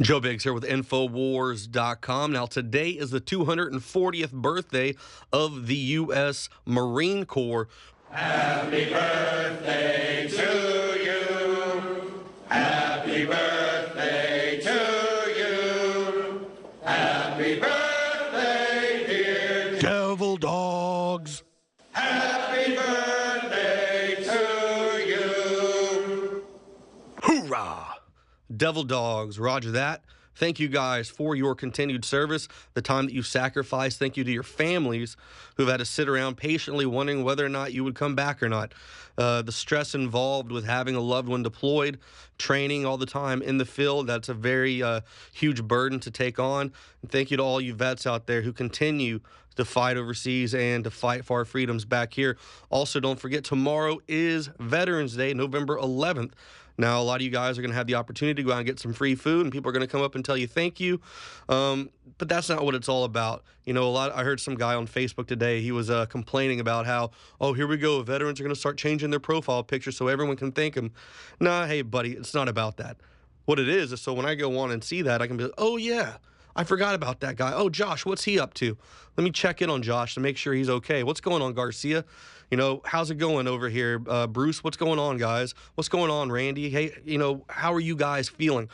Joe Biggs here with Infowars.com. Now, today is the 240th birthday of the U.S. Marine Corps. Happy birthday to you. Happy birthday to you. Happy birthday, dear Devil dogs. Happy birthday to you. Hoorah! Devil dogs, roger that. Thank you guys for your continued service, the time that you've sacrificed. Thank you to your families who've had to sit around patiently wondering whether or not you would come back or not. The stress involved with having a loved one deployed, training all the time in the field, that's a very huge burden to take on. And thank you to all you vets out there who continue to fight overseas and to fight for our freedoms back here. Also, don't forget, tomorrow is Veterans Day, November 11th. Now, a lot of you guys are going to have the opportunity to go out and get some free food, and people are going to come up and tell you thank you. But that's not what it's all about. You know, I heard some guy on Facebook today, he was complaining about how, oh, here we go, veterans are going to start changing their profile picture so everyone can thank them. Nah, hey, buddy, it's not about that. What it is so when I go on and see that, I can be like, oh, yeah, I forgot about that guy. Oh, Josh, what's he up to? Let me check in on Josh to make sure he's okay. What's going on, Garcia? You know, how's it going over here? Bruce, what's going on, guys? What's going on, Randy? Hey, you know, how are you guys feeling?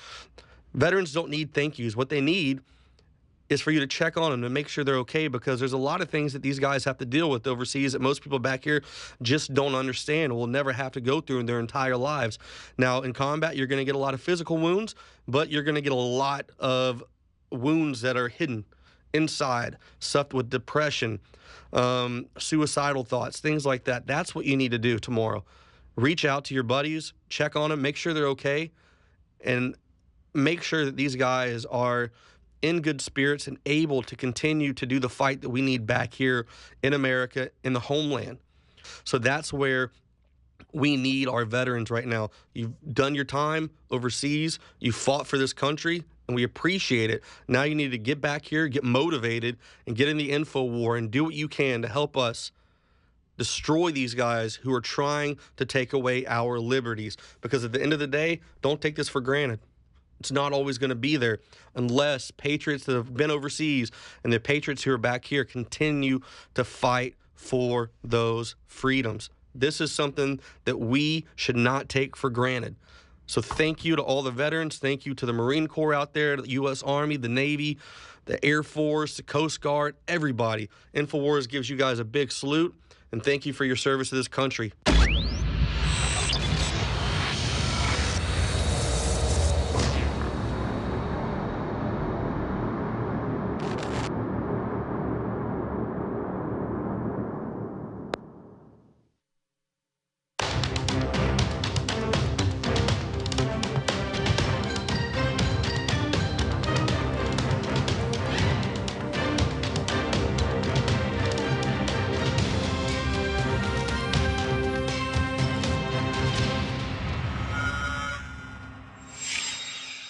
Veterans don't need thank yous. What they need is for you to check on them and make sure they're okay, because there's a lot of things that these guys have to deal with overseas that most people back here just don't understand or will never have to go through in their entire lives. Now, in combat, you're going to get a lot of physical wounds, but you're going to get a lot of wounds that are hidden inside, stuffed with depression, suicidal thoughts, things like that. That's what you need to do tomorrow. Reach out to your buddies, check on them, make sure they're okay, and make sure that these guys are in good spirits and able to continue to do the fight that we need back here in America, in the homeland. So that's where we need our veterans right now. You've done your time overseas, you fought for this country, and we appreciate it. Now you need to get back here, get motivated, and get in the info war and do what you can to help us destroy these guys who are trying to take away our liberties. Because at the end of the day, don't take this for granted. It's not always going to be there unless patriots that have been overseas and the patriots who are back here continue to fight for those freedoms. This is something that we should not take for granted. So thank you to all the veterans. Thank you to the Marine Corps out there, the U.S. Army, the Navy, the Air Force, the Coast Guard, everybody. InfoWars gives you guys a big salute, and thank you for your service to this country.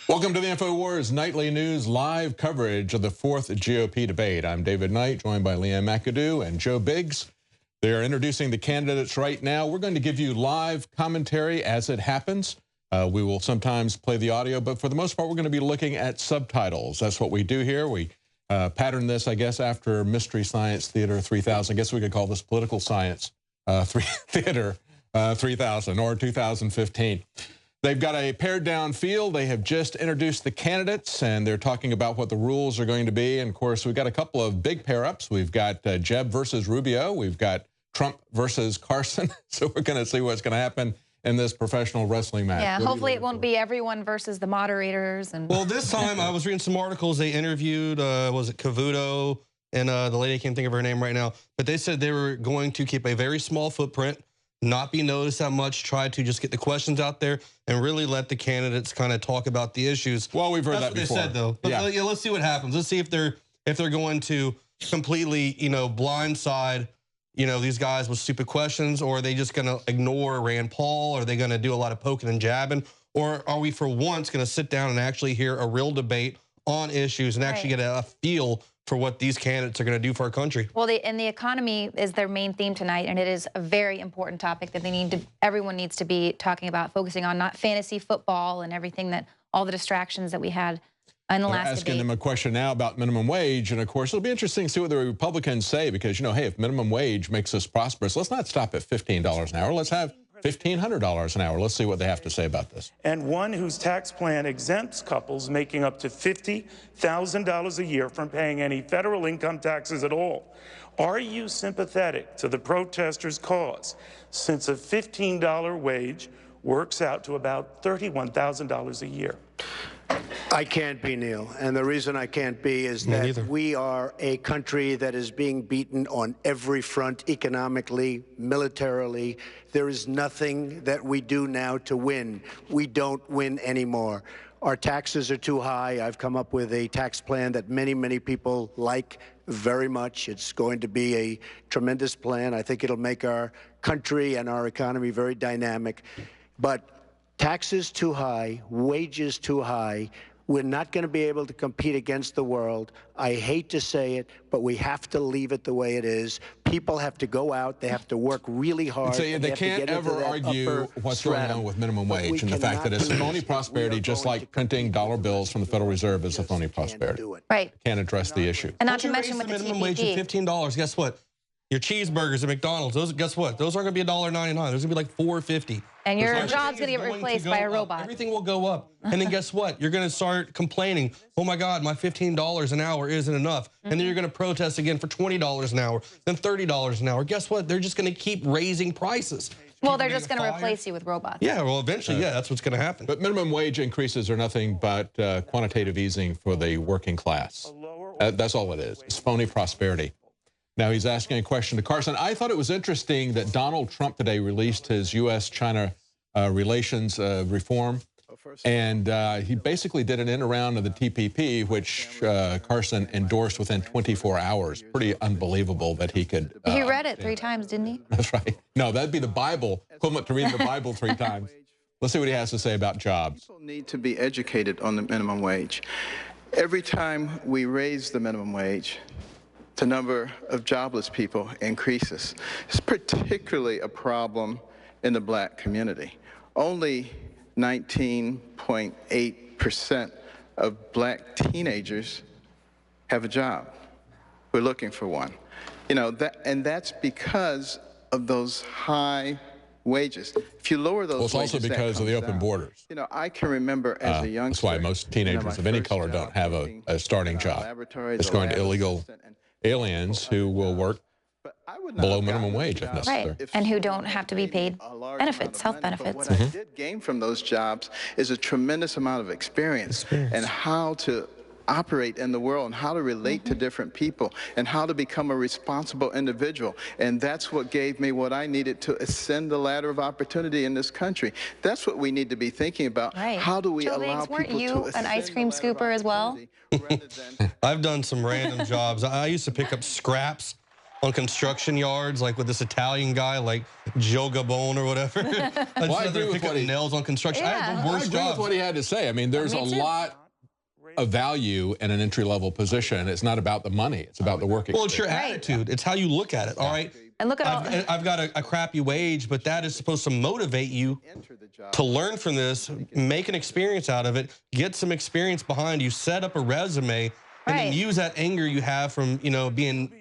Welcome to the InfoWars Nightly News live coverage of the 4th GOP debate. I'm David Knight, joined by Leanne McAdoo and Joe Biggs. They are introducing the candidates right now. We're going to give you live commentary as it happens. We will sometimes play the audio, but for the most part, we're going to be looking at subtitles. That's what we do here. We pattern this, I guess, after Mystery Science Theater 3000. I guess we could call this Political Science Theater 3000 or 2015. They've got a pared down field. They have just introduced the candidates, and they're talking about what the rules are going to be. And of course, we've got a couple of big pair ups. We've got Jeb versus Rubio. We've got Trump versus Carson. So we're going to see what's going to happen in this professional wrestling match. Yeah, hopefully it won't be everyone versus the moderators. And well, this time I was reading some articles. They interviewed, was it CAVUTO? And the lady, I can't think of her name right now, but they said they were going to keep a very small footprint, not be noticed that much, try to just get the questions out there and really let the candidates kind of talk about the issues. Well, we've heard that before. That's what they said, though. But yeah, let's see what happens. Let's see if they're going to completely, blindside, these guys with stupid questions, or are they just going to ignore Rand Paul? Are they going to do a lot of poking and jabbing? Or are we for once going to sit down and actually hear a real debate on issues and actually get a feel for what these candidates are going to do for our country? Well, the economy is their main theme tonight, and it is a very important topic that everyone needs to be talking about, focusing on, not fantasy football and everything all the distractions that we had in the They're last asking debate. them a question now about minimum wage, and of course it'll be interesting to see what the Republicans say, because, you know, hey, if minimum wage makes us prosperous, let's not stop at $15 an hour. Let's have $1,500 an hour. Let's see what they have to say about this. And one whose tax plan exempts couples making up to $50,000 a year from paying any federal income taxes at all. Are you sympathetic to the protesters' cause, since a $15 wage works out to about $31,000 a year? I can't be, Neil, and the reason I can't be is that we are a country that is being beaten on every front, economically, militarily. There is nothing that we do now to win. We don't win anymore. Our taxes are too high. I've come up with a tax plan that many, many people like very much. It's going to be a tremendous plan. I think it'll make our country and our economy very dynamic. But taxes too high, wages too high. We're not going to be able to compete against the world. I hate to say it, but we have to leave it the way it is. People have to go out. They have to work really hard. So they can't ever argue what's going on with minimum wage and the fact that it's phony prosperity, just like printing dollar bills from the Federal Reserve is a phony prosperity. Right. Can't address the issue. And not to mention with the minimum wage to $15. Guess what? Your cheeseburgers at McDonald's, those, guess what? Those aren't going to be $1.99. Those are going to be like $4.50. And your job's going to get replaced by a robot. Everything will go up. And then guess what? You're going to start complaining, oh my God, my $15 an hour isn't enough. And then you're going to protest again for $20 an hour, then $30 an hour. Guess what? They're just going to keep raising prices. Well, they're just going to replace you with robots. Yeah, well, eventually, yeah, that's what's going to happen. But minimum wage increases are nothing but quantitative easing for the working class. That's all it is. It's phony prosperity. Now he's asking a question to Carson. I thought it was interesting that Donald Trump today released his U.S.-China relations reform, and he basically did an end-around of the TPP, which Carson endorsed within 24 hours. Pretty unbelievable that he could. He read it 3 times, didn't he? That's right. No, that'd be the Bible, equivalent to reading the Bible 3 times. Let's see what he has to say about jobs. People need to be educated on the minimum wage. Every time we raise the minimum wage, the number of jobless people increases. It's particularly a problem in the black community. Only 19.8% of black teenagers have a job. We're looking for one. You know, that's because of those high wages. If you lower those wages, well, it's also because of the open borders. You know, I can remember as a youngster. That's why most teenagers of any color don't have a starting job. It's going to illegal aliens who will work below minimum wage if necessary. Right, and who don't have to be paid benefits, health benefits. What I did gain from those jobs is a tremendous amount of experience and how to operate in the world and how to relate to different people and how to become a responsible individual. And that's what gave me what I needed to ascend the ladder of opportunity in this country. That's what we need to be thinking about. Right. How do we Joe allow Biggs, people weren't to you an ice cream scooper as well? I've done some random jobs. I used to pick up scraps on construction yards, like with this Italian guy, like Joe Gabone or whatever. I agree with what he nails on construction. Yeah. I had the worst agree jobs. with what he had to say. I mean, there's a lot of value in an entry-level position. It's not about the money. It's about the work experience. Well, it's your attitude. It's how you look at it, all right? And look at I've got a crappy wage, but that is supposed to motivate you to learn from this, make an experience out of it, get some experience behind you, set up a resume, and then use that anger you have from, being,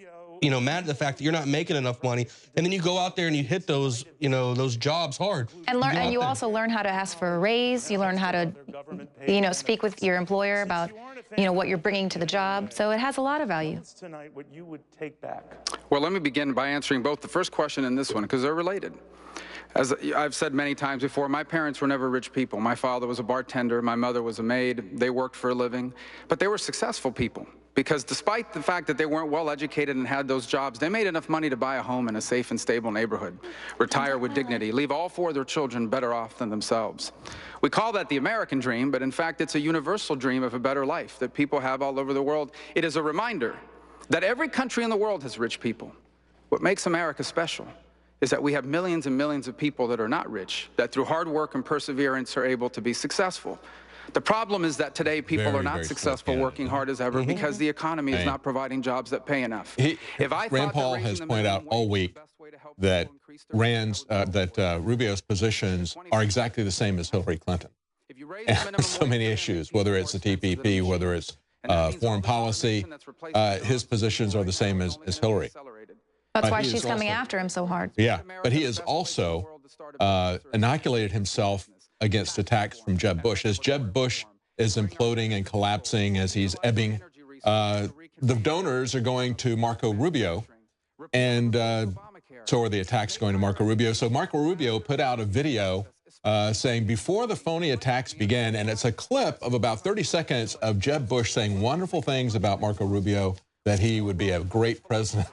mad at the fact that you're not making enough money, and then you go out there and you hit those, those jobs hard. And learn, and you also learn how to ask for a raise. You learn how to, speak with your employer about, what you're bringing to the job. So it has a lot of value. Tonight, what you would take back. Well, let me begin by answering both the first question and this one, because they're related. As I've said many times before, my parents were never rich people. My father was a bartender, my mother was a maid. They worked for a living, but they were successful people. Because despite the fact that they weren't well educated and had those jobs, they made enough money to buy a home in a safe and stable neighborhood, retire with dignity, leave all 4 of their children better off than themselves. We call that the American dream, but in fact it's a universal dream of a better life that people have all over the world. It is a reminder that every country in the world has rich people. What makes America special is that we have millions and millions of people that are not rich, that through hard work and perseverance are able to be successful. The problem is that today people are not successful working hard as ever because the economy is not providing jobs that pay enough. Rand Paul has pointed out all week that Rubio's positions are exactly the same as Hillary Clinton. so many issues, whether it's the TPP, whether it's foreign policy. His positions are the same as Hillary. That's why she's coming after him so hard. Yeah, but he has also inoculated himself against attacks from Jeb Bush. As Jeb Bush is imploding and collapsing, as he's ebbing, the donors are going to Marco Rubio, and so are the attacks going to Marco Rubio. So Marco Rubio put out a video saying, before the phony attacks began, and it's a clip of about 30 seconds of Jeb Bush saying wonderful things about Marco Rubio, that he would be a great president.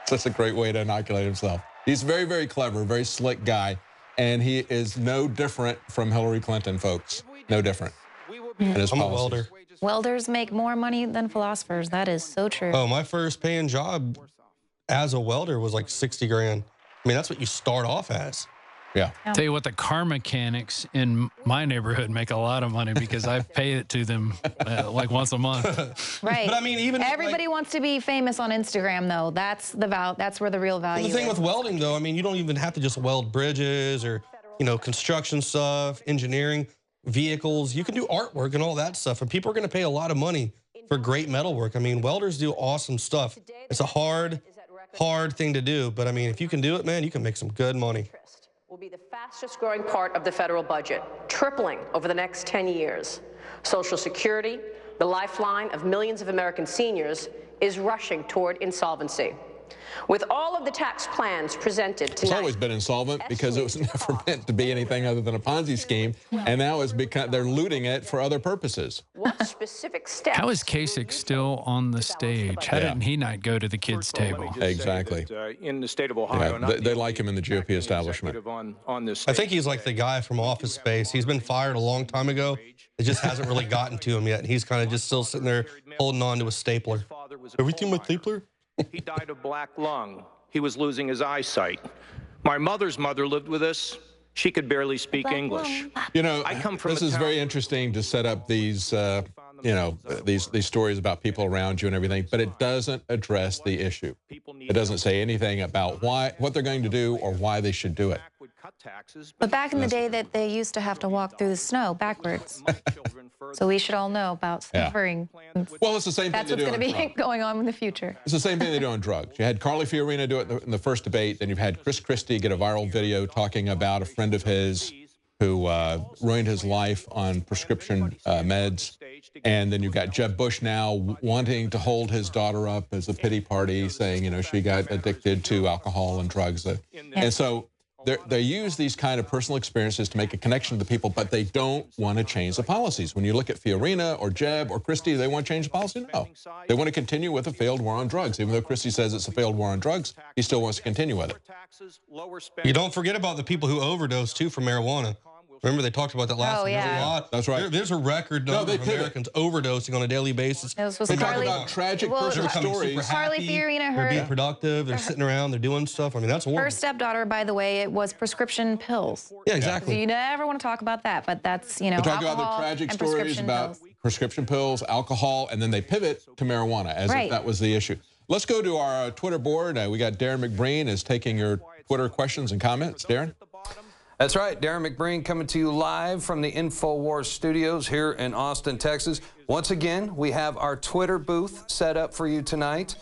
That's a great way to inoculate himself. He's very, very clever, very slick guy, and he is no different from Hillary Clinton, folks. No different. I'm a welder. Welders make more money than philosophers. That is so true. Oh, my first paying job as a welder was like 60 grand. I mean, that's what you start off as. Yeah. Tell you what, the car mechanics in my neighborhood make a lot of money because I pay it to them like once a month. Right. But I mean, even everybody wants to be famous on Instagram, though. That's where the real value is. The thing with welding, though, I mean, you don't even have to just weld bridges or, you know, construction stuff, engineering, vehicles. You can do artwork and all that stuff, and people are going to pay a lot of money for great metal work. I mean, welders do awesome stuff. It's a hard thing to do, but I mean, if you can do it, man, you can make some good money. Will be the fastest growing part of the federal budget, tripling over the next 10 years. Social Security, the lifeline of millions of American seniors, is rushing toward insolvency. With all of the tax plans presented tonight, it's always been insolvent because it was never meant to be anything other than a Ponzi scheme, and now it's become, they're looting it for other purposes. What specific steps? How is Kasich still on the stage? How didn't he not go to the kids' table? Exactly. In the state of Ohio, they like him in the GOP establishment. I think he's like the guy from Office Space. He's been fired a long time ago. It just hasn't really gotten to him yet. He's kind of just still sitting there holding on to a stapler. Everything with stapler? He died of black lung. He was losing his eyesight. My mother's mother lived with us. She could barely speak English. You know, this is very interesting to set up these, you know, these stories about people around you and everything, but it doesn't address the issue. It doesn't say anything about what they're going to do or why they should do it. But back in the day that they used to have to walk through the snow backwards. So we should all know about suffering. Well, it's the same thing That's what's going to be going on in the future. It's the same thing they do on drugs. You had Carly Fiorina do it in the first debate. Then you've had Chris Christie get a viral video talking about a friend of his who ruined his life on prescription meds. And then you've got Jeb Bush now wanting to hold his daughter up as a pity party, saying, you know, she got addicted to alcohol and drugs. And so they use these kind of personal experiences to make a connection to the people, but they don't want to change the policies. When you look at Fiorina or Jeb or Christie, they want to change the policy? No. They want to continue with a failed war on drugs. Even though Christie says it's a failed war on drugs, he still wants to continue with it. You don't forget about the people who overdose, too, from marijuana. Remember, they talked about that last time. Yeah. That's right. There's a record number of Americans overdosing on a daily basis. They talk about tragic personal stories. Carly Fiorina, they're being productive. They're sitting around. They're doing stuff. I mean, that's horrible. Her stepdaughter, by the way, it was prescription pills. Yeah, exactly. So you never want to talk about that, but that's, you know, they talk about the tragic stories about prescription pills, alcohol, and then they pivot to marijuana as if that was the issue. Let's go to our Twitter board. We got Darren McBreen is taking your Twitter questions and comments. Darren? That's right. Darren McBreen coming to you live from the InfoWars studios here in Austin, Texas. Once again, we have our Twitter booth set up for you tonight.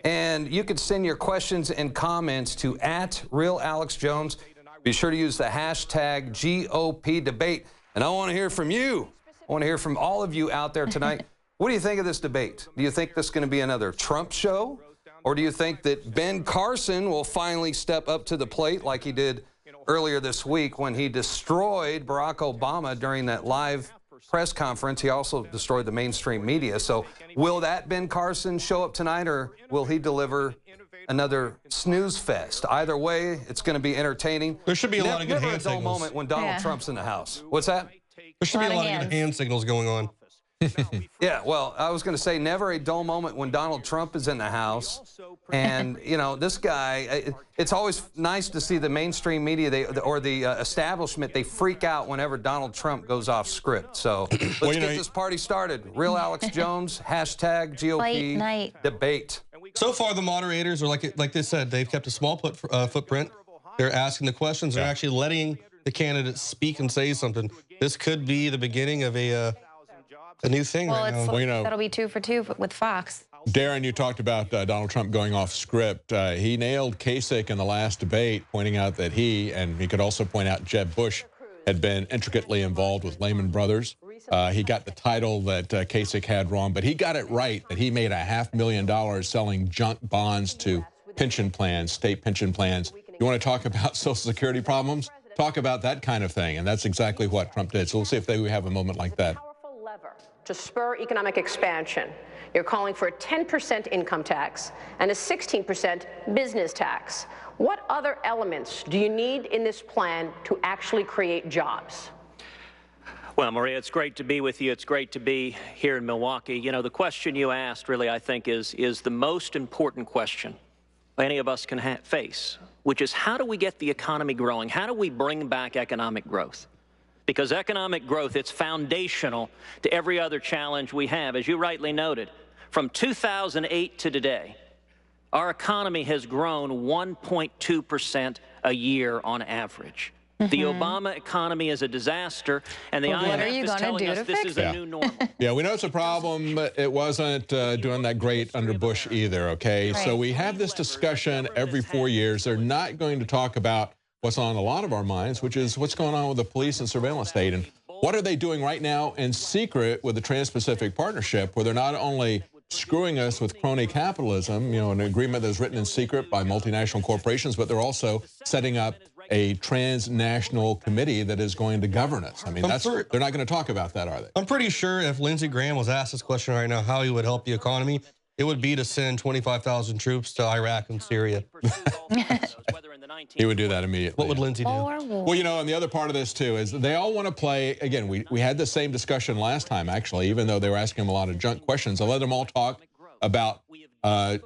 And you can send your questions and comments to @RealAlexJones. Be sure to use the hashtag GOPdebate. And I want to hear from you. I want to hear from all of you out there tonight. What do you think of this debate? Do you think this is going to be another Trump show? Or do you think that Ben Carson will finally step up to the plate like he did earlier this week when he destroyed Barack Obama during that live press conference? He also destroyed the mainstream media. So will that Ben Carson show up tonight, or will he deliver another snooze fest? Either way, it's going to be entertaining. There should be a lot of good hand signals. Never a dull moment when Donald Trump's in the house. What's that? There should be a lot of good hand signals going on. Yeah, well, I was going to say never a dull moment when Donald Trump is in the house. And, you know, this guy, it's always nice to see the mainstream media or the establishment, they freak out whenever Donald Trump goes off script. So let's get this party started. Real Alex Jones, hashtag GOP debate. So far, the moderators are, like they said, they've kept a small footprint. They're asking the questions. They're actually letting the candidates speak and say something. this could be the beginning of a new thing right now. Well, you know, that'll be 2 for 2 with Fox. Darren, you talked about Donald Trump going off script. He nailed Kasich in the last debate, pointing out that he, and he could also point out Jeb Bush, had been intricately involved with Lehman Brothers. He got the title that Kasich had wrong, but he got it right, that he made $500,000 selling junk bonds to pension plans, state pension plans. You want to talk about Social Security problems? Talk about that kind of thing, and that's exactly what Trump did. So we'll see if we have a moment like that. Powerful lever to spur economic expansion. You're calling for a 10% income tax and a 16% business tax. What other elements do you need in this plan to actually create jobs? Well, Maria, it's great to be with you. It's great to be here in Milwaukee. You know, the question you asked really, I think, is the most important question any of us can face, which is how do we get the economy growing? How do we bring back economic growth? Because economic growth, it's foundational to every other challenge we have. As you rightly noted, from 2008 to today, our economy has grown 1.2% a year on average. The Obama economy is a disaster, and the IMF is telling us this is a new normal. Yeah, we know it's a problem. It wasn't doing that great under Bush either, okay? Right. So we have this discussion every 4 years. They're not going to talk about what's on a lot of our minds, which is what's going on with the police and surveillance state, and what are they doing right now in secret with the Trans-Pacific Partnership, where they're not only screwing us with crony capitalism, you know, an agreement that's written in secret by multinational corporations, but they're also setting up a transnational committee that is going to govern us. I mean, they're not going to talk about that, are they? I'm pretty sure if Lindsey Graham was asked this question right now, how he would help the economy, it would be to send 25,000 troops to Iraq and Syria. He would do that immediately. What would Lindsey do? Well, you know, and the other part of this, too, is they all want to play, again, we had the same discussion last time, actually, even though they were asking him a lot of junk questions. I let them all talk about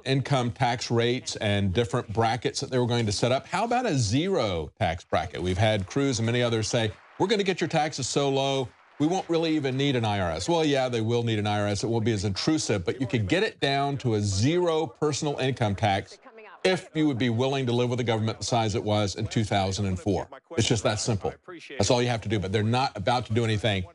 income tax rates and different brackets that they were going to set up. How about a zero tax bracket? We've had Cruz and many others say, we're going to get your taxes so low, we won't really even need an IRS. Well, yeah, they will need an IRS. It won't be as intrusive, but you could get it down to a zero personal income tax if you would be willing to live with a government the size it was in 2004. It's just that simple. That's all you have to do, but they're not about to do anything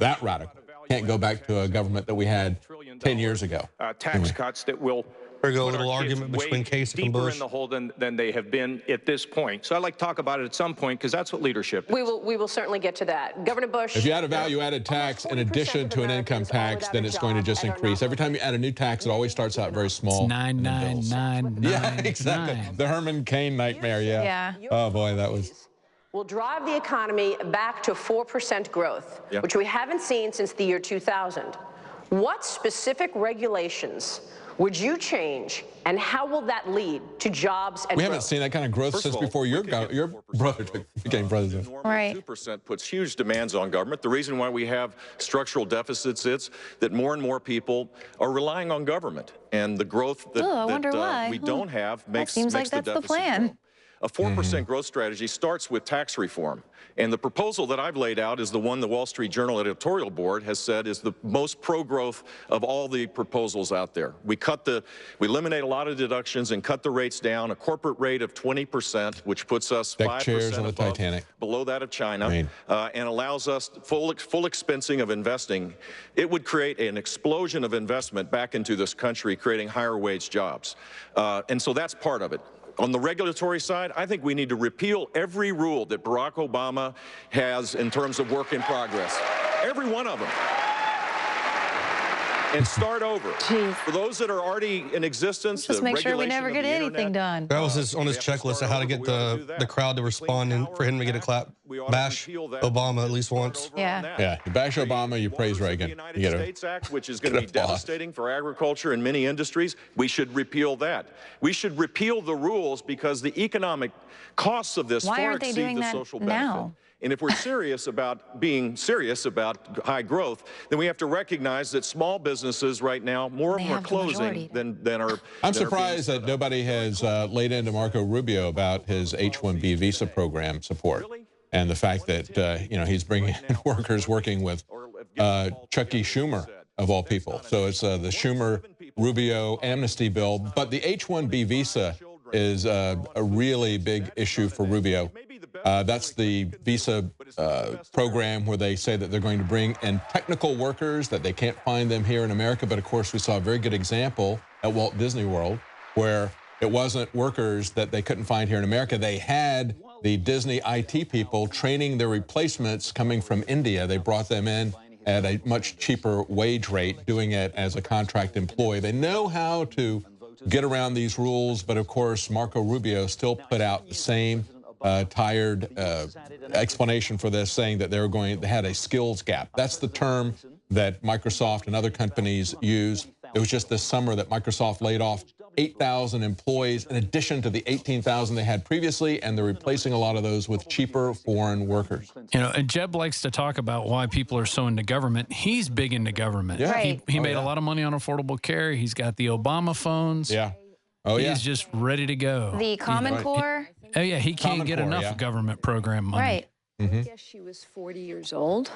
that radical. Can't go back to a government that we had 10 years ago. Tax cuts that will There go a little argument between Kasich and Bush. deeper in the hole than they have been at this point. So I'd like to talk about it at some point because that's what leadership is. We will certainly get to that. Governor Bush. If you add a value-added tax in addition to an income tax, then it's going to just increase. Every time you add a new tax, it always starts out very small. It's 99999. Yeah, exactly. The Herman Cain nightmare, yeah. Oh, boy, that was... will drive the economy back to 4% growth, which we haven't seen since the year 2000. What specific regulations would you change, and how will that lead to jobs and growth? We haven't seen that kind of growth since before your brother became president. Right. 2% puts huge demands on government. The reason why we have structural deficits is that more and more people are relying on government, and the growth that we don't have makes the deficit the plan. grow. A 4% growth strategy starts with tax reform. And the proposal that I've laid out is the one the Wall Street Journal editorial board has said is the most pro-growth of all the proposals out there. We eliminate a lot of deductions and cut the rates down, a corporate rate of 20%, which puts us 5% below that of China, and allows us full expensing of investing. It would create an explosion of investment back into this country, creating higher wage jobs. And so that's part of it. On the regulatory side, I think we need to repeal every rule that Barack Obama has in terms of work in progress. Every one of them. And start over. For those that are already in existence, just make sure we never get anything done. That was on his checklist of how to get the crowd to respond and for him to get a clap. Bash Obama at least once. Yeah, you bash Obama, you praise Reagan. The United States Act, which is going to be devastating for agriculture and many industries, we should repeal that. We should repeal the rules because the economic costs of this far exceed the social benefit. And if we're serious about being serious about high growth, then we have to recognize that small businesses right now, more of them are closing than are. I'm surprised that nobody has laid into Marco Rubio about his H-1B visa program support and the fact that you know, he's bringing in workers working with Chucky Schumer of all people. So it's the Schumer-Rubio amnesty bill, but the H-1B visa is a really big issue for Rubio. That's the visa program where they say that they're going to bring in technical workers, that they can't find them here in America. But of course, we saw a very good example at Walt Disney World where it wasn't workers that they couldn't find here in America. They had the Disney IT people training their replacements coming from India. They brought them in at a much cheaper wage rate, doing it as a contract employee. They know how to get around these rules, but of course, Marco Rubio still put out the same tired explanation for this, saying that they had a skills gap. That's the term that Microsoft and other companies use. It was just this summer that Microsoft laid off 8,000 employees in addition to the 18,000 they had previously, and they're replacing a lot of those with cheaper foreign workers. You know, and Jeb likes to talk about why people are so into government. He's big into government. Yeah. Right. He made a lot of money on Affordable Care. He's got the Obama phones. Yeah. Oh, yeah. He's just ready to go. The Common Core. Oh, yeah, he can't get enough government program money. Right. I guess she was 40 years old.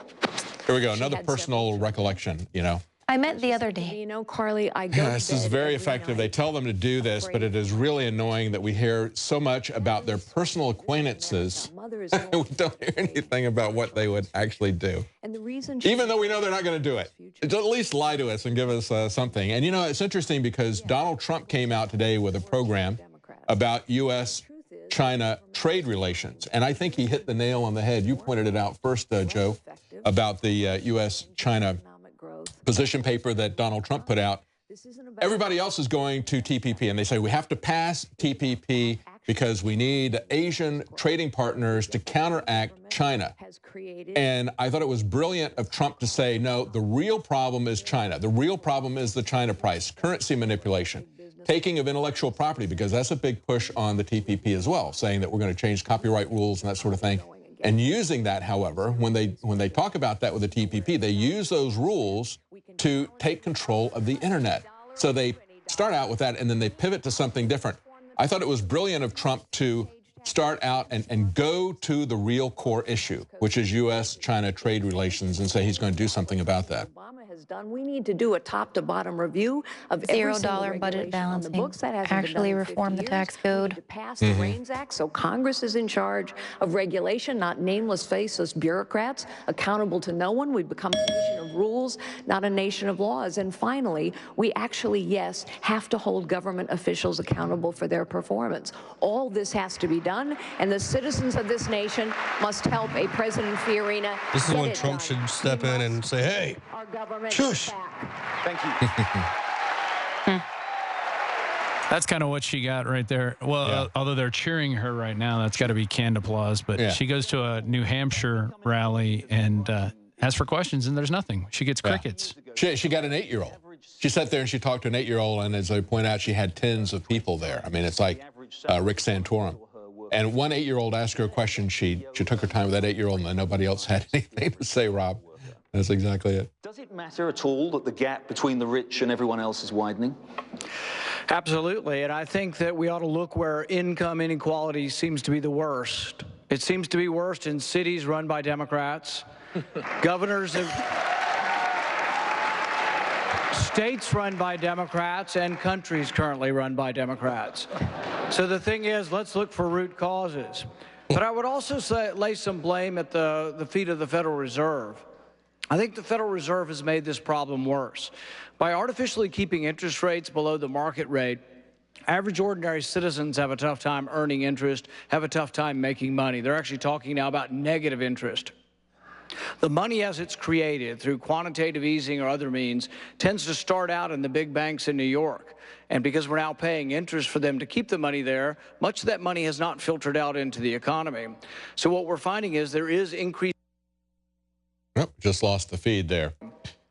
Here we go, another personal recollection, you know. I met the other day. You know, Carly, I go Yeah, to this is bed very every effective. night. They tell them to do this, but it is really annoying that we hear so much about their personal acquaintances. We don't hear anything about what they would actually do. And the reason Even though we know they're not going to do it. At least lie to us and give us something. And, you know, it's interesting because Donald Trump came out today with a program about U.S.-China trade relations. And I think he hit the nail on the head. You pointed it out first, Joe, about the U.S.-China position paper that Donald Trump put out. Everybody else is going to TPP, and they say we have to pass TPP because we need Asian trading partners to counteract China. And I thought it was brilliant of Trump to say, no, the real problem is China. The real problem is the China price, currency manipulation, taking of intellectual property, because that's a big push on the TPP as well, saying that we're going to change copyright rules and that sort of thing. And using that, however, when they talk about that with the TPP, they use those rules to take control of the internet. So they start out with that, and then they pivot to something different. I thought it was brilliant of Trump to start out and go to the real core issue, which is U.S.-China trade relations, and say he's going to do something about that. has done. We need to do a top-to-bottom review of every single $0 budget balancing. on the books. That hasn't Actually been done in reform the 50 tax years. code. We need to pass the REINS Act, so Congress is in charge of regulation, not nameless, faceless bureaucrats accountable to no one. We become a nation of rules, not a nation of laws. And finally, we actually, yes, have to hold government officials accountable for their performance. All this has to be done, and the citizens of this nation must help a President Fiorina. This is when Trump should step in and say, hey, shush. Thank you. That's kind of what she got right there. Well, although they're cheering her right now, that's got to be canned applause. But she goes to a New Hampshire rally and asks for questions, and there's nothing. She gets crickets. She got an 8-year-old. She sat there and she talked to an 8-year-old, and as I point out, she had tens of people there. I mean, it's like Rick Santorum. And one 8-year-old asked her a question. She took her time with that 8-year-old, and then nobody else had anything to say, Rob. That's exactly it. Does it matter at all that the gap between the rich and everyone else is widening? Absolutely, and I think that we ought to look where income inequality seems to be the worst. It seems to be worst in cities run by Democrats, governors of states run by Democrats, and countries currently run by Democrats. So the thing is, let's look for root causes. But I would also lay some blame at the feet of the Federal Reserve. I think the Federal Reserve has made this problem worse. By artificially keeping interest rates below the market rate, average ordinary citizens have a tough time earning interest, have a tough time making money. They're actually talking now about negative interest. The money as it's created through quantitative easing or other means tends to start out in the big banks in New York. And because we're now paying interest for them to keep the money there, much of that money has not filtered out into the economy. So what we're finding is there is increased. Nope, just lost the feed there.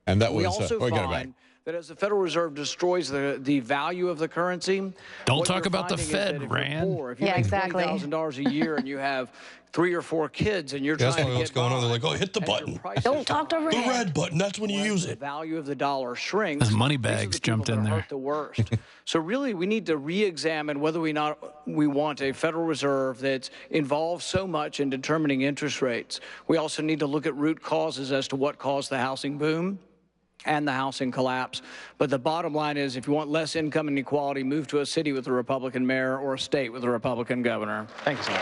And that was, we also find that as the Federal Reserve destroys the value of the currency. Don't talk about the Fed, Rand. If you make $20,000 a year and you have 3 or 4 kids and you're trying to get what's going on. They're like, oh, hit the button. Don't talk to Rand. The red button, that's when you use the it. value of the dollar shrinks. As money bags jumped in there. The worst. So really, we need to re-examine whether we want a Federal Reserve that's involved so much in determining interest rates. We also need to look at root causes as to what caused the housing boom and the housing collapse. But the bottom line is, if you want less income inequality, move to a city with a Republican mayor or a state with a Republican governor. Thank you, sir.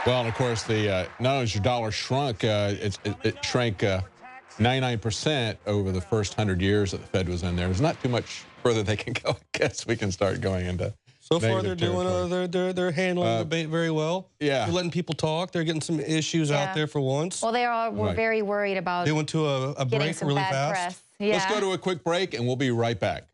Well, and of course, the not only has your dollar shrunk, it shrank 99% over the first 100 years that the Fed was in there. There's not too much further they can go. I guess we can start going into. So far, they're doing they're handling the debate very well. Yeah, they're letting people talk. They're getting some issues out there for once. Well, they were very worried about. They went to a break really fast. Press. Yeah. Let's go to a quick break, and we'll be right back.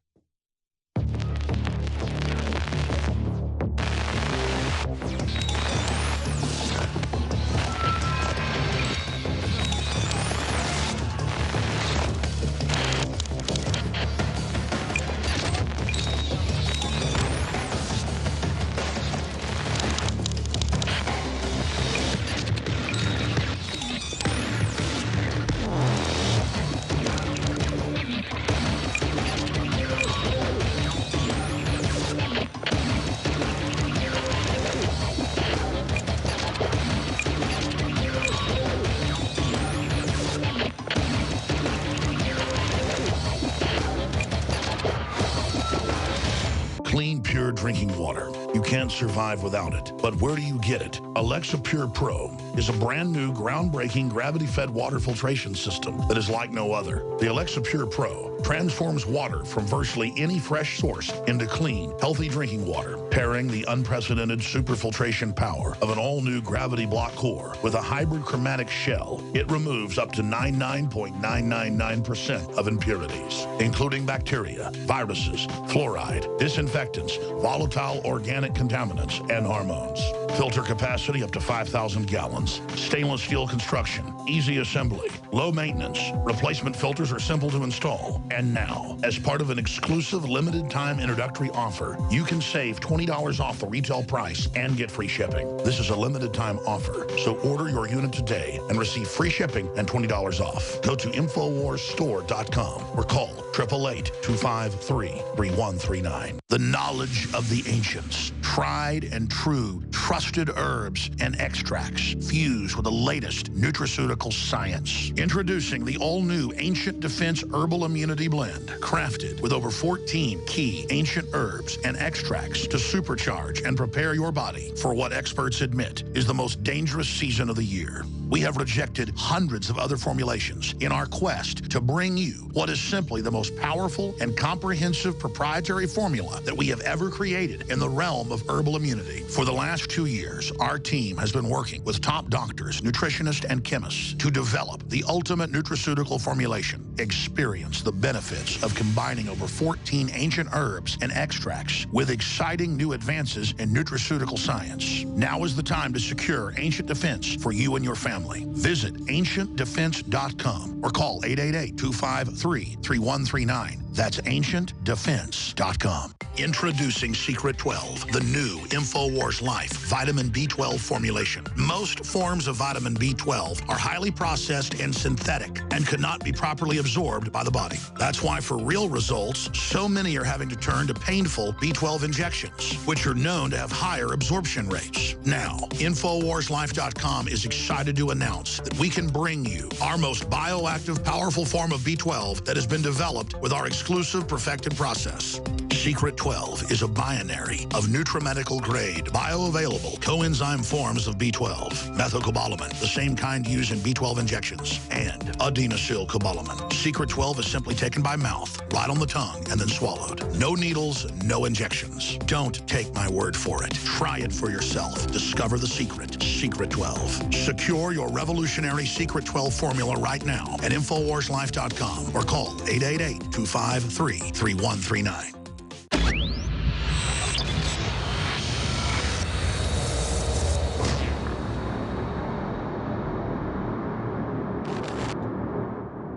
Clean, pure drinking water. You can't survive without it. But where do you get it? Alexa Pure Pro is a brand new, groundbreaking, gravity-fed water filtration system that is like no other. The Alexa Pure Pro transforms water from virtually any fresh source into clean, healthy drinking water, pairing the unprecedented superfiltration power of an all-new gravity block core with a hybrid chromatic shell. It removes up to 99.999% of impurities, including bacteria, viruses, fluoride, disinfectants, volatile organic contaminants, and hormones. Filter capacity up to 5,000 gallons. Stainless steel construction, easy assembly, low maintenance. Replacement filters are simple to install. And now, as part of an exclusive limited time introductory offer, you can save $20 off the retail price and get free shipping. This is a limited time offer, so order your unit today and receive free shipping and $20 off. Go to InfoWarsStore.com or call 888-253-3139. The knowledge of the ancients, tried and true, trusted herbs and extracts fused with the latest nutraceutical science. Introducing the all-new Ancient Defense Herbal Immunity Blend, crafted with over 14 key ancient herbs and extracts to supercharge and prepare your body for what experts admit is the most dangerous season of the year. We have rejected hundreds of other formulations in our quest to bring you what is simply the most powerful and comprehensive proprietary formula that we have ever created in the realm of herbal immunity. For the last 2 years, our team has been working with top doctors, nutritionists, and chemists to develop the ultimate nutraceutical formulation. Experience the benefits of combining over 14 ancient herbs and extracts with exciting new advances in nutraceutical science. Now is the time to secure Ancient Defense for you and your family. Visit AncientDefense.com or call 888-253-3139. That's AncientDefense.com. Introducing Secret 12, the new InfoWars Life Vitamin B12 formulation. Most forms of vitamin B12 are highly processed and synthetic and cannot be properly absorbed by the body. That's why for real results, so many are having to turn to painful B12 injections, which are known to have higher absorption rates. Now, InfoWarsLife.com is excited to announce that we can bring you our most bioactive, powerful form of B12 that has been developed with our exclusive perfected process. Secret 12 is a binary of nutramedical-grade, bioavailable coenzyme forms of B12, methylcobalamin, the same kind used in B12 injections, and adenosylcobalamin. Secret 12 is simply taken by mouth, right on the tongue, and then swallowed. No needles, no injections. Don't take my word for it. Try it for yourself. Discover the secret. Secret 12. Secure your revolutionary Secret 12 formula right now at InfoWarsLife.com or call 888-253-3139.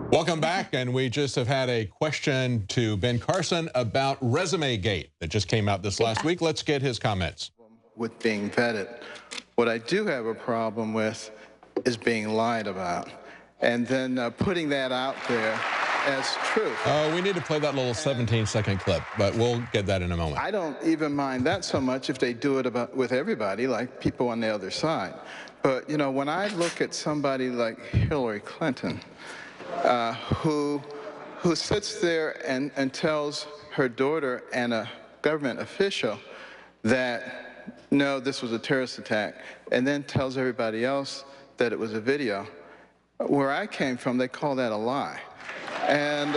Welcome back, and we just have had a question to Ben Carson about Resume Gate that just came out this last week. Let's get his comments. With being vetted. What I do have a problem with is being lied about, and then putting that out there as truth. We need to play that little 17-second clip, but we'll get that in a moment. I don't even mind that so much if they do it with everybody, like people on the other side. But, you know, when I look at somebody like Hillary Clinton, who sits there and tells her daughter and a government official that no, this was a terrorist attack, and then tells everybody else that it was a video. Where I came from, they call that a lie. And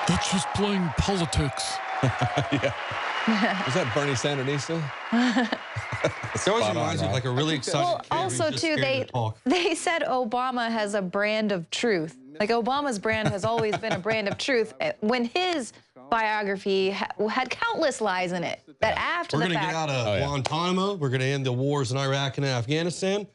that's just plain politics. Yeah. Is that Bernie Sandinista? It always reminds me of like a really excited Well, kid also who's just too, scared to talk. they said Obama has a brand of truth. Like Obama's brand has always been a brand of truth. When his biography had countless lies in it. That after We're the going to fact, get out of Guantanamo. We're going to end the wars in Iraq and Afghanistan.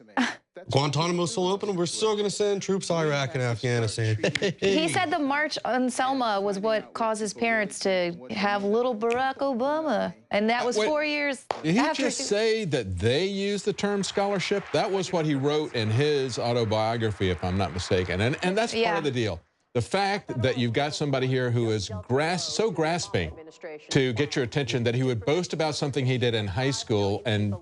Guantanamo's still open. We're still going to send troops to Iraq and Afghanistan. he said the march on Selma was what caused his parents to have little Barack Obama. And that was 4 years Did he after. just say that they used the term scholarship? That was what he wrote in his autobiography, if I'm not mistaken. And that's part of the deal. The fact that you've got somebody here who is so grasping to get your attention that he would boast about something he did in high school and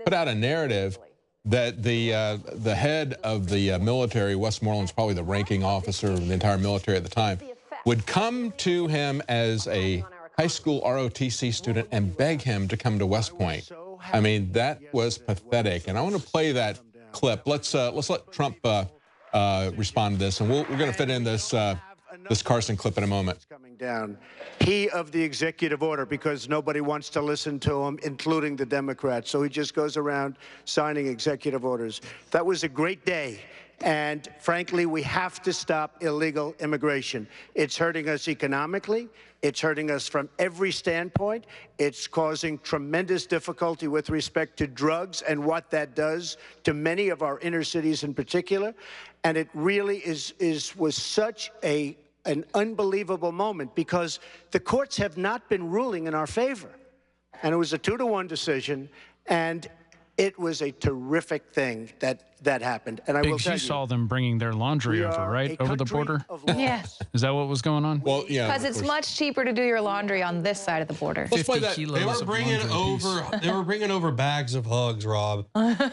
put out a narrative that the head of the military, Westmoreland's probably the ranking officer of the entire military at the time, would come to him as a high school ROTC student and beg him to come to West Point. I mean, that was pathetic. And I want to play that clip. Let's let Trump respond to this, and we're going to fit in this Carson clip in a moment. Coming down. He of the executive order, because nobody wants to listen to him, including the Democrats. So he just goes around signing executive orders. That was a great day. And frankly, we have to stop illegal immigration. It's hurting us economically. It's hurting us from every standpoint. It's causing tremendous difficulty with respect to drugs and what that does to many of our inner cities in particular. And it really was such an unbelievable moment because the courts have not been ruling in our favor. And it was a 2-to-1 decision, and it was a terrific thing that happened. And I will tell you, saw them bringing their laundry over, right? Over the border? Yes. Is that what was going on? Well, yeah. Because it's much cheaper to do your laundry on this side of the border. Let's play that. They were bringing over bags of hugs, Rob.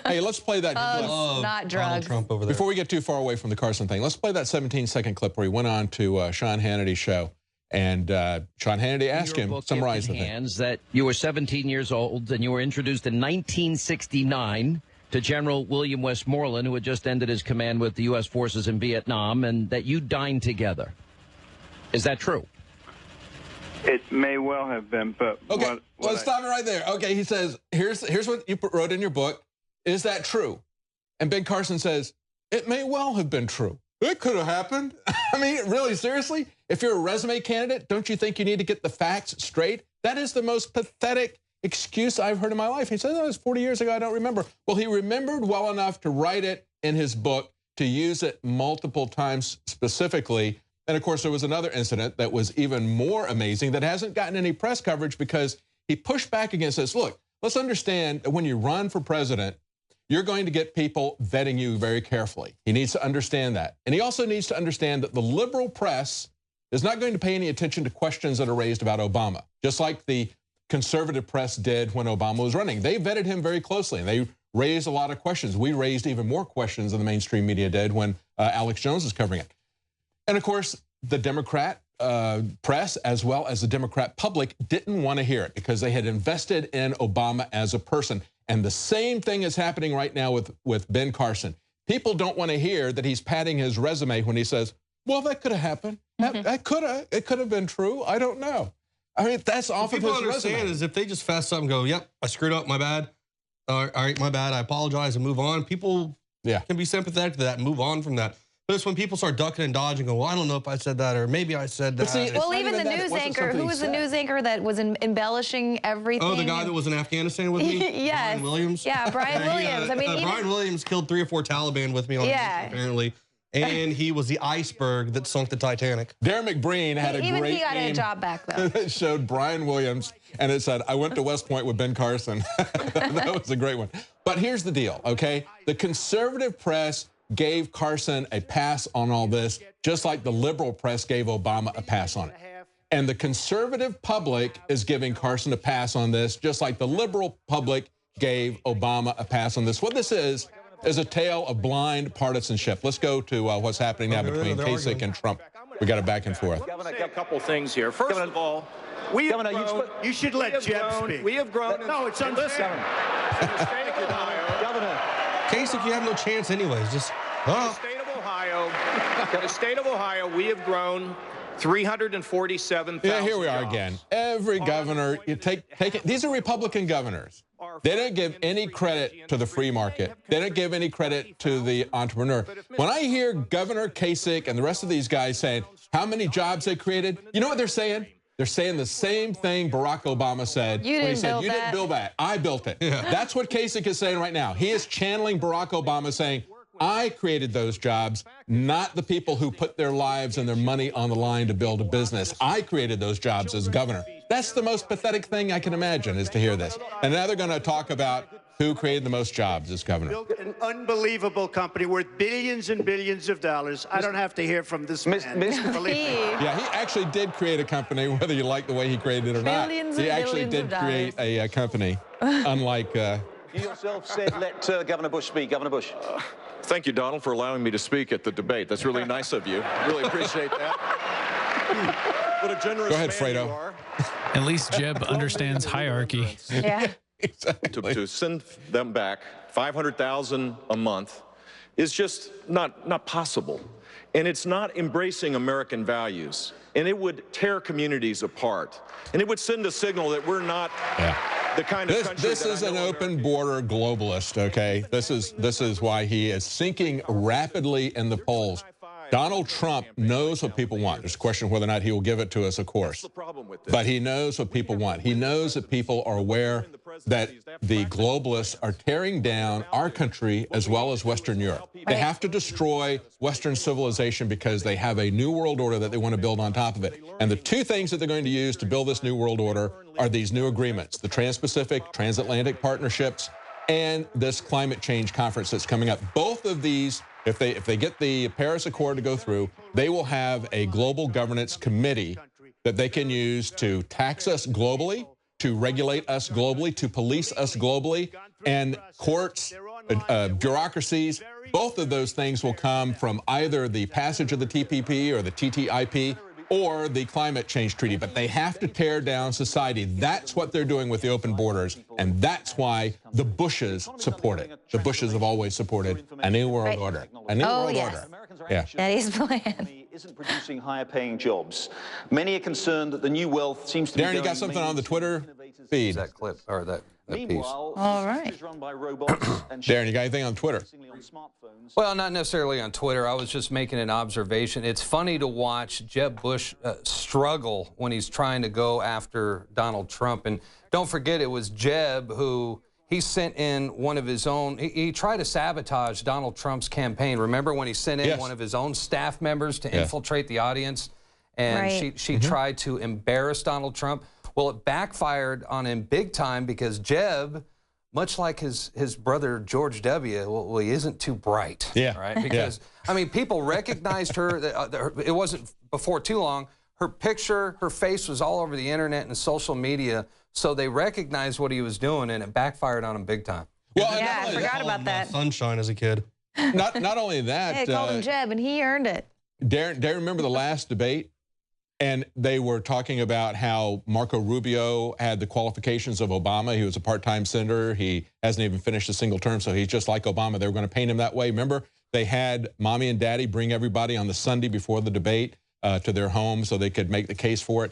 Hey, let's play that. Hugs, not drugs. Trump over there. Before we get too far away from the Carson thing, let's play that 17-second clip where he went on to Sean Hannity's show. And Sean Hannity asked him, summarize the thing. That you were 17 years old and you were introduced in 1969 to General William Westmoreland, who had just ended his command with the U.S. forces in Vietnam, and that you dined together. Is that true? It may well have been, but... Okay, let's stop it right there. Okay, he says, here's what you wrote in your book. Is that true? And Ben Carson says, it may well have been true. It could have happened. I mean, really, seriously? If you're a resume candidate, don't you think you need to get the facts straight? That is the most pathetic excuse I've heard in my life. He said, oh, it was 40 years ago, I don't remember. Well, he remembered well enough to write it in his book, to use it multiple times specifically. And of course, there was another incident that was even more amazing that hasn't gotten any press coverage because he pushed back against this. Look, let's understand that when you run for president, you're going to get people vetting you very carefully. He needs to understand that. And he also needs to understand that the liberal press is not going to pay any attention to questions that are raised about Obama, just like the conservative press did when Obama was running. They vetted him very closely, and they raised a lot of questions. We raised even more questions than the mainstream media did when Alex Jones was covering it. And of course, the Democrat press, as well as the Democrat public, didn't want to hear it because they had invested in Obama as a person. And the same thing is happening right now with Ben Carson. People don't want to hear that he's padding his resume when he says, well, that could have happened. It could have been true. I don't know. I mean, that's off of his resume. People understand is if they just fess up and go, yep, I screwed up, my bad. All right, my bad, I apologize, and move on. People can be sympathetic to that and move on from that. But it's when people start ducking and dodging and go, well, I don't know if I said that, or maybe I said that. See, well, even the news anchor, who was the news anchor that was embellishing everything? Oh, the guy that was in Afghanistan with me? Yes. Brian Williams? Yeah, Brian Williams. I mean, Brian Williams killed 3 or 4 Taliban with me on mission, apparently. And he was the iceberg that sunk the Titanic. Darren McBreen had a great Even he got a job back, though. It showed Brian Williams, and it said, I went to West Point with Ben Carson. That was a great one. But here's the deal, okay? The conservative press gave Carson a pass on all this, just like the liberal press gave Obama a pass on it. And the conservative public is giving Carson a pass on this, just like the liberal public gave Obama a pass on this. What this is a tale of blind partisanship. Let's go to what's happening now between Kasich and Trump. We got a back and forth. Governor, a couple things here. First of all, we have grown. You should let Jeb speak. We have grown. No, it's unfair. In the state of Ohio, Governor. Kasich, you have no chance anyways. Just in the state of Ohio, we have grown 347,000 Yeah, here we are jobs. again. Every governor, you take it. These are Republican governors. They don't give any credit to the free market. They don't give any credit to the entrepreneur. When I hear Governor Kasich and the rest of these guys saying how many jobs they created, you know what they're saying? They're saying the same thing Barack Obama said when he said, you didn't build that, I built it. Yeah. That's what Kasich is saying right now. He is channeling Barack Obama saying, I created those jobs, not the people who put their lives and their money on the line to build a business. I created those jobs as governor. That's the most pathetic thing I can imagine, is to hear this. And now they're going to talk about who created the most jobs as governor. Built an unbelievable company worth billions and billions of dollars. I don't have to hear from this man. Yeah, he actually did create a company, whether you like the way he created it or not. He actually did create a company, unlike... You yourself said let Governor Bush speak. Governor Bush. Thank you, Donald, for allowing me to speak at the debate. That's really nice of you. Really appreciate that. What a generous Go ahead, man Fredo. you are. At least Jeb understands hierarchy. Yeah. Exactly. To send them back 500,000 a month is just not possible. And it's not embracing American values. And it would tear communities apart. And it would send a signal that we're not the kind of country This is an open border globalist, okay? This is why he is sinking rapidly in the polls. Donald Trump knows what people want. There's a question of whether or not he will give it to us, of course. But he knows what people want. He knows that people are aware that the globalists are tearing down our country as well as Western Europe. They have to destroy Western civilization because they have a new world order that they want to build on top of it. And the two things that they're going to use to build this new world order are these new agreements, the Trans-Pacific, Transatlantic partnerships, and this climate change conference that's coming up. Both of these, if they get the Paris Accord to go through, they will have a global governance committee that they can use to tax us globally, to regulate us globally, to police us globally, and courts, bureaucracies. Both of those things will come from either the passage of the TPP or the TTIP or the climate change treaty, but they have to tear down society. That's what they're doing with the open borders, and that's why the Bushes support it. The Bushes have always supported a new world order. A new world order. Yeah. That is plan. Isn't producing higher paying jobs. Many are concerned that the new wealth seems to be Darren, you got something on the Twitter feed? That clip, or that piece. All right. Darren, you got anything on Twitter? Well, not necessarily on Twitter. I was just making an observation. It's funny to watch Jeb Bush struggle when he's trying to go after Donald Trump. And don't forget, it was Jeb who he sent in one of his own. He tried to sabotage Donald Trump's campaign. Remember when he sent in one of his own staff members to infiltrate the audience? And she tried to embarrass Donald Trump. Well, it backfired on him big time because Jeb, much like his brother George W., well, he isn't too bright. Yeah. Right? Because, I mean, people recognized her. It wasn't before too long. Her picture, her face was all over the internet and social media, so they recognized what he was doing, and it backfired on him big time. Well, yeah, I forgot about that. Sunshine as a kid. Not only that. They called him Jeb, and he earned it. Darren, remember the last debate? And they were talking about how Marco Rubio had the qualifications of Obama. He was a part-time senator. He hasn't even finished a single term, so he's just like Obama. They were going to paint him that way. Remember, they had Mommy and Daddy bring everybody on the Sunday before the debate to their home so they could make the case for it.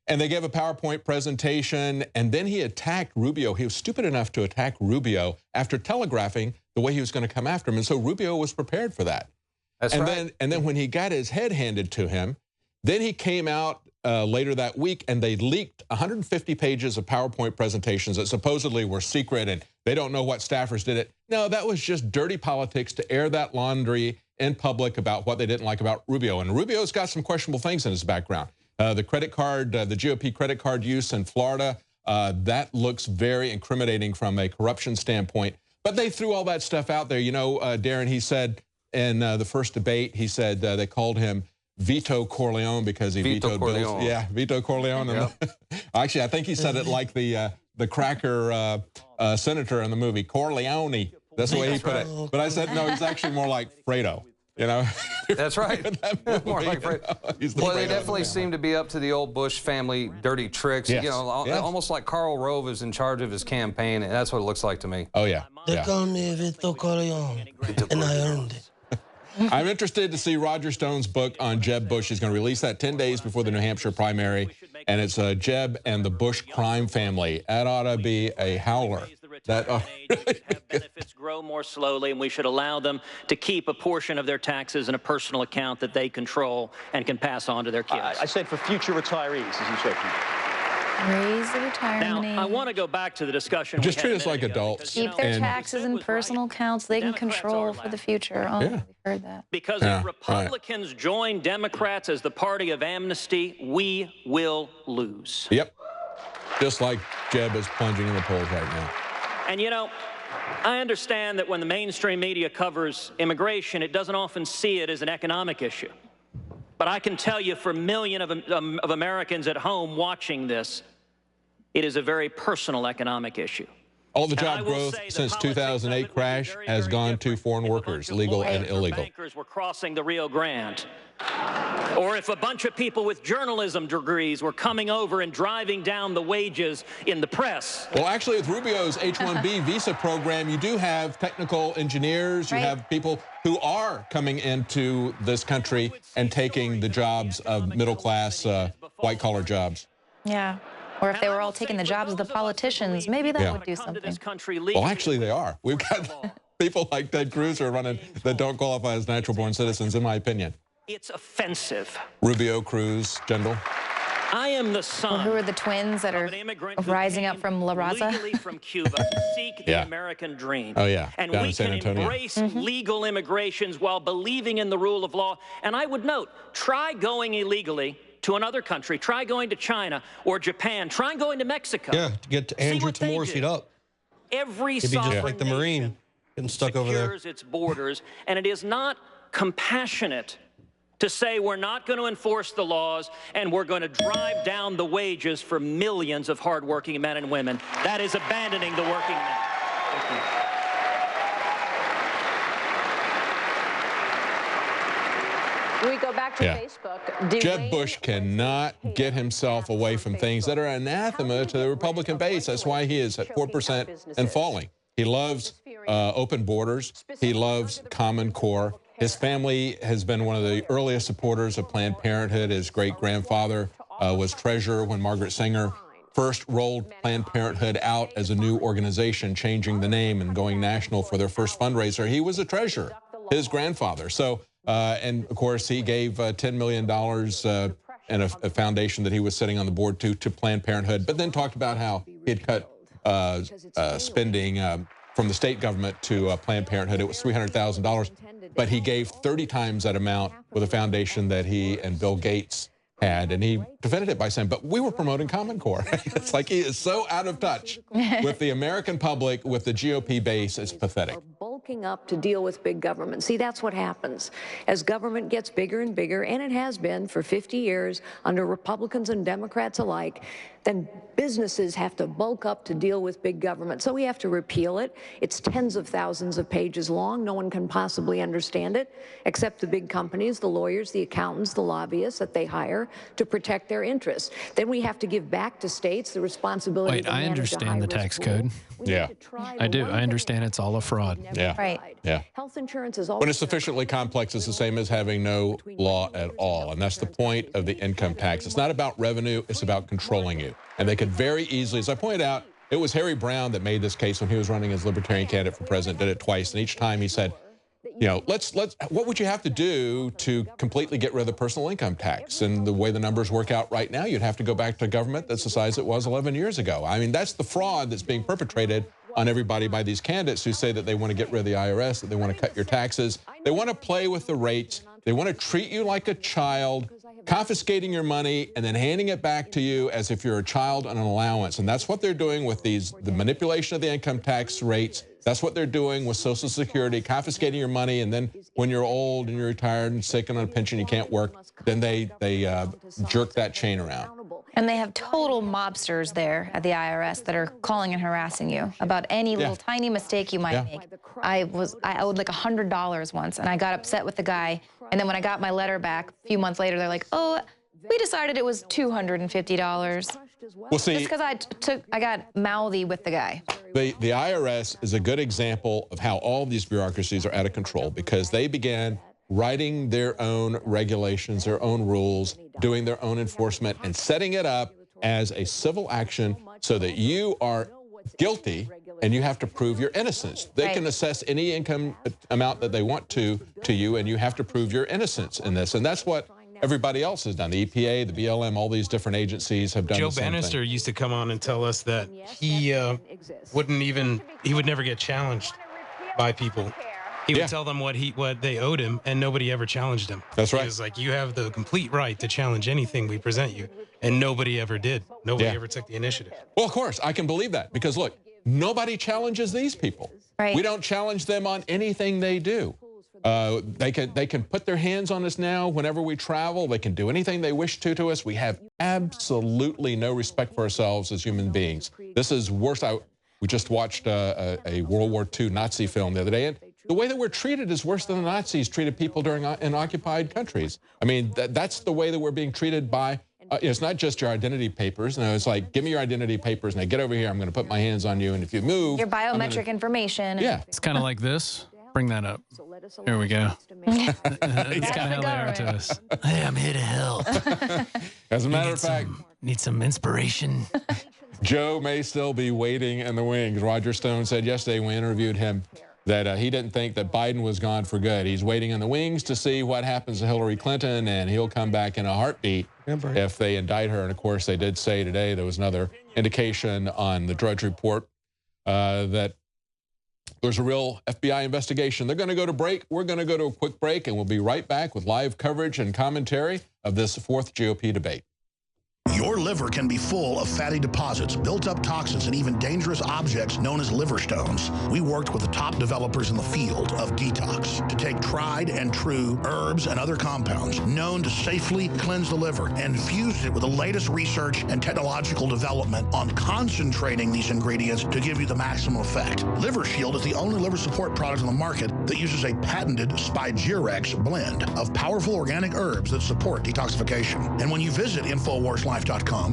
And they gave a PowerPoint presentation, and then he attacked Rubio. He was stupid enough to attack Rubio after telegraphing the way he was going to come after him. And so Rubio was prepared for that. That's right. And then when he got his head handed to him, then he came out later that week and they leaked 150 pages of PowerPoint presentations that supposedly were secret and they don't know what staffers did it. No, that was just dirty politics to air that laundry in public about what they didn't like about Rubio. And Rubio's got some questionable things in his background. The credit card, the GOP credit card use in Florida, that looks very incriminating from a corruption standpoint. But they threw all that stuff out there. You know, Darren, he said in the first debate, he said they called him Vito Corleone because he vetoed bills. Yeah, Vito Corleone. Yep. Actually, I think he said it like the cracker senator in the movie, Corleone. That's the way he put it. But I said, no, he's actually more like Fredo. You know, that's right. More like Fred. Well, they definitely seem to be up to the old Bush family dirty tricks. Yes. You know, almost like Karl Rove is in charge of his campaign, and that's what it looks like to me. Oh yeah. They call me Vito Corleone, and I earned it. I'm interested to see Roger Stone's book on Jeb Bush. He's going to release that 10 days before the New Hampshire primary, and it's Jeb and the Bush crime family. That ought to be a howler. That have benefits grow more slowly, and we should allow them to keep a portion of their taxes in a personal account that they control and can pass on to their kids. I said for future retirees, as you said. Raise the retirement age. Now, I want to go back to the discussion. Just treat us like adults. Keep their taxes in personal accounts they can control for the future. Oh, we've heard that. Because if Republicans join Democrats as the party of amnesty, we will lose. Yep. Just like Jeb is plunging in the polls right now. And, you know, I understand that when the mainstream media covers immigration, it doesn't often see it as an economic issue. But I can tell you, for millions of Americans at home watching this, it is a very personal economic issue. All the job growth since 2008 crash has gone to foreign workers, legal and illegal. Bankers were crossing the Rio Grande. Or if a bunch of people with journalism degrees were coming over and driving down the wages in the press. Well, actually, with Rubio's H-1B visa program, you do have technical engineers. You have people who are coming into this country and taking the jobs of middle-class, white-collar jobs. Yeah. Or if they were all taking the jobs of the politicians, maybe that would do something. Well, actually, they are. We've got people like Ted Cruz who are running that don't qualify as natural-born citizens, in my opinion. It's offensive. Rubio, Cruz, Jindal. I am the son. Who are the twins that are rising up from La Raza? Legally from Cuba to seek the American dream. Oh, yeah. And Down we in San can Antonio. embrace legal immigrations while believing in the rule of law. And I would note, try going illegally to another country. Try going to China or Japan. Try going to Mexico. Yeah, to get Andrew Timor's feet up. Every He'd be just like the Marine, getting stuck over there. Secures its borders, and it is not compassionate to say we're not going to enforce the laws and we're going to drive down the wages for millions of hardworking men and women. That is abandoning the working man. Thank you. We go back to Facebook. Jeb Bush cannot get himself away from things that are anathema to the Republican base. That's why he is at 4% and falling. He loves open borders. He loves Common Core. His family has been one of the earliest supporters of Planned Parenthood. His great-grandfather was treasurer when Margaret Sanger first rolled Planned Parenthood out as a new organization, changing the name and going national for their first fundraiser. He was a treasurer, his grandfather. So, and of course, he gave $10 million and a foundation that he was sitting on the board to Planned Parenthood, but then talked about how he'd cut spending from the state government to Planned Parenthood. It was $300,000, but he gave 30 times that amount with a foundation that he and Bill Gates had, and he defended it by saying, but we were promoting Common Core. It's like he is so out of touch with the American public, with the GOP base. It's pathetic. Bulking up to deal with big government. See, that's what happens. As government gets bigger and bigger, and it has been for 50 years under Republicans and Democrats alike, then businesses have to bulk up to deal with big government. So we have to repeal it. It's tens of thousands of pages long. No one can possibly understand it, except the big companies, the lawyers, the accountants, the lobbyists that they hire to protect their interests. Then we have to give back to states the responsibility to manage I understand the tax code. Yeah. I do. I understand it's all a fraud. Yeah. Right. Yeah. Health insurance is always When it's sufficiently complex, it's the same as having no law at all. And that's the point of the income tax. It's not about revenue. It's about controlling you. And they could very easily, as I pointed out, it was Harry Brown that made this case when he was running as Libertarian candidate for president, did it twice. And each time he said, you know, what would you have to do to completely get rid of the personal income tax? And the way the numbers work out right now, you'd have to go back to government that's the size it was 11 years ago. I mean, that's the fraud that's being perpetrated on everybody by these candidates who say that they want to get rid of the IRS, that they want to cut your taxes. They want to play with the rates. They want to treat you like a child, confiscating your money and then handing it back to you as if you're a child on an allowance. And that's what they're doing with the manipulation of the income tax rates. That's what they're doing with Social Security, confiscating your money, and then when you're old and you're retired and sick and on a pension, you can't work, then they jerk that chain around. And they have total mobsters there at the IRS that are calling and harassing you about any little tiny mistake you might make. I owed like $100 once, and I got upset with the guy. And then when I got my letter back a few months later, they're like, "Oh, we decided it was $250." Well, see, just because I got mouthy with the guy. The IRS is a good example of how all these bureaucracies are out of control, because they began writing their own regulations, their own rules, doing their own enforcement, and setting it up as a civil action so that you are guilty and you have to prove your innocence. They can assess any income amount that they want to you, and you have to prove your innocence in this. And that's what everybody else has done. The EPA, the BLM, all these different agencies have done the same thing. Joe Bannister used to come on and tell us that he would never get challenged by people. He would tell them what they owed him, and nobody ever challenged him. That's right. He was like, you have the complete right to challenge anything we present you, and nobody ever did. Nobody ever took the initiative. Well, of course, I can believe that, because look, nobody challenges these people. Right. We don't challenge them on anything they do. They can put their hands on us now whenever we travel. They can do anything they wish to us. We have absolutely no respect for ourselves as human beings. This is worse. We just watched a World War II Nazi film the other day, and the way that we're treated is worse than the Nazis treated people in occupied countries. I mean, that's the way that we're being treated by, it's not just your identity papers. No, it's like, give me your identity papers, and get over here, I'm going to put my hands on you, and if you move... Your biometric information. Yeah. It's kind of like this. Bring that up. Here we go. It's kind of how they are to us. Hey, I'm here to help. As a matter of fact... Need some inspiration. Joe may still be waiting in the wings. Roger Stone said yesterday when we interviewed him that he didn't think that Biden was gone for good. He's waiting in the wings to see what happens to Hillary Clinton, and he'll come back in a heartbeat if they indict her. And, of course, they did say today there was another indication on the Drudge Report that there's a real FBI investigation. They're going to go to break. We're going to go to a quick break, and we'll be right back with live coverage and commentary of this fourth GOP debate. Your liver can be full of fatty deposits, built-up toxins, and even dangerous objects known as liver stones. We worked with the top developers in the field of detox to take tried and true herbs and other compounds known to safely cleanse the liver and fused it with the latest research and technological development on concentrating these ingredients to give you the maximum effect. Liver Shield is the only liver support product on the market that uses a patented Spigirex blend of powerful organic herbs that support detoxification. And when you visit InfoWarsLife.com,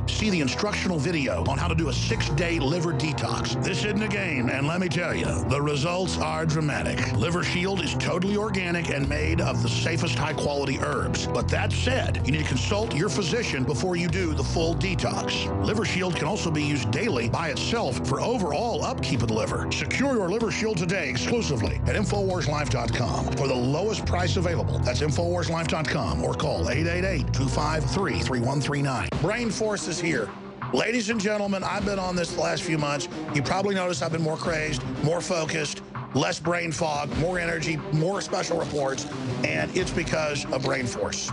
see the instructional video on how to do a 6-day liver detox. This isn't a game, and let me tell you, the results are dramatic. Liver Shield is totally organic and made of the safest high-quality herbs. But that said, you need to consult your physician before you do the full detox. Liver Shield can also be used daily by itself for overall upkeep of the liver. Secure your Liver Shield today exclusively at InfoWarsLife.com for the lowest price available. That's InfoWarsLife.com, or call 888-253-3139. Brain Force is here. Ladies and gentlemen, I've been on this the last few months. You probably noticed I've been more crazed, more focused, less brain fog, more energy, more special reports, and it's because of Brain Force.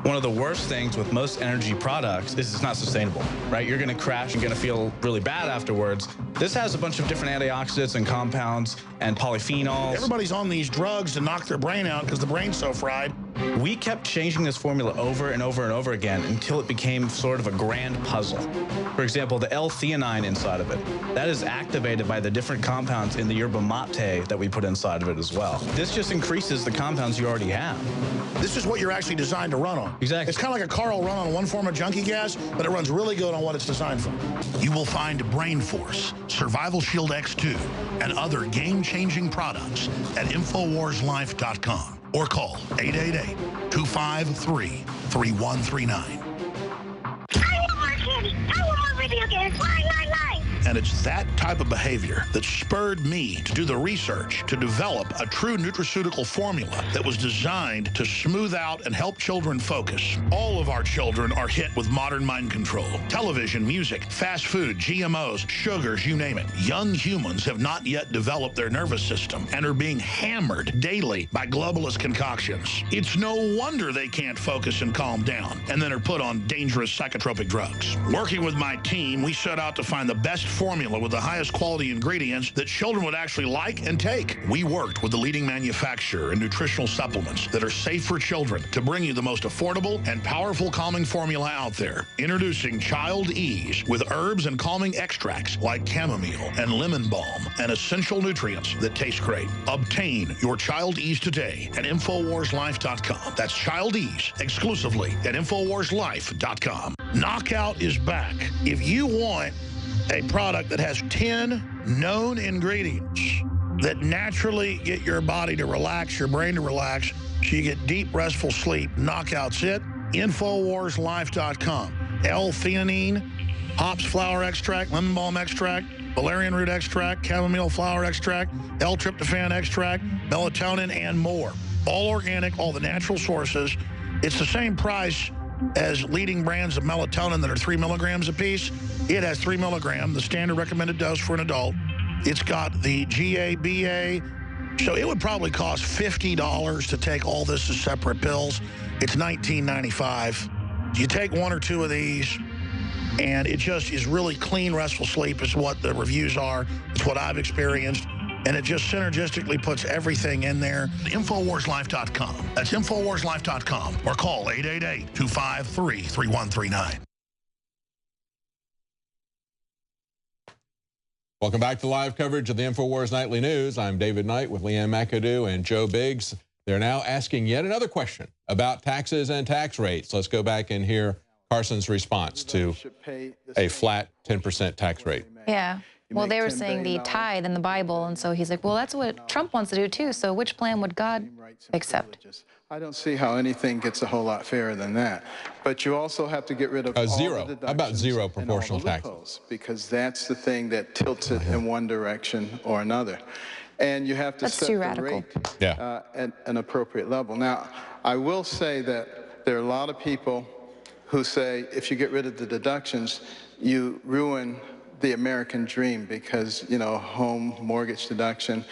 One of the worst things with most energy products is it's not sustainable, right? You're going to crash and going to feel really bad afterwards. This has a bunch of different antioxidants and compounds and polyphenols. Everybody's on these drugs to knock their brain out because the brain's so fried. We kept changing this formula over and over and over again until it became sort of a grand puzzle. For example, the L-theanine inside of it, that is activated by the different compounds in the yerba mate that we put inside of it as well. This just increases the compounds you already have. This is what you're actually designed to run on. Exactly. It's kind of like a car will run on one form of junkie gas, but it runs really good on what it's designed for. You will find Brain Force, Survival Shield X2, and other game-changing products at InfoWarsLife.com or call 888-253-3139. And it's that type of behavior that spurred me to do the research to develop a true nutraceutical formula that was designed to smooth out and help children focus. All of our children are hit with modern mind control. Television, music, fast food, GMOs, sugars, you name it. Young humans have not yet developed their nervous system and are being hammered daily by globalist concoctions. It's no wonder they can't focus and calm down and then are put on dangerous psychotropic drugs. Working with my team, we set out to find the best formula with the highest quality ingredients that children would actually like and take. We worked with the leading manufacturer in nutritional supplements that are safe for children to bring you the most affordable and powerful calming formula out there. Introducing Child Ease with herbs and calming extracts like chamomile and lemon balm and essential nutrients that taste great. Obtain your Child Ease today at InfoWarsLife.com. That's Child Ease exclusively at InfoWarsLife.com. Knockout is back. If you want a product that has 10 known ingredients that naturally get your body to relax, your brain to relax, so you get deep, restful sleep, Knockout's it. InfoWarsLife.com. L-theanine, hops flower extract, lemon balm extract, valerian root extract, chamomile flower extract, L-tryptophan extract, melatonin, and more. All organic, all the natural sources. It's the same price as leading brands of melatonin that are 3 milligrams a piece. It has 3 milligrams, the standard recommended dose for an adult. It's got the GABA, so it would probably cost $50 to take all this as separate pills. It's $19.95. You take 1 or 2 of these, and it just is really clean, restful sleep is what the reviews are. It's what I've experienced. And it just synergistically puts everything in there. InfoWarsLife.com. That's InfoWarsLife.com. Or call 888-253-3139. Welcome back to live coverage of the InfoWars Nightly News. I'm David Knight with Leanne McAdoo and Joe Biggs. They're now asking yet another question about taxes and tax rates. Let's go back and hear Carson's response to a flat 10% tax rate. Yeah. Well, they were saying the tithe in the Bible, and so he's like, well, that's what Trump wants to do, too. So which plan would God accept? I don't see how anything gets a whole lot fairer than that. But you also have to get rid of zero. All the How about zero proportional taxes? Because that's the thing that tilts it in one direction or another. And you have to set the rate at an appropriate level. Now, I will say that there are a lot of people who say if you get rid of the deductions, you ruin the American dream because, you know, home mortgage deduction.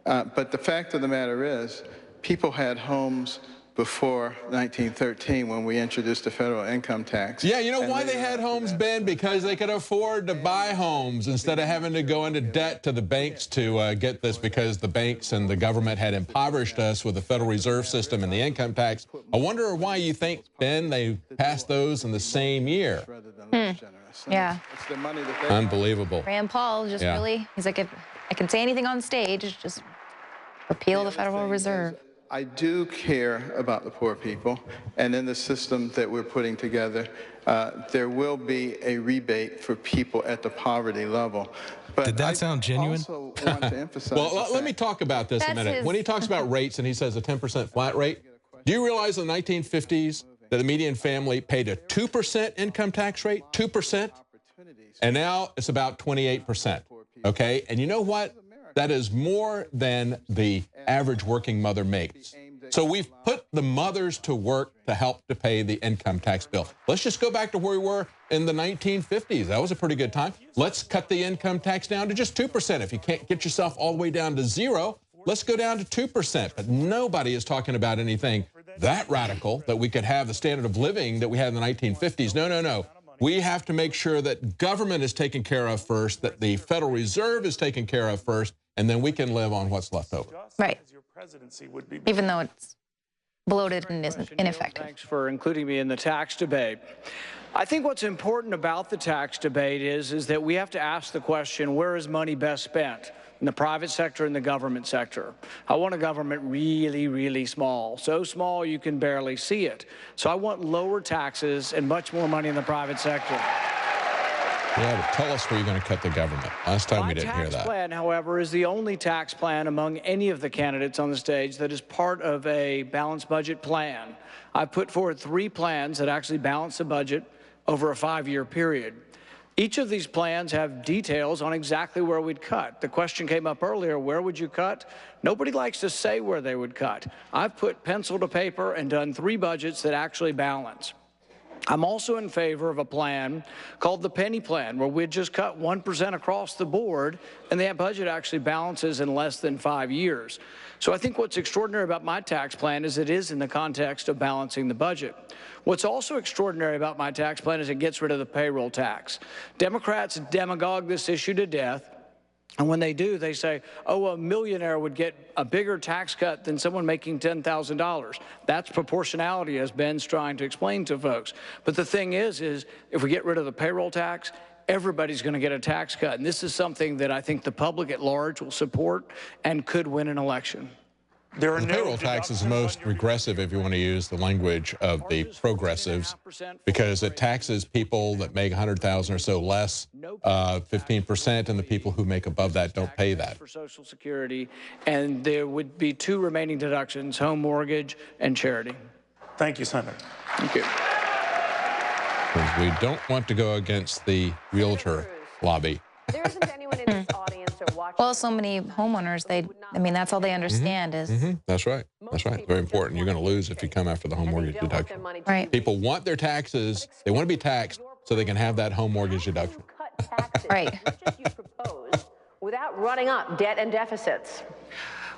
But the fact of the matter is, people had homes before 1913 when we introduced the federal income tax. Yeah, you know why they had homes, Ben? Because they could afford to buy homes instead of having to go into debt to the banks to get this, because the banks and the government had impoverished us with the Federal Reserve System and the income tax. I wonder why you think, Ben, they passed those in the same year. Yeah. Unbelievable. Rand Paul just really, he's like, if I can say anything on stage, just repeal the Federal Reserve. I do care about the poor people, and in the system that we're putting together, there will be a rebate for people at the poverty level. But did that sound genuine? Also want to emphasize well, let me talk about this a minute. When he talks about rates and he says a 10% flat rate, do you realize in the 1950s that the median family paid a 2% income tax rate? 2%? And now it's about 28%. Okay? And you know what? That is more than the average working mother makes. So we've put the mothers to work to help to pay the income tax bill. Let's just go back to where we were in the 1950s. That was a pretty good time. Let's cut the income tax down to just 2%. If you can't get yourself all the way down to zero, let's go down to 2%. But nobody is talking about anything that radical, that we could have the standard of living that we had in the 1950s. No, no, no. We have to make sure that government is taken care of first, that the Federal Reserve is taken care of first, and then we can live on what's left over. Right. Even though it's bloated and isn't ineffective. Thanks for including me in the tax debate. I think what's important about the tax debate is that we have to ask the question, where is money best spent? In the private sector and the government sector. I want a government really, really small. So small you can barely see it. So I want lower taxes and much more money in the private sector. Yeah, but tell us where you're going to cut the government. Last time we didn't hear that. My tax plan, however, is the only tax plan among any of the candidates on the stage that is part of a balanced budget plan. I put forward 3 plans that actually balance the budget over a 5-year period. Each of these plans have details on exactly where we'd cut. The question came up earlier, where would you cut? Nobody likes to say where they would cut. I've put pencil to paper and done 3 budgets that actually balance. I'm also in favor of a plan called the penny plan, where we'd just cut 1% across the board, and that budget actually balances in less than 5 years. So I think what's extraordinary about my tax plan is it is in the context of balancing the budget. What's also extraordinary about my tax plan is it gets rid of the payroll tax. Democrats demagogue this issue to death. And when they do, they say, oh, a millionaire would get a bigger tax cut than someone making $10,000. That's proportionality, as Ben's trying to explain to folks. But the thing is if we get rid of the payroll tax, everybody's going to get a tax cut. And this is something that I think the public at large will support and could win an election. The payroll tax is most regressive, if you want to use the language of the progressives, because it taxes people that make $100,000 or so less 15%, and the people who make above that don't pay that. For Social Security, and there would be 2 remaining deductions: home mortgage and charity. Thank you, Senator. Thank you. We don't want to go against the realtor lobby. There isn't anyone in this audience or watching. Well, so many homeowners, I mean, that's all they understand is. That's right. That's right. Very important. You're going to lose if you come after the home mortgage deduction. Right. People want their taxes. They want to be taxed so they can have that home mortgage deduction. Right. You propose without running up debt and deficits.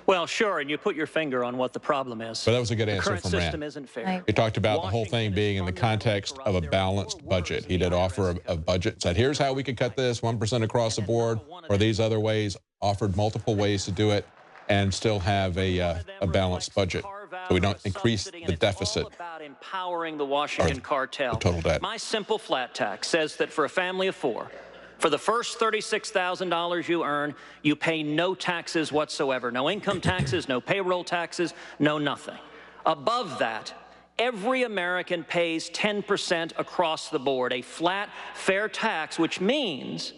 Well, sure, and you put your finger on what the problem is. But that was a good answer current from system Rand. isn't fair. He talked about the whole thing being in the context of a balanced budget. He did offer a budget, said, here's how we could cut this, 1% across the board, or these other ways, offered multiple ways to do it, and still have a balanced budget, so we don't increase the deficit. About empowering the Washington cartel. The total debt. My simple flat tax says that for a family of 4, for the first $36,000 you earn, you pay no taxes whatsoever. No income taxes, no payroll taxes, no nothing. Above that, every American pays 10% across the board, a flat, fair tax, which means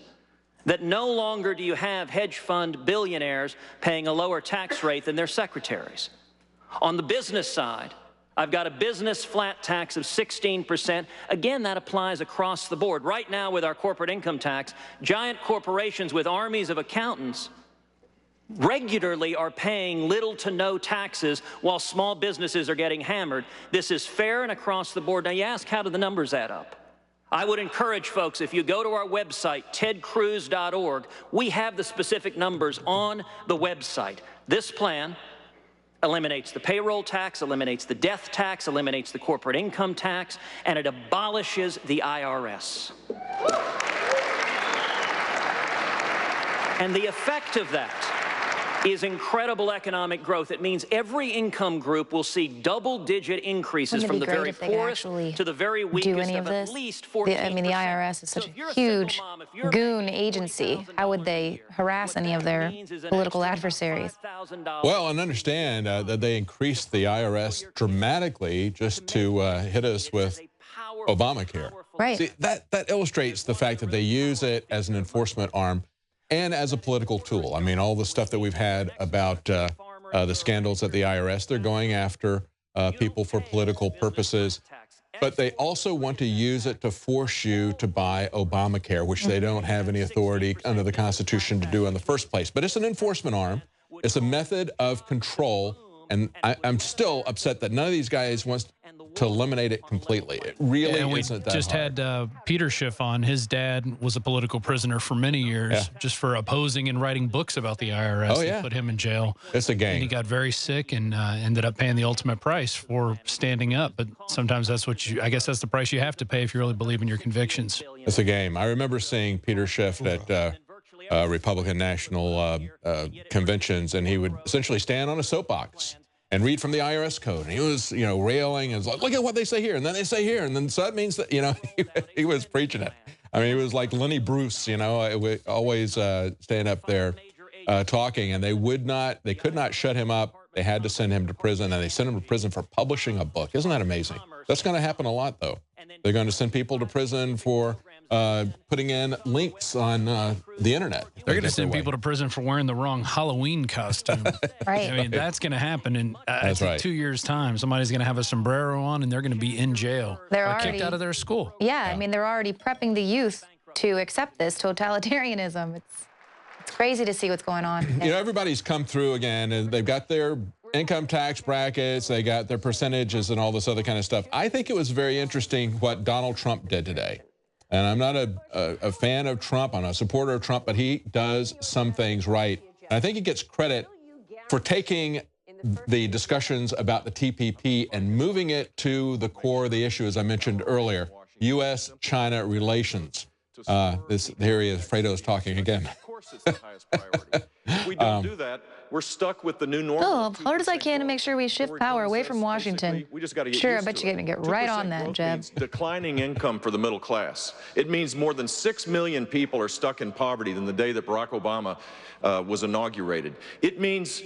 that no longer do you have hedge fund billionaires paying a lower tax rate than their secretaries. On the business side, I've got a business flat tax of 16%. Again, that applies across the board. Right now, with our corporate income tax, giant corporations with armies of accountants regularly are paying little to no taxes while small businesses are getting hammered. This is fair and across the board. Now, you ask, how do the numbers add up? I would encourage folks, if you go to our website, tedcruz.org, we have the specific numbers on the website. This plan eliminates the payroll tax, eliminates the death tax, eliminates the corporate income tax, and it abolishes the IRS. And the effect of that is incredible economic growth. It means every income group will see double-digit increases from the very poorest to the very weakest of at least 14%. I mean, the IRS is such a huge goon agency. How would they harass any of their political adversaries? Well, and understand that they increased the IRS dramatically just to hit us with Obamacare. Right. See, that illustrates the fact that they use it as an enforcement arm and as a political tool. I mean, all the stuff that we've had about the scandals at the IRS, they're going after people for political purposes. But they also want to use it to force you to buy Obamacare, which they don't have any authority under the Constitution to do in the first place. But it's an enforcement arm. It's a method of control. And I'm still upset that none of these guys wants to eliminate it completely. It really isn't that hard. Just had Peter Schiff on. His dad was a political prisoner for many years just for opposing and writing books about the IRS. Oh, yeah. They put him in jail. It's a game. And he got very sick and ended up paying the ultimate price for standing up. But sometimes that's what I guess that's the price you have to pay if you really believe in your convictions. It's a game. I remember seeing Peter Schiff at Republican national conventions, and he would essentially stand on a soapbox and read from the IRS code. And he was, railing and like, look at what they say here, and then they say here, and then so that means that, he was preaching it. I mean, he was like Lenny Bruce, always staying up there talking, and they could not shut him up. They had to send him to prison, and they sent him to prison for publishing a book. Isn't that amazing? That's going to happen a lot, though. They're going to send people to prison for putting in links on the internet. They're going to send people to prison for wearing the wrong Halloween costume. Right. I mean, that's going to happen in 2 years' time. Somebody's going to have a sombrero on, and they're going to be in jail. They're or already kicked out of their school. Yeah, I mean, they're already prepping the youth to accept this totalitarianism. It's crazy to see what's going on. Everybody's come through again, and they've got their income tax brackets, they got their percentages and all this other kind of stuff. I think it was very interesting what Donald Trump did today. And I'm not a fan of Trump, I'm a supporter of Trump, but he does some things right. And I think he gets credit for taking the discussions about the TPP and moving it to the core of the issue, as I mentioned earlier, U.S.-China relations. Here he is, Fredo's talking again. Of course it's the highest priority. If we don't do that, we're stuck with the new normal. Hard as I can to make sure we shift power away from Washington. We just got to get Sure, I used bet to you're it. going to get right on that, Jeb. Means declining income for the middle class. It means more than 6 million people are stuck in poverty than the day that Barack Obama was inaugurated. It means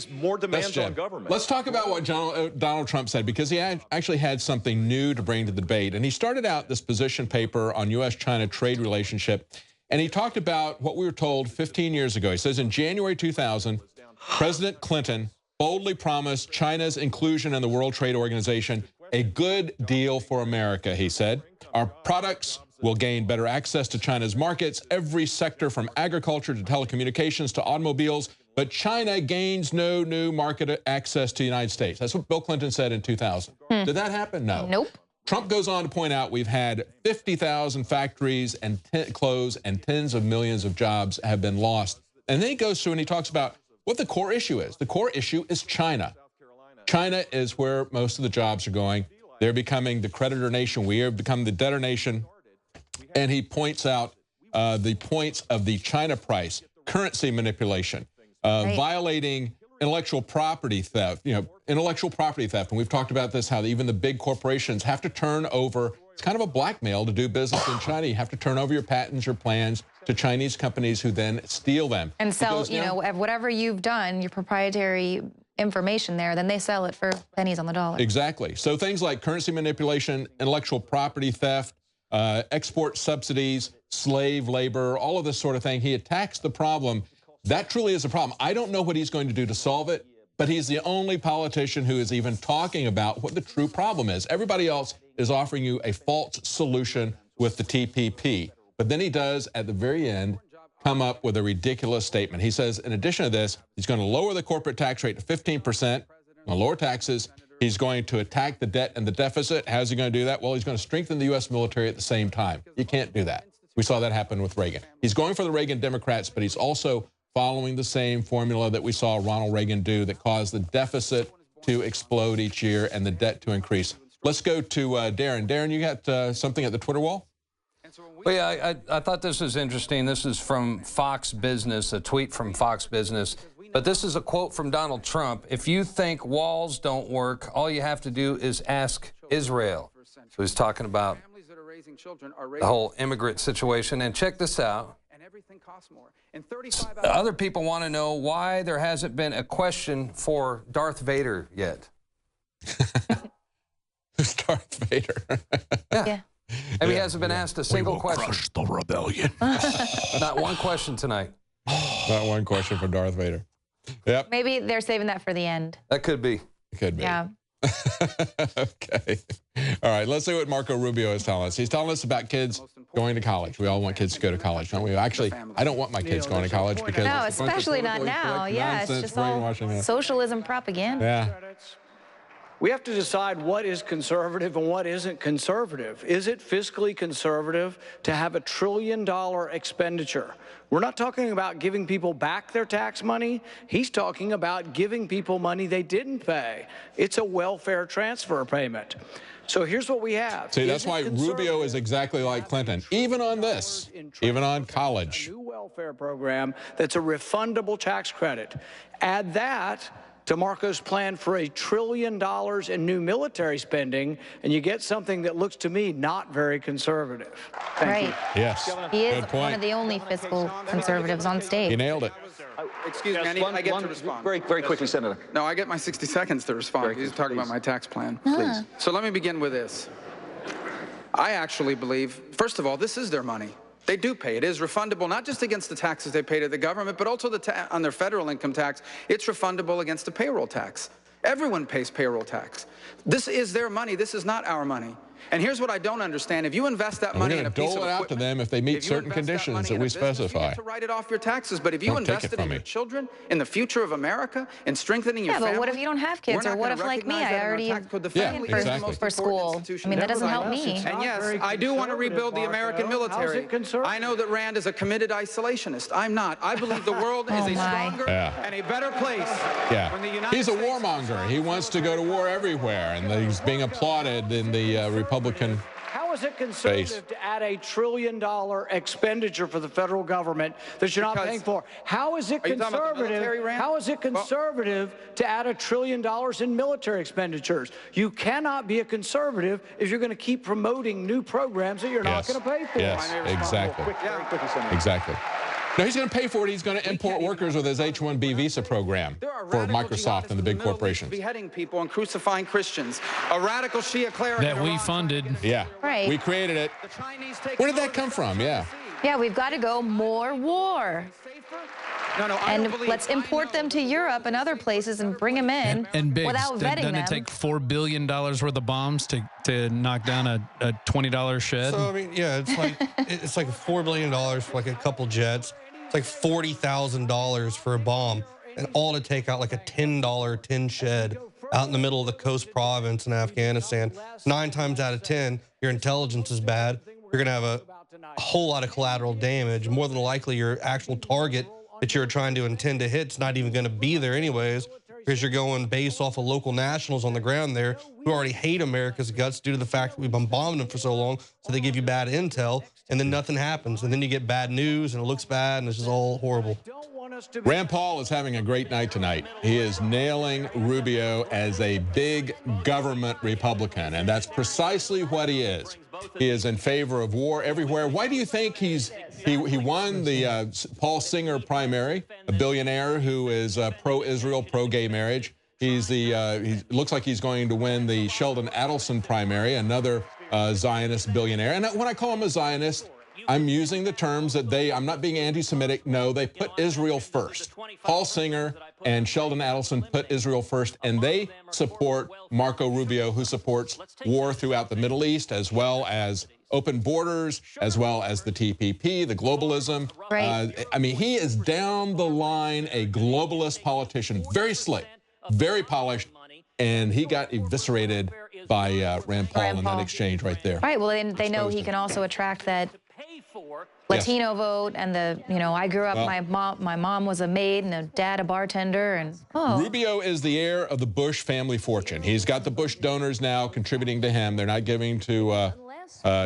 more demands on government. Let's talk about what Donald Trump said, because he actually had something new to bring to the debate. And he started out this position paper on U.S.-China trade relationship. And he talked about what we were told 15 years ago. He says in January 2000, President Clinton boldly promised China's inclusion in the World Trade Organization, a good deal for America, he said. Our products will gain better access to China's markets, every sector from agriculture to telecommunications to automobiles, but China gains no new market access to the United States. That's what Bill Clinton said in 2000. Did that happen? No. Nope. Trump goes on to point out we've had 50,000 factories and close and tens of millions of jobs have been lost. And then he goes through and he talks about what the core issue is. The core issue is China. China is where most of the jobs are going. They're becoming the creditor nation. We have become the debtor nation. And he points out the points of the China price, currency manipulation, violating intellectual property theft, intellectual property theft. And we've talked about this, how even the big corporations have to turn over, it's kind of a blackmail to do business in China. You have to turn over your patents, your plans to Chinese companies who then steal them. And sell, whatever you've done, your proprietary information there, then they sell it for pennies on the dollar. Exactly. So things like currency manipulation, intellectual property theft, export subsidies, slave labor, all of this sort of thing. He attacks the problem. That truly is a problem. I don't know what he's going to do to solve it, but he's the only politician who is even talking about what the true problem is. Everybody else is offering you a false solution with the TPP. But then he does, at the very end, come up with a ridiculous statement. He says, in addition to this, he's going to lower the corporate tax rate to 15%, lower taxes. He's going to attack the debt and the deficit. How's he going to do that? Well, he's going to strengthen the U.S. military at the same time. You can't do that. We saw that happen with Reagan. He's going for the Reagan Democrats, but he's also following the same formula that we saw Ronald Reagan do that caused the deficit to explode each year and the debt to increase. Let's go to Darren. Darren, you got something at the Twitter wall? Well, yeah, I thought this was interesting. This is from Fox Business, a tweet from Fox Business. But this is a quote from Donald Trump. If you think walls don't work, all you have to do is ask Israel. So he's talking about the whole immigrant situation. And check this out. Other people want to know why there hasn't been a question for Darth Vader yet. Who's Darth Vader? Yeah. Maybe he hasn't been asked a single question. Crush the rebellion. Not one question tonight. Not one question for Darth Vader. Yep. Maybe they're saving that for the end. That could be. It could be. Yeah. Okay. All right. Let's see what Marco Rubio is telling us. He's telling us about kids going to college. We all want kids to go to college, don't we? Actually, I don't want my kids going to college because no, especially not now. Yeah, it's just all socialism propaganda. Yeah. We have to decide what is conservative and what isn't conservative. Is it fiscally conservative to have $1 trillion expenditure? We're not talking about giving people back their tax money. He's talking about giving people money they didn't pay. It's a welfare transfer payment. So here's what we have. See, that's why Rubio is exactly like Clinton, even on this, even on college. A new welfare program that's a refundable tax credit. Add that to Marco's plan for $1 trillion in new military spending, and you get something that looks to me not very conservative. Thank you. Yes. He is one of the only fiscal conservatives on stage. He nailed it. Excuse me, I get to respond. Very quickly, Senator. No, I get my 60 seconds to respond. He's talking about my tax plan. Please. So let me begin with this. I actually believe, first of all, this is their money. They do pay. It is refundable, not just against the taxes they pay to the government, but also on their federal income tax. It's refundable against the payroll tax. Everyone pays payroll tax. This is their money. This is not our money. And here's what I don't understand. If you invest that money in a piece of dole it out to them if they meet certain conditions that we specify. You have to write it off your taxes. But if you invest it in your children, in the future of America, in strengthening your family. Yeah, but what if you don't have kids? Or what if, like me, I already have for school? I mean, that doesn't help me. And yes, I do want to rebuild the American military. I know that Rand is a committed isolationist. I'm not. I believe the world is a stronger and a better place. Yeah, he's a warmonger. He wants to go to war everywhere, and he's being applauded in the Republican How is it conservative to add $1 trillion expenditure for the federal government that you're not paying for? How is it conservative? How is it conservative to add $1 trillion in military expenditures? You cannot be a conservative if you're going to keep promoting new programs that you're not going to pay for. Yes, exactly. Exactly. No, he's going to pay for it. He's going to import workers with his H-1B visa program for Microsoft and the big corporations. Beheading people and crucifying Christians. A radical Shia cleric that we funded. Yeah, right. We created it. Where did that come from? Yeah. Yeah, we've got to go more war. And let's import them to Europe and other places and bring them in without vetting them. Doesn't it take $4 billion worth of bombs to knock down a $20 shed? So I mean, yeah, it's like $4 billion for like a couple jets. It's like $40,000 for a bomb, and all to take out like a $10 tin shed out in the middle of the coast province in Afghanistan. 9 times out of 10, your intelligence is bad. You're gonna have a whole lot of collateral damage. More than likely, your actual target that you're trying to intend to hit is not even going to be there anyways, because you're going based off of local nationals on the ground there who already hate America's guts due to the fact that we've been bombing them for so long, so they give you bad intel, and then nothing happens, and then you get bad news, and it looks bad, and it's just all horrible. Rand Paul is having a great night tonight. He is nailing Rubio as a big government Republican, and that's precisely what he is. He is in favor of war everywhere. Why do you think he won the Paul Singer primary, a billionaire who is pro-Israel, pro-gay marriage? He looks like he's going to win the Sheldon Adelson primary, another Zionist billionaire. And when I call him a Zionist, I'm using the terms that I'm not being anti-Semitic. No, they put Israel first. Paul Singer and Sheldon Adelson put Israel first, and they support Marco Rubio, who supports war throughout the Middle East, as well as open borders, as well as the TPP, the globalism. Right. I mean, he is down the line a globalist politician, very slick, very polished, and he got eviscerated by Rand Paul in that exchange right there. Right. Well, they know he can also attract that Latino vote, and I grew up. My mom was a maid, and a dad a bartender, and Rubio is the heir of the Bush family fortune. He's got the Bush donors now contributing to him. They're not giving to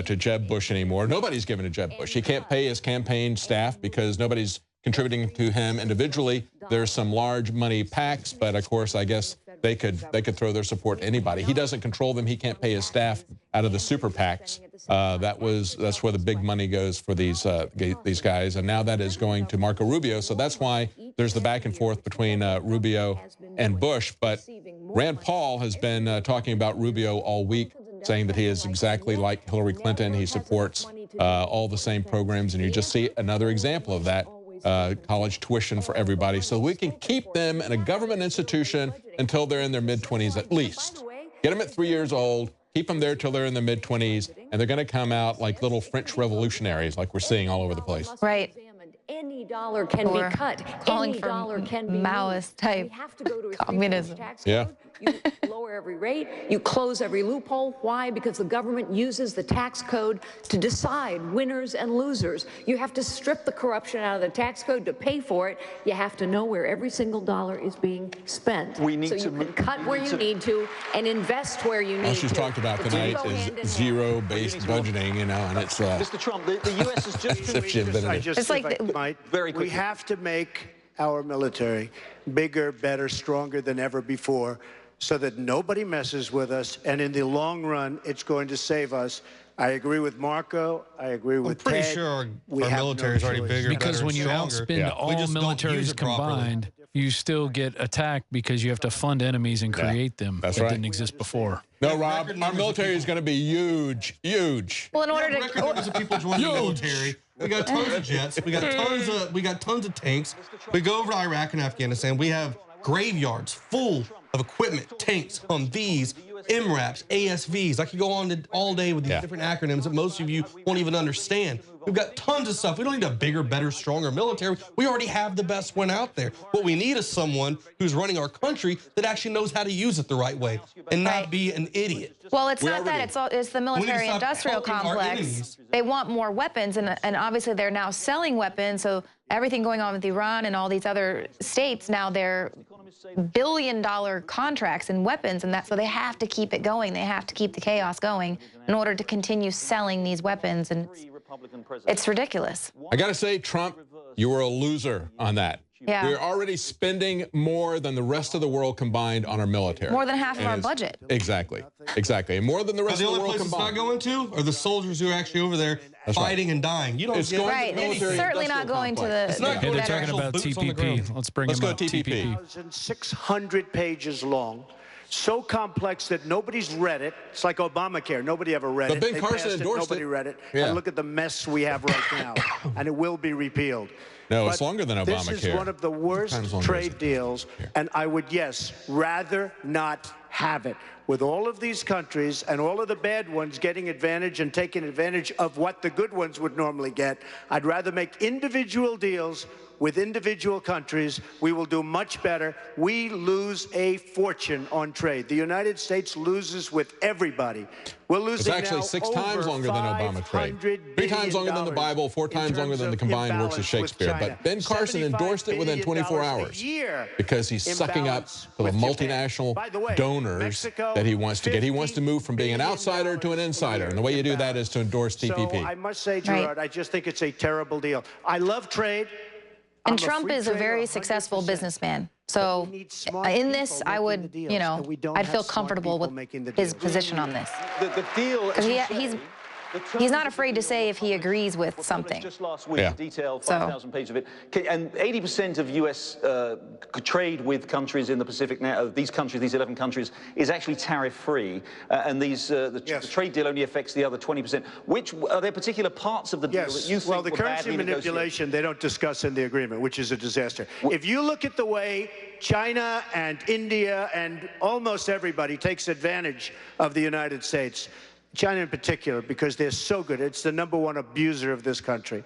Jeb Bush anymore. Nobody's giving to Jeb Bush. He can't pay his campaign staff because nobody's contributing to him individually. There's some large money PACs, but of course, I guess they could throw their support to anybody. He doesn't control them. He can't pay his staff out of the super PACs. That's where the big money goes for these guys, and now that is going to Marco Rubio. So that's why there's the back and forth between Rubio and Bush. But Rand Paul has been talking about Rubio all week, saying that he is exactly like Hillary Clinton. He supports all the same programs, and you just see another example of that. College tuition for everybody, so we can keep them in a government institution until they're in their mid-20s at least. Get them at 3 years old, keep them there till they're in their mid-20s, and they're going to come out like little French revolutionaries like we're seeing all over the place. Right. Any dollar can be cut. Any dollar can be Maoist type communism. Yeah. You lower every rate, you close every loophole. Why? Because the government uses the tax code to decide winners and losers. You have to strip the corruption out of the tax code to pay for it. You have to know where every single dollar is being spent. We need so you can cut where you need to and invest where you need to. All she's talked about tonight is zero-based budgeting, and it's Mr. Trump, the U.S. is just we have to make our military bigger, better, stronger than ever before, so that nobody messes with us, and in the long run, it's going to save us. I agree with Marco. I agree with Ted. I'm pretty sure our military is already bigger, because better, when you outspend all militaries combined, you still get attacked because you have to fund enemies and create them that didn't exist before. No, Rob, our military is going to be huge, huge. Well, in order to record numbers of people joining the military, we got tons of jets, we got tons of tanks. We go over to Iraq and Afghanistan. We have graveyards full of equipment, tanks, Humvees, MRAPs, ASVs. I could go on all day with these different acronyms that most of you won't even understand. We've got tons of stuff. We don't need a bigger, better, stronger military. We already have the best one out there. What we need is someone who's running our country that actually knows how to use it the right way and not be an idiot. Well, it's not that. It's the military-industrial complex. They want more weapons, and obviously they're now selling weapons. So everything going on with Iran and all these other states, now they're billion-dollar contracts in weapons, and so they have to keep it going. They have to keep the chaos going in order to continue selling these weapons, and it's ridiculous. I got to say, Trump, you were a loser on that. Yeah. We're already spending more than the rest of the world combined on our military. More than half of our budget. Exactly. Exactly. And more than the rest of the world combined. The only place it's not going to are the soldiers who are actually over there fighting and dying. You don't get right. It's certainly not going to the. It's not going they're talking about TPP. Let's bring them up. TPP. 600 pages long. So complex that nobody's read it. It's like Obamacare. Nobody ever read it. But Ben Carson endorsed Nobody it. read it. Yeah. And look at the mess we have right now. And it will be repealed. No, but it's longer than Obamacare. This is one of the worst trade deals. And I would, yes, rather not have it. With all of these countries and all of the bad ones getting advantage and taking advantage of what the good ones would normally get, I'd rather make individual deals with individual countries. We will do much better. We lose a fortune on trade. The United States loses with everybody. We're losing It's actually now 6 times longer than Obama trade. 3 times longer than the Bible, 4 times longer than the combined works of Shakespeare. But Ben Carson endorsed it within 24 hours because he's sucking up to the multinational donors that he wants to get. He wants to move from being an outsider to an insider. And the way you do that is to endorse TPP. So I must say, Gerard, I just think it's a terrible deal. I love trade. And Trump is a very successful businessman. So in this, I would, you know, I'd feel comfortable with his position on this. The deal, he's not afraid to say if he agrees with something. Just last week, detailed 5,000 pages of it. And 80% of U.S. trade with countries in the Pacific now, these countries, these 11 countries, is actually tariff-free. And the trade deal only affects the other 20%. Which are there particular parts of the deal that you think well, the were currency badly manipulation they don't discuss in the agreement, which is a disaster. If you look at the way China and India and almost everybody takes advantage of the United States, China in particular, because they're so good. It's the #1 abuser of this country.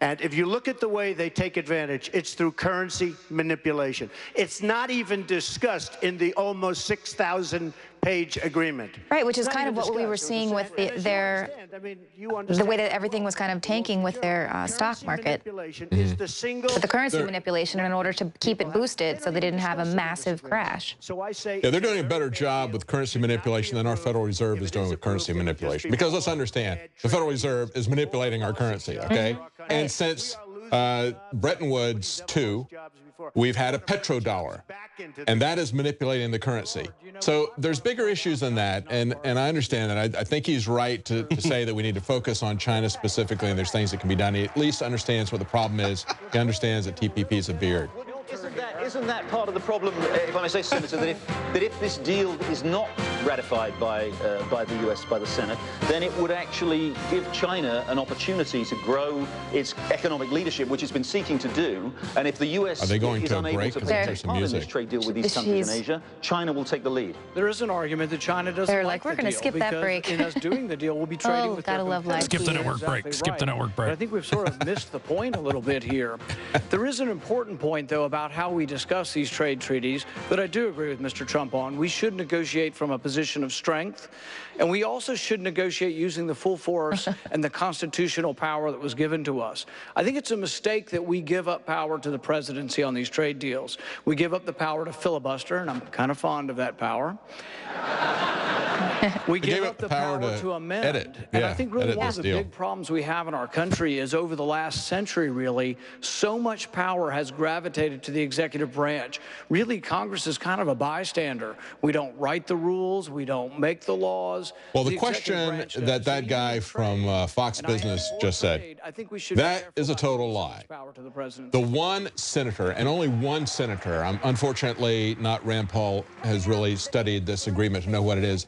And if you look at the way they take advantage, it's through currency manipulation. It's not even discussed in the almost 6,000-page agreement. Right, which is kind of what we were seeing with the way that everything was kind of tanking with their stock market. With the currency manipulation in order to keep it boosted so they didn't have a massive crash. Yeah, they're doing a better job with currency manipulation than our Federal Reserve is doing with currency manipulation. Because let's understand, the Federal Reserve is manipulating our currency, okay? And since Bretton Woods II, we've had a petrodollar, and that is manipulating the currency. So there's bigger issues than that, and I understand that. I think he's right to say that we need to focus on China specifically, and there's things that can be done. He at least understands what the problem is. He understands that TPP is a beard. Isn't that part of the problem, if I may say, Senator, that if this deal is not ratified by the U.S., by the Senate, then it would actually give China an opportunity to grow its economic leadership, which it's been seeking to do. And if the U.S. is unable to take part in this trade deal with these countries in Asia, China will take the lead. There is an argument that China doesn't like we're going to skip that break. In us doing the deal, we'll be trading with gotta love life. Skip the network break. Skip the network break. But I think we've sort of missed the point a little bit here. There is an important point, though, about how we discuss these trade treaties that I do agree with Mr. Trump on. We should negotiate from a position of strength, and we also should negotiate using the full force and the constitutional power that was given to us. I think it's a mistake that we give up power to the presidency on these trade deals. We give up the power to filibuster, and I'm kind of fond of that power. We give up the power to amend. Edit. And I think really one of the big problems we have in our country is over the last century, really, so much power has gravitated to the executive branch. Really, Congress is kind of a bystander. We don't write the rules. We don't make the laws. Well, the question that guy from Fox Business just said, that is a total lie. The one senator, and only one senator, unfortunately not Rand Paul has really studied this agreement to know what it is.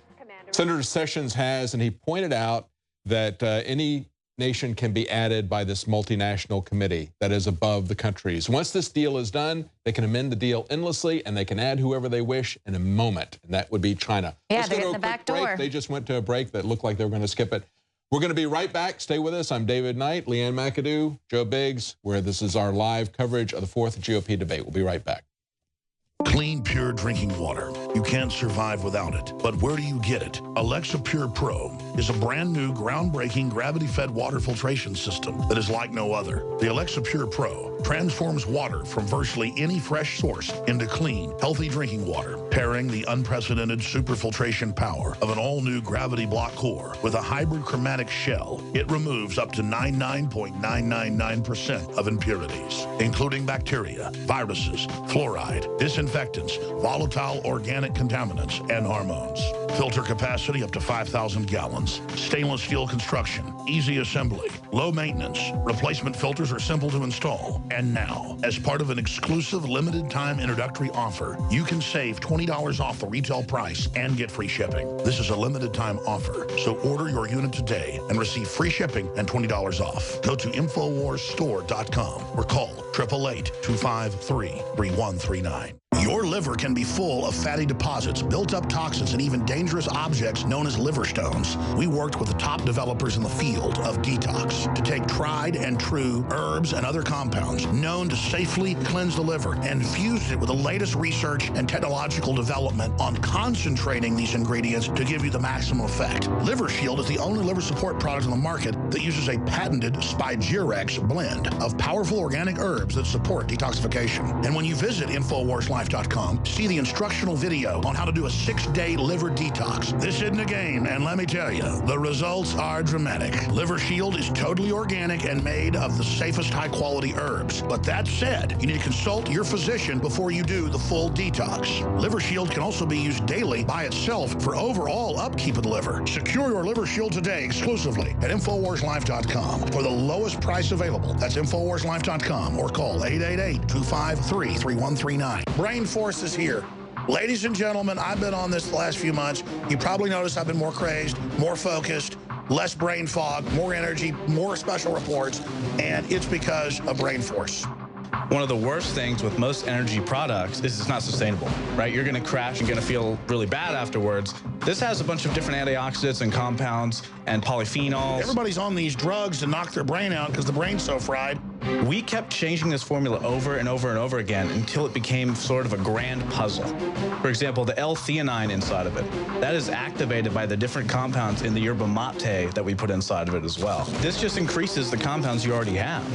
Senator Sessions has, and he pointed out that any nation can be added by this multinational committee that is above the countries. Once this deal is done, they can amend the deal endlessly, and they can add whoever they wish in a moment, and that would be China. Yeah, Let's they're go to getting a the quick back door. break. They just went to a break that looked like they were going to skip it. We're going to be right back. Stay with us. I'm David Knight, Leanne McAdoo, Joe Biggs, where this is our live coverage of the 4th GOP debate. We'll be right back. Clean, pure drinking water. You can't survive without it. But where do you get it? Alexa Pure Pro is a brand new, groundbreaking, gravity-fed water filtration system that is like no other. The Alexa Pure Pro transforms water from virtually any fresh source into clean, healthy drinking water, pairing the unprecedented superfiltration power of an all-new gravity block core with a hybrid chromatic shell. It removes up to 99.999% of impurities, including bacteria, viruses, fluoride, disinfectants, volatile organic contaminants, and hormones. Filter capacity up to 5,000 gallons. Stainless steel construction, easy assembly, low maintenance. Replacement filters are simple to install. And now, as part of an exclusive limited time introductory offer, you can save $20 off the retail price and get free shipping. This is a limited time offer, so order your unit today and receive free shipping and $20 off. Go to InfoWarsStore.com or call 888-253-3139. Your liver can be full of fatty deposits, built-up toxins, and even dangerous objects known as liver stones. We worked with the top developers in the field of detox to take tried and true herbs and other compounds known to safely cleanse the liver and fused it with the latest research and technological development on concentrating these ingredients to give you the maximum effect. Liver Shield is the only liver support product on the market that uses a patented Spigirex blend of powerful organic herbs that support detoxification. And when you visit InfoWarsLife.com, see the instructional video on how to do a 6-day liver detox. This isn't a game, and let me tell you, the results are dramatic. Liver Shield is totally organic and made of the safest high-quality herbs. But that said, you need to consult your physician before you do the full detox. Liver Shield can also be used daily by itself for overall upkeep of the liver. Secure your Liver Shield today exclusively at InfoWarsLife.com for the lowest price available. That's InfoWarsLife.com or call 888-253-3139. Brain Force is here. Ladies and gentlemen, I've been on this the last few months. You probably noticed I've been more crazed, more focused, less brain fog, more energy, more special reports, and it's because of Brain Force. One of the worst things with most energy products is it's not sustainable, right? You're going to crash and going to feel really bad afterwards. This has a bunch of different antioxidants and compounds and polyphenols. Everybody's on these drugs to knock their brain out because the brain's so fried. We kept changing this formula over and over and over again until it became sort of a grand puzzle. For example, the L-theanine inside of it, that is activated by the different compounds in the yerba mate that we put inside of it as well. This just increases the compounds you already have.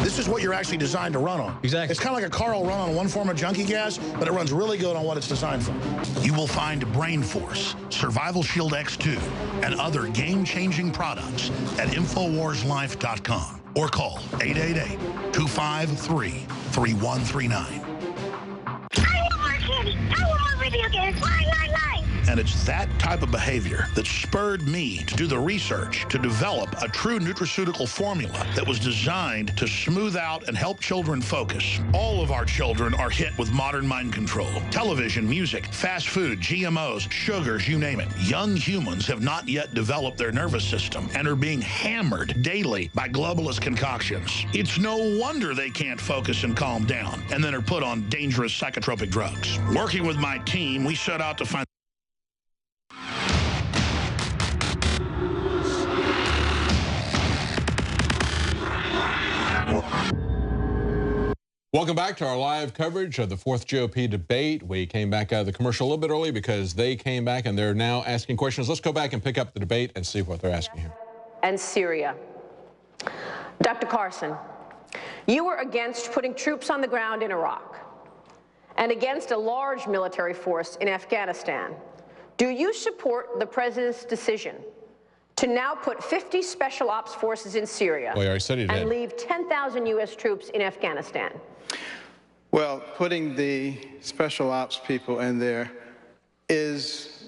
This is what you're actually designed to run on. Exactly. It's kind of like a car will run on one form of junkie gas, but it runs really good on what it's designed for. You will find Brain Force, Survival Shield X2, and other game-changing products at InfoWarsLife.com or call 888-253-3139. I want more candy. I want more video games. Line. And it's that type of behavior that spurred me to do the research to develop a true nutraceutical formula that was designed to smooth out and help children focus. All of our children are hit with modern mind control. Television, music, fast food, GMOs, sugars, you name it. Young humans have not yet developed their nervous system and are being hammered daily by globalist concoctions. It's no wonder they can't focus and calm down and then are put on dangerous psychotropic drugs. Working with my team, we set out to find Welcome back to our live coverage of the 4th GOP debate. We came back out of the commercial a little bit early because they came back and they're now asking questions. Let's go back and pick up the debate and see what they're asking here. And Syria. Dr. Carson, you were against putting troops on the ground in Iraq and against a large military force in Afghanistan. Do you support the president's decision to now put 50 special ops forces in Syria and leave 10,000 U.S. troops in Afghanistan? Well, putting the special ops people in there is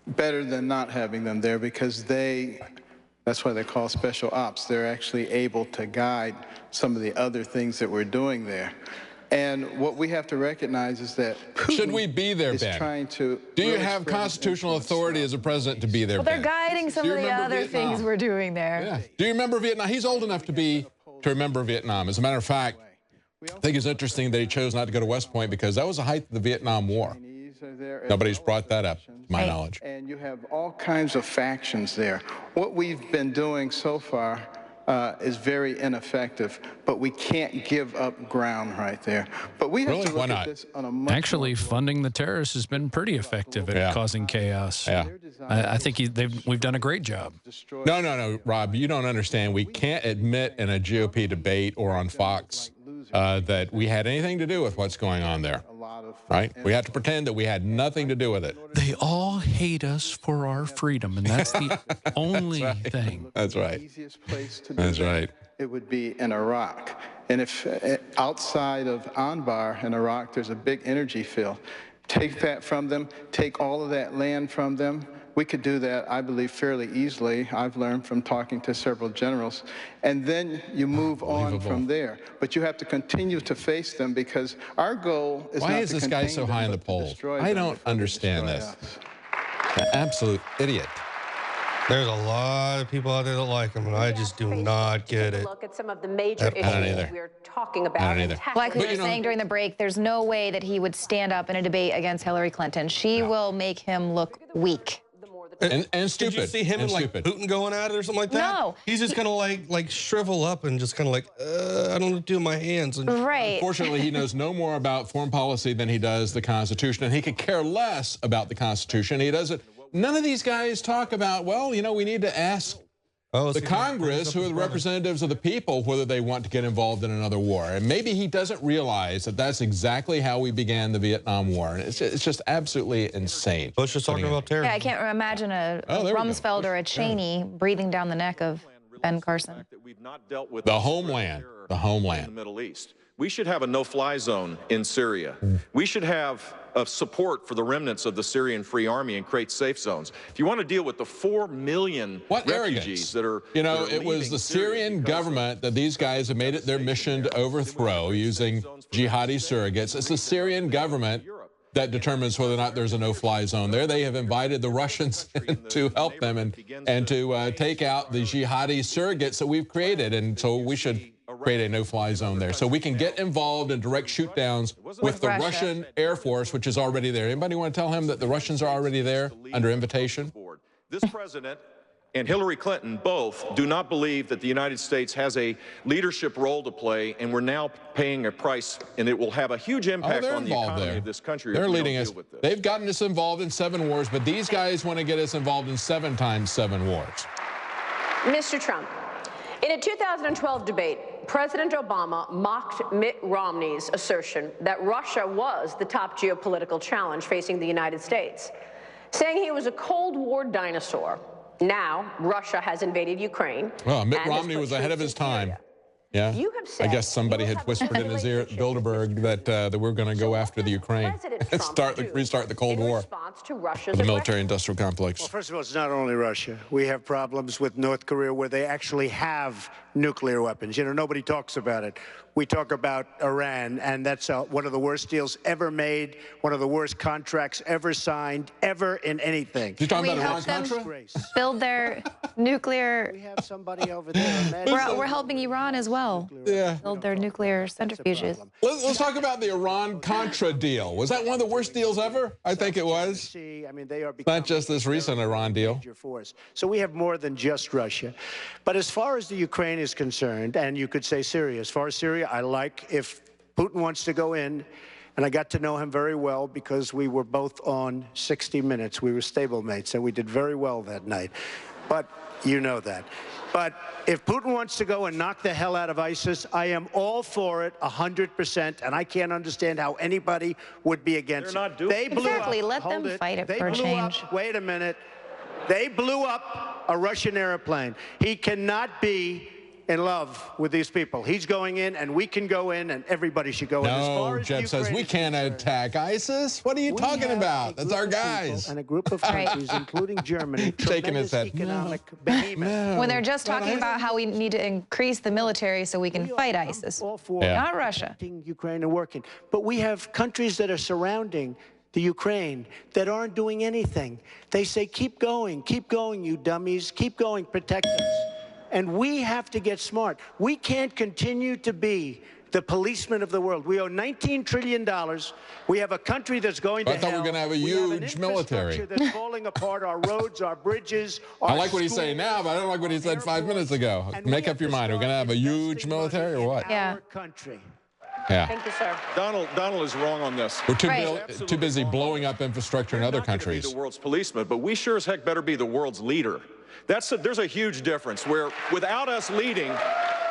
better than not having them there because that's why they're called special ops. They're actually able to guide some of the other things that we're doing there. And what we have to recognize is that Putin should we be there, is Ben? trying to Do you really have spread his constitutional influence authority as a president to be there, Well, they're Ben? guiding some of the other things we're doing there. Yeah. Do you remember Vietnam? He's old enough to remember Vietnam. As a matter of fact, I think it's interesting that he chose not to go to West Point because that was the height of the Vietnam War. Nobody's brought that up, to my knowledge. And you have all kinds of factions there. What we've been doing so far is very ineffective, but we can't give up ground right there. But we have to look at this on a much Actually, funding the terrorists has been pretty effective at causing chaos. Yeah. I think we've done a great job. No, Rob, you don't understand. We can't admit in a GOP debate or on Fox that we had anything to do with what's going on there, right? We have to pretend that we had nothing to do with it. They all hate us for our freedom, and that's the only thing. That's right. The easiest place to do That's right. It would be in Iraq. And if outside of Anbar in Iraq, there's a big energy field. Take that from them, take all of that land from them. We could do that, I believe, fairly easily. I've learned from talking to several generals. And then you move on from there. But you have to continue to face them because our goal is Why not is to this guy contain so them, high in the but to polls? destroy I them don't before they understand destroy this. us. An absolute idiot. There's a lot of people out there that like him, and I just do not get it. Look at some of the major issues we're talking about. I don't either. Like we were saying during the break, there's no way that he would stand up in a debate against Hillary Clinton. She will make him look weak. And stupid. Did you see him and like Putin going at it or something like that? No. He's just gonna like shrivel up and just kind of like, I don't know what to do with my hands. And Right. Unfortunately, he knows no more about foreign policy than he does the Constitution, and he could care less about the Constitution. He doesn't. None of these guys talk about, well, you know, we need to ask the Congress, who are the representatives of the people, whether they want to get involved in another war. And maybe he doesn't realize that that's exactly how we began the Vietnam War. And it's just absolutely insane. Bush is talking about terror. Yeah, I can't imagine a Rumsfeld or a Cheney breathing down the neck of Ben Carson. The homeland. The homeland. In the Middle East. We should have a no-fly zone in Syria. We should have support for the remnants of the Syrian Free Army and create safe zones. If you want to deal with the 4 million refugees that are... You know, it was the Syrian government that these guys have made it their mission to overthrow using jihadi surrogates. It's the Syrian government that determines whether or not there's a no-fly zone there. They have invited the Russians to help them and to take out the jihadi surrogates that we've created. And so we should create a no-fly zone there so we can get involved in direct shoot-downs with the Russian Air Force, which is already there. Anybody want to tell him that the Russians are already there under invitation? This president and Hillary Clinton both do not believe that the United States has a leadership role to play, and we're now paying a price, and it will have a huge impact on the economy of this country. They're leading us. They've gotten us involved in 7 wars, but these guys want to get us involved in 7 times 7 wars. Mr. Trump, in a 2012 debate, President Obama mocked Mitt Romney's assertion that Russia was the top geopolitical challenge facing the United States, saying he was a Cold War dinosaur. Now, Russia has invaded Ukraine. Well, Mitt Romney was ahead of his time. Yeah. I guess somebody had whispered in his ear at Bilderberg that we're going to go after the Ukraine and restart the Cold War. The military-industrial complex. Well, first of all, it's not only Russia. We have problems with North Korea where they actually have nuclear weapons. You know, nobody talks about it. We talk about Iran, and that's one of the worst deals ever made, one of the worst contracts ever signed, ever in anything. You talking about Iran-Contra? Build their nuclear... We have somebody over there. We're helping Iran as well. Yeah. Build their nuclear centrifuges. Let's talk about the Iran-Contra deal. Was that one of the worst deals ever? I think it was. I mean, they are not just this recent Iran deal. So we have more than just Russia. But as far as the Ukraine is concerned, and you could say Syria, as far as Syria, I like if Putin wants to go in, and I got to know him very well because we were both on 60 Minutes. We were stablemate, and we did very well that night. But you know that. But if Putin wants to go and knock the hell out of ISIS, I am all for it 100%, and I can't understand how anybody would be against it. They blew exactly. up. Let them fight it for a change. Wait a minute. They blew up a Russian airplane. He cannot be in love with these people. He's going in, and we can go in, and everybody should go in. As far No, as Jeb says we can't attack ISIS. What are you talking about? That's our guys. And a group of countries, including Germany, shaking his head. Economic behemoth. When they're just talking about how we need to increase the military so we can fight ISIS, not Russia. Ukraine and working, but we have countries that are surrounding the Ukraine that aren't doing anything. They say, keep going, you dummies, keep going, protect us. And we have to get smart. We can't continue to be the policeman of the world. We owe $19 trillion. We have a country that's going to hell. I thought we were going to have a huge military. That's falling apart, our roads, our bridges, our I like what he's saying now, but I don't like what he said 5 minutes ago. Make up your mind. We're going to have a huge military or what? Yeah. Country. Yeah. Thank you, sir. Donald is wrong on this. We're too busy blowing up infrastructure in other countries. Be the world's policeman, but we sure as heck better be the world's leader. There's a huge difference where without us leading,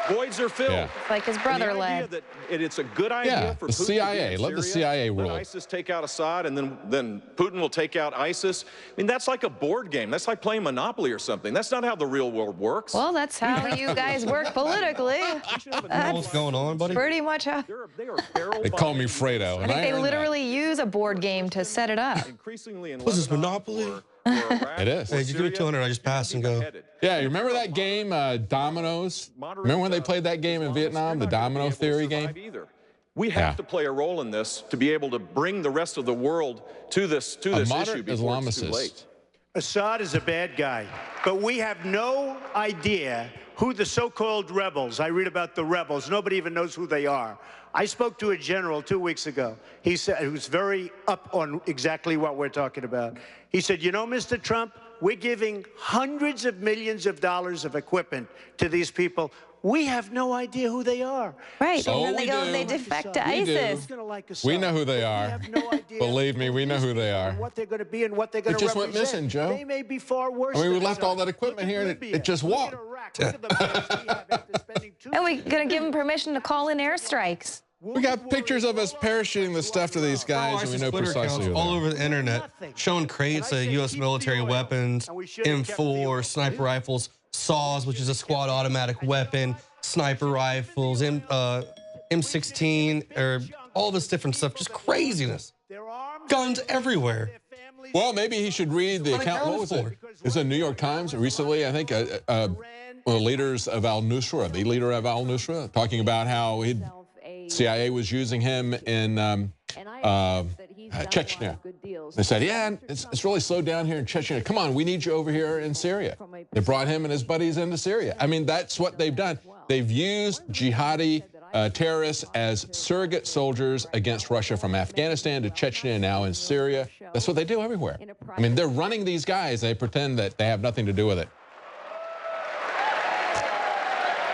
voids are filled. Yeah. Like his brother led. It's a good idea for the Putin CIA. To Let the CIA rule. Let ISIS take out Assad, and then Putin will take out ISIS. I mean, that's like a board game. That's like playing Monopoly or something. That's not how the real world works. Well, that's how you guys work politically. What's going on, buddy? Pretty much how. They call me Fredo. I think they literally use a board game to set it up. Was this Monopoly? It is. Hey, just give me 200. I just pass and go. Yeah, you remember that game, Dominoes? Remember when they played that game in Vietnam, the Domino Theory game? We have to play a role in this to be able to bring the rest of the world to this issue before it's too late. Assad is a bad guy, but we have no idea who the so-called rebels, I read about the rebels, nobody even knows who they are. I spoke to a general 2 weeks ago. He said, he was very up on exactly what we're talking about. He said, you know, Mr. Trump, we're giving hundreds of millions of dollars of equipment to these people. We have no idea who they are. Right, So and then they defect to ISIS. We know who they are. Believe me, we know who they are. What they're going to be and what they're going It to just represent. went missing, Joe. They may be far worse. I mean, we than left Assad. all that equipment here, and it just walked. And we're going to give them permission to call in airstrikes. We got pictures of us parachuting the stuff to these guys, and we know Twitter precisely accounts who all over the internet showing crates of U.S. military weapons, M4, sniper rifles, SAWs, which is a squad automatic weapon, sniper rifles, M16, or all this different stuff. Just craziness. Guns everywhere. Well, maybe he should read the account. What was it? It was in New York Times recently, I think, one of the leaders of al-Nusra, the leader of al-Nusra, talking about how CIA was using him in Chechnya. They said, yeah, it's really slowed down here in Chechnya. Come on, we need you over here in Syria. They brought him and his buddies into Syria. I mean, that's what they've done. They've used jihadi terrorists as surrogate soldiers against Russia from Afghanistan to Chechnya and now in Syria. That's what they do everywhere. I mean, they're running these guys. They pretend that they have nothing to do with it.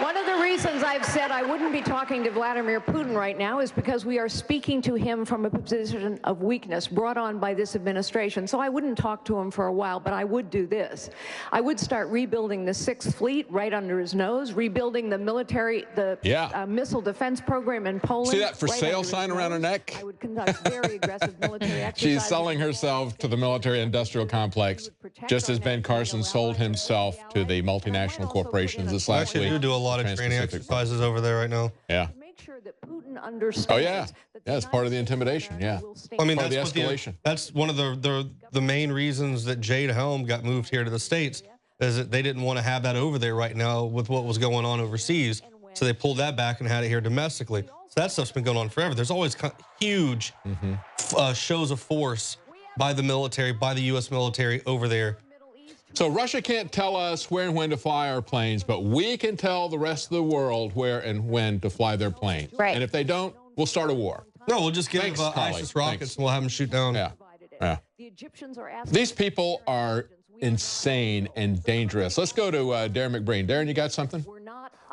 One of the reasons I've said I wouldn't be talking to Vladimir Putin right now is because we are speaking to him from a position of weakness brought on by this administration. So I wouldn't talk to him for a while, but I would do this. I would start rebuilding the 6th Fleet right under his nose, rebuilding the military, the missile defense program in Poland. See that for sale sign around her neck? I would conduct very aggressive military exercises. She's selling herself to the military-industrial complex, just as Ben Carson sold himself to the multinational corporations this last week. Actually, do a lot of training exercises over there right now. Yeah. Putin understands. Oh yeah, yeah. It's part of the intimidation. Yeah. I mean, part that's of the escalation. That's one of the main reasons that Jade Helm got moved here to the States, is that they didn't want to have that over there right now with what was going on overseas. So they pulled that back and had it here domestically. So that stuff's been going on forever. There's always huge shows of force by the military, by the U.S. military over there. So Russia can't tell us where and when to fly our planes, but we can tell the rest of the world where and when to fly their planes. Right. And if they don't, we'll start a war. No, we'll just give ISIS rockets and we'll have them shoot down. Yeah. Yeah. These people are insane and dangerous. Let's go to Darren McBreen. Darren, you got something?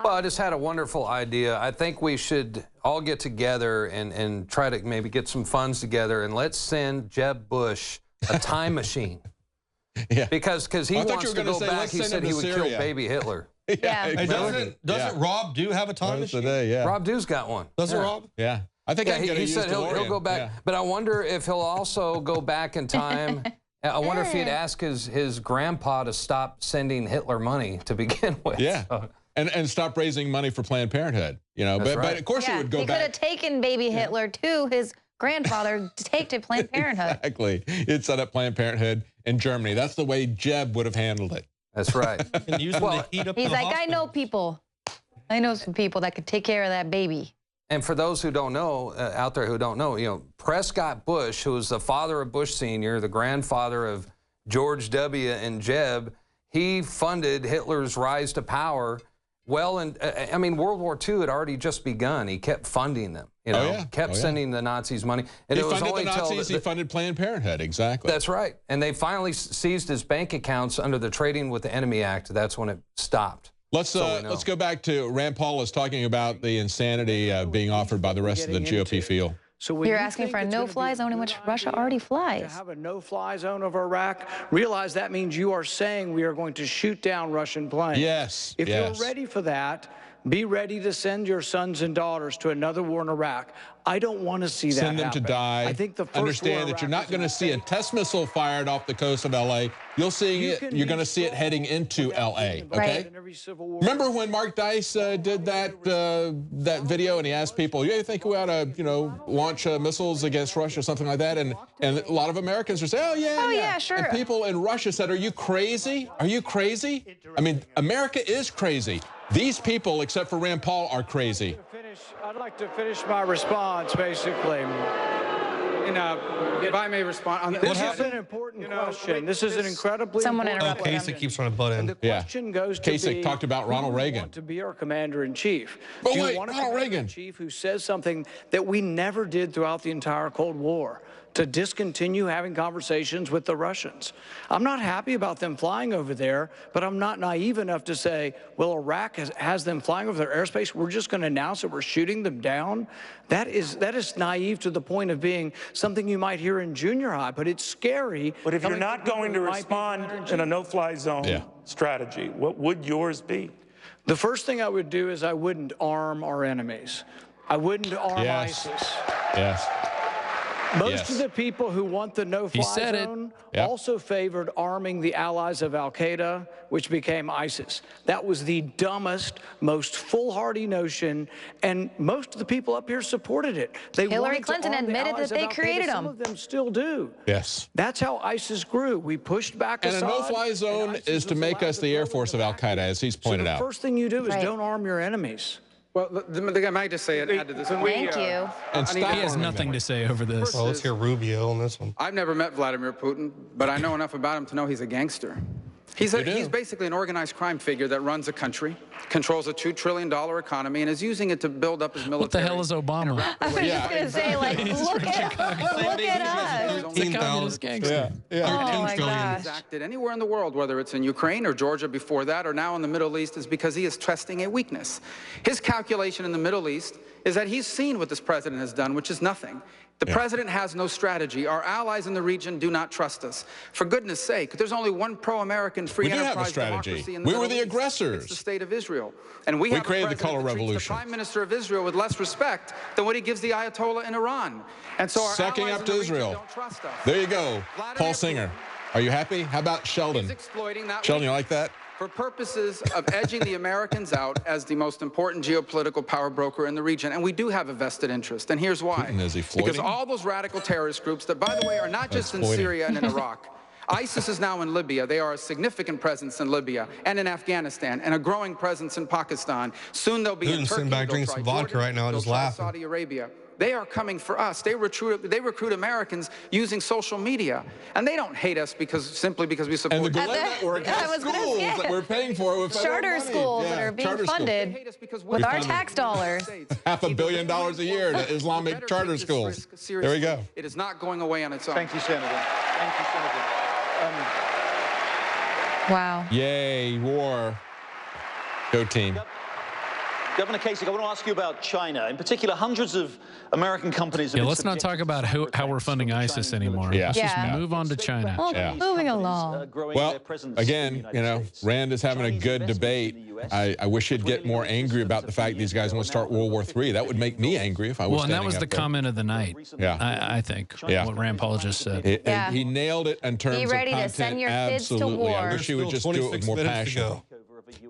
Well, I just had a wonderful idea. I think we should all get together and try to maybe get some funds together, and let's send Jeb Bush a time machine. Yeah. Because he wants to go back. He said he would kill baby Hitler. Yeah. Exactly. Doesn't Rob Dew have a time machine? Today, Rob Dew's got one. Does it, Rob? Yeah. I think he said he'll go back. But I wonder if he'll also go back in time. I wonder if he'd ask his grandpa to stop sending Hitler money to begin with. Yeah. and stop raising money for Planned Parenthood. You know, but of course it would go back. He could have taken baby Hitler to his grandfather to take to Planned Parenthood. Exactly. He'd set up Planned Parenthood in Germany. That's the way Jeb would have handled it. That's right. He's like, I know people. I know some people that could take care of that baby. And for those who don't know, out there who don't know, you know, Prescott Bush, who was the father of Bush Sr., the grandfather of George W. and Jeb, he funded Hitler's rise to power. Well, and I mean, World War II had already just begun. He kept funding them, you know, kept sending the Nazis money. And he it was funded only the Nazis, he funded Planned Parenthood, exactly. That's right. And they finally seized his bank accounts under the Trading with the Enemy Act. That's when it stopped. Let's go back to Rand Paul is talking about the insanity being offered by the rest of the GOP field. So you're asking for a no-fly zone in which Russia already flies. To have a no-fly zone over Iraq, realize that means you are saying we are going to shoot down Russian planes. Yes. If you're ready for that, be ready to send your sons and daughters to another war in Iraq. I don't want to see that Send them happen. to die. I think the first Understand that you're not going to see a test missile fired off the coast of L.A. You're going to see it heading into L.A., okay? Remember when Mark Dice did that video and he asked people, you think we ought to, you know, launch missiles against Russia or something like that? And a lot of Americans would say, oh, yeah, sure. And people in Russia said, are you crazy? Are you crazy? I mean, America is crazy. These people, except for Rand Paul, are crazy. I'd like to finish my response, basically. If I may respond, this is an important question. This is an incredibly important question. Kasich keeps running butt in. The question goes to Kasich talked about Ronald Reagan. To be our commander-in-chief. But Do wait, you want a Ronald Reagan. commander-in-chief who says something that we never did throughout the entire Cold War? To discontinue having conversations with the Russians. I'm not happy about them flying over there, but I'm not naive enough to say, well, Iraq has them flying over their airspace. We're just going to announce that we're shooting them down. That is naive to the point of being something you might hear in junior high, but it's scary. But if you're not going to respond in a no-fly zone strategy, what would yours be? The first thing I would do is I wouldn't arm our enemies. I wouldn't arm ISIS. Yes. Most of the people who want the no-fly zone also favored arming the allies of al-Qaeda, which became ISIS. That was the dumbest, most foolhardy notion, and most of the people up here supported it. Hillary Clinton admitted that they created them. Some of them still do. Yes. That's how ISIS grew. We pushed back And Assad. A no-fly zone is to make us the Air Force of al-Qaeda, as he's pointed out. The first thing you do is don't arm your enemies. Well, the guy might just say it. Add to this. Thank you. And he has nothing to say over this. Oh, let's hear Rubio on this one. I've never met Vladimir Putin, but I know enough about him to know he's a gangster. He's basically an organized crime figure that runs a country, controls a $2 trillion economy, and is using it to build up his military. What the hell is Obama? I was just going to say, like, look at us. It's a communist gangster. Oh, my gosh. He's acted anywhere in the world, whether it's in Ukraine or Georgia before that, or now in the Middle East, is because he is testing a weakness. His calculation in the Middle East is that he's seen what this president has done, which is nothing. The president has no strategy. Our allies in the region do not trust us. For goodness sake, there's only one pro-American free enterprise democracy in the Middle East. We were the aggressors. It's the state of Israel. And we created the color revolution. The prime minister of Israel with less respect than what he gives the Ayatollah in Iran. And so our sucking up to Israel. Don't trust us. There you go. Paul Singer. Are you happy? How about Sheldon? He's exploiting that Sheldon, you like that? For purposes of edging the Americans out as the most important geopolitical power broker in the region. And we do have a vested interest. And here's why. Putin, is he floating? Because all those radical terrorist groups that, by the way, are not just in Syria and in Iraq. ISIS is now in Libya. They are a significant presence in Libya and in Afghanistan and a growing presence in Pakistan. Soon they'll be in Turkey. Sitting back drinking some vodka right now, just laughing. Saudi Arabia. They are coming for us. They recruit Americans using social media. And they don't hate us simply because we support the Gillette Network has schools that we're paying for with charter schools that are being funded with our tax dollars. $500 million a year to Islamic charter schools. There we go. It is not going away on its own. Thank you, Senator. Thank you, Senator. Wow. Yay, war. Go team. Governor Kasich, I want to ask you about China. In particular, hundreds of American companies have Yeah, been let's not talk about how we're funding ISIS anymore. Yeah. Let's just move on to China. Well, moving along. Well, again, you know, Rand is having a good debate. I wish he'd get more angry about the fact these guys want to start World War III. That would make me angry if I was Well, and that was the there. comment of the night. Yeah. I think. Yeah. What Rand Paul just said. He nailed it in terms of content. Be ready to send your kids to Absolutely. war. I wish he would just do it with more passion.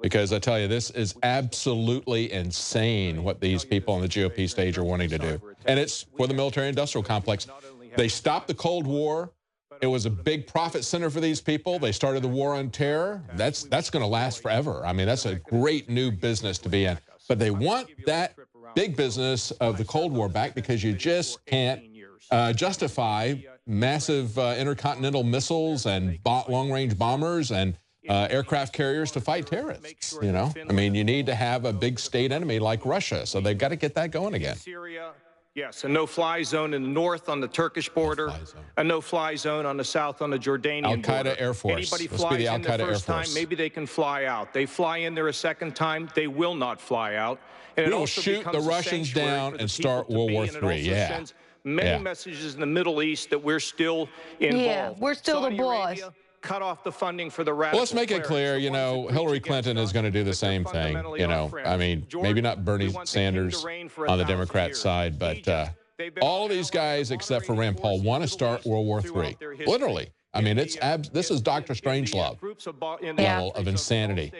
because I tell you, this is absolutely insane what these people on the GOP stage are wanting to do. And it's for the military-industrial complex. They stopped the Cold War. It was a big profit center for these people. They started the war on terror. That's going to last forever. I mean, that's a great new business to be in. But they want that big business of the Cold War back because you just can't justify massive intercontinental missiles and long-range bombers and aircraft carriers to fight terrorists. You know, I mean, you need to have a big state enemy like Russia. So they've got to get that going again. Yes, a no-fly zone in the north on the Turkish border, a no-fly zone on the south on the Jordanian border. Al-Qaeda Air Force. Anybody Let's flies be the in the Al-Qaeda Air first time, Force. maybe they can fly out. They fly in there a second time, they will not fly out. And We it will also shoot becomes the a Russians sanctuary down for the and people start to World be, War and it III. also Yeah. sends many messages in the Middle East that we're still involved. Yeah, we're still the boss. Arabia cut off the funding for the radical. Well, let's make it clear, you know, Hillary Cllinton is going to do the same thing. You know, I mean, maybe not Bernie Sanders on the Democrat side, but all of these guys except for Rand Paul want to start World War III. Literally. I mean, this is Dr. Strangelove level of insanity.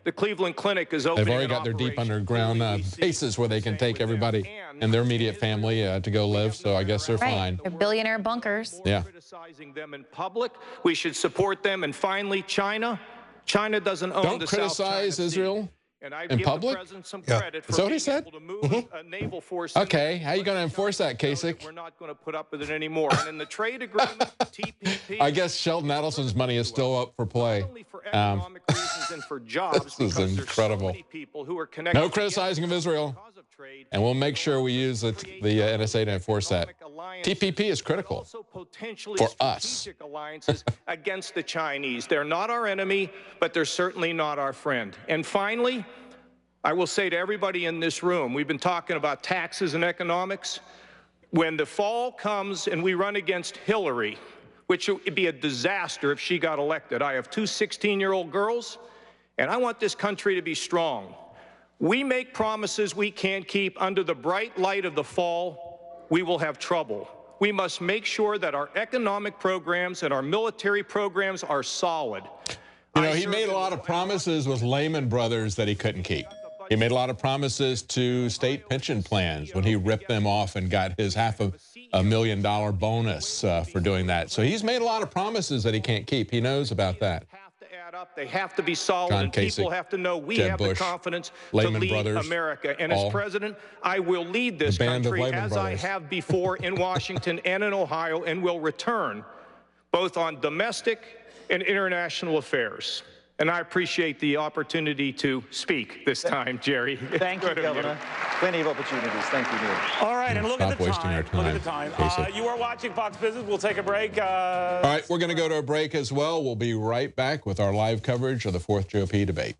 The Cleveland Clinic is open. They've already got their deep underground bases where they can take everybody and their immediate family to go live, so I guess they're fine. They're billionaire bunkers. Yeah. Criticizing them in public. We should support them. And finally, China. China doesn't own the South China Sea. Don't criticize Israel And I in give public? the president some credit for Is that what being he said? able to move a naval force in Okay, how are you going to enforce that, Kasich? We're not going to put up with it anymore. And in the trade agreement, TPP. I guess Sheldon Adelson's money is still up for play. For economic reasons and for jobs, This is incredible. people who are connected. No criticizing of Israel. And we'll make sure we use the NSA to enforce that. TPP is critical for us. Strategic alliances against the Chinese. They're not our enemy, but they're certainly not our friend. And finally, I will say to everybody in this room, we've been talking about taxes and economics. When the fall comes and we run against Hillary, which would be a disaster if she got elected. I have two 16-year-old girls, and I want this country to be strong. We make promises we can't keep under the bright light of the fall, we will have trouble. We must make sure that our economic programs and our military programs are solid. You know, he made a lot of promises with Lehman Brothers that he couldn't keep. He made a lot of promises to state pension plans when he ripped them off and got his $500,000 bonus for doing that. So he's made a lot of promises that he can't keep. He knows about that. They have to be solid, John and Kasich, people have to know we Jeb have Bush, the confidence Lehman to lead Brothers, America. And all. as president, I will lead this The band of country Lehman as Brothers. I have before in Washington and in Ohio, and will return both on domestic and international affairs. And I appreciate the opportunity to speak this time, Jerry. Thank you, Governor. Plenty of opportunities. Thank you, Neil. All right, and look at the wasting our time. Look at the time. You are watching Fox Business. We'll take a break. All right, we're going to go to a break as well. We'll be right back with our live coverage of the 4th GOP debate.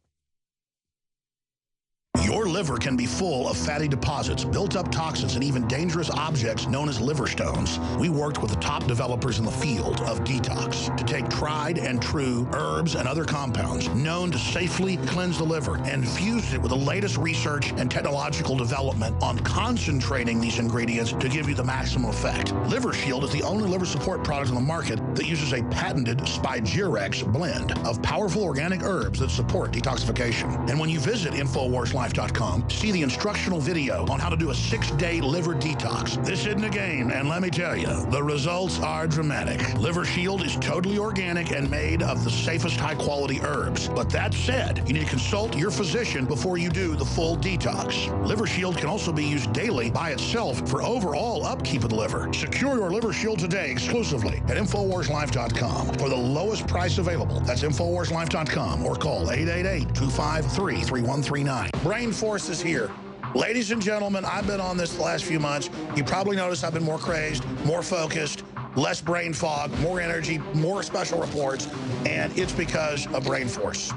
Your liver can be full of fatty deposits, built-up toxins, and even dangerous objects known as liver stones. We worked with the top developers in the field of detox to take tried and true herbs and other compounds known to safely cleanse the liver and fused it with the latest research and technological development on concentrating these ingredients to give you the maximum effect. Liver Shield is the only liver support product on the market that uses a patented Spigirex blend of powerful organic herbs that support detoxification. And when you visit InfoWarsLife.com, see the instructional video on how to do a 6-day liver detox. This isn't a game, and let me tell you, the results are dramatic. Liver Shield is totally organic and made of the safest high-quality herbs. But that said, you need to consult your physician before you do the full detox. Liver Shield can also be used daily by itself for overall upkeep of the liver. Secure your Liver Shield today exclusively at InfoWarsLife.com for the lowest price available. That's InfoWarsLife.com or call 888-253-3139. Brain Force is here. Ladies and gentlemen, I've been on this the last few months. You probably noticed I've been more crazed, more focused, less brain fog, more energy, more special reports, and it's because of Brain Force.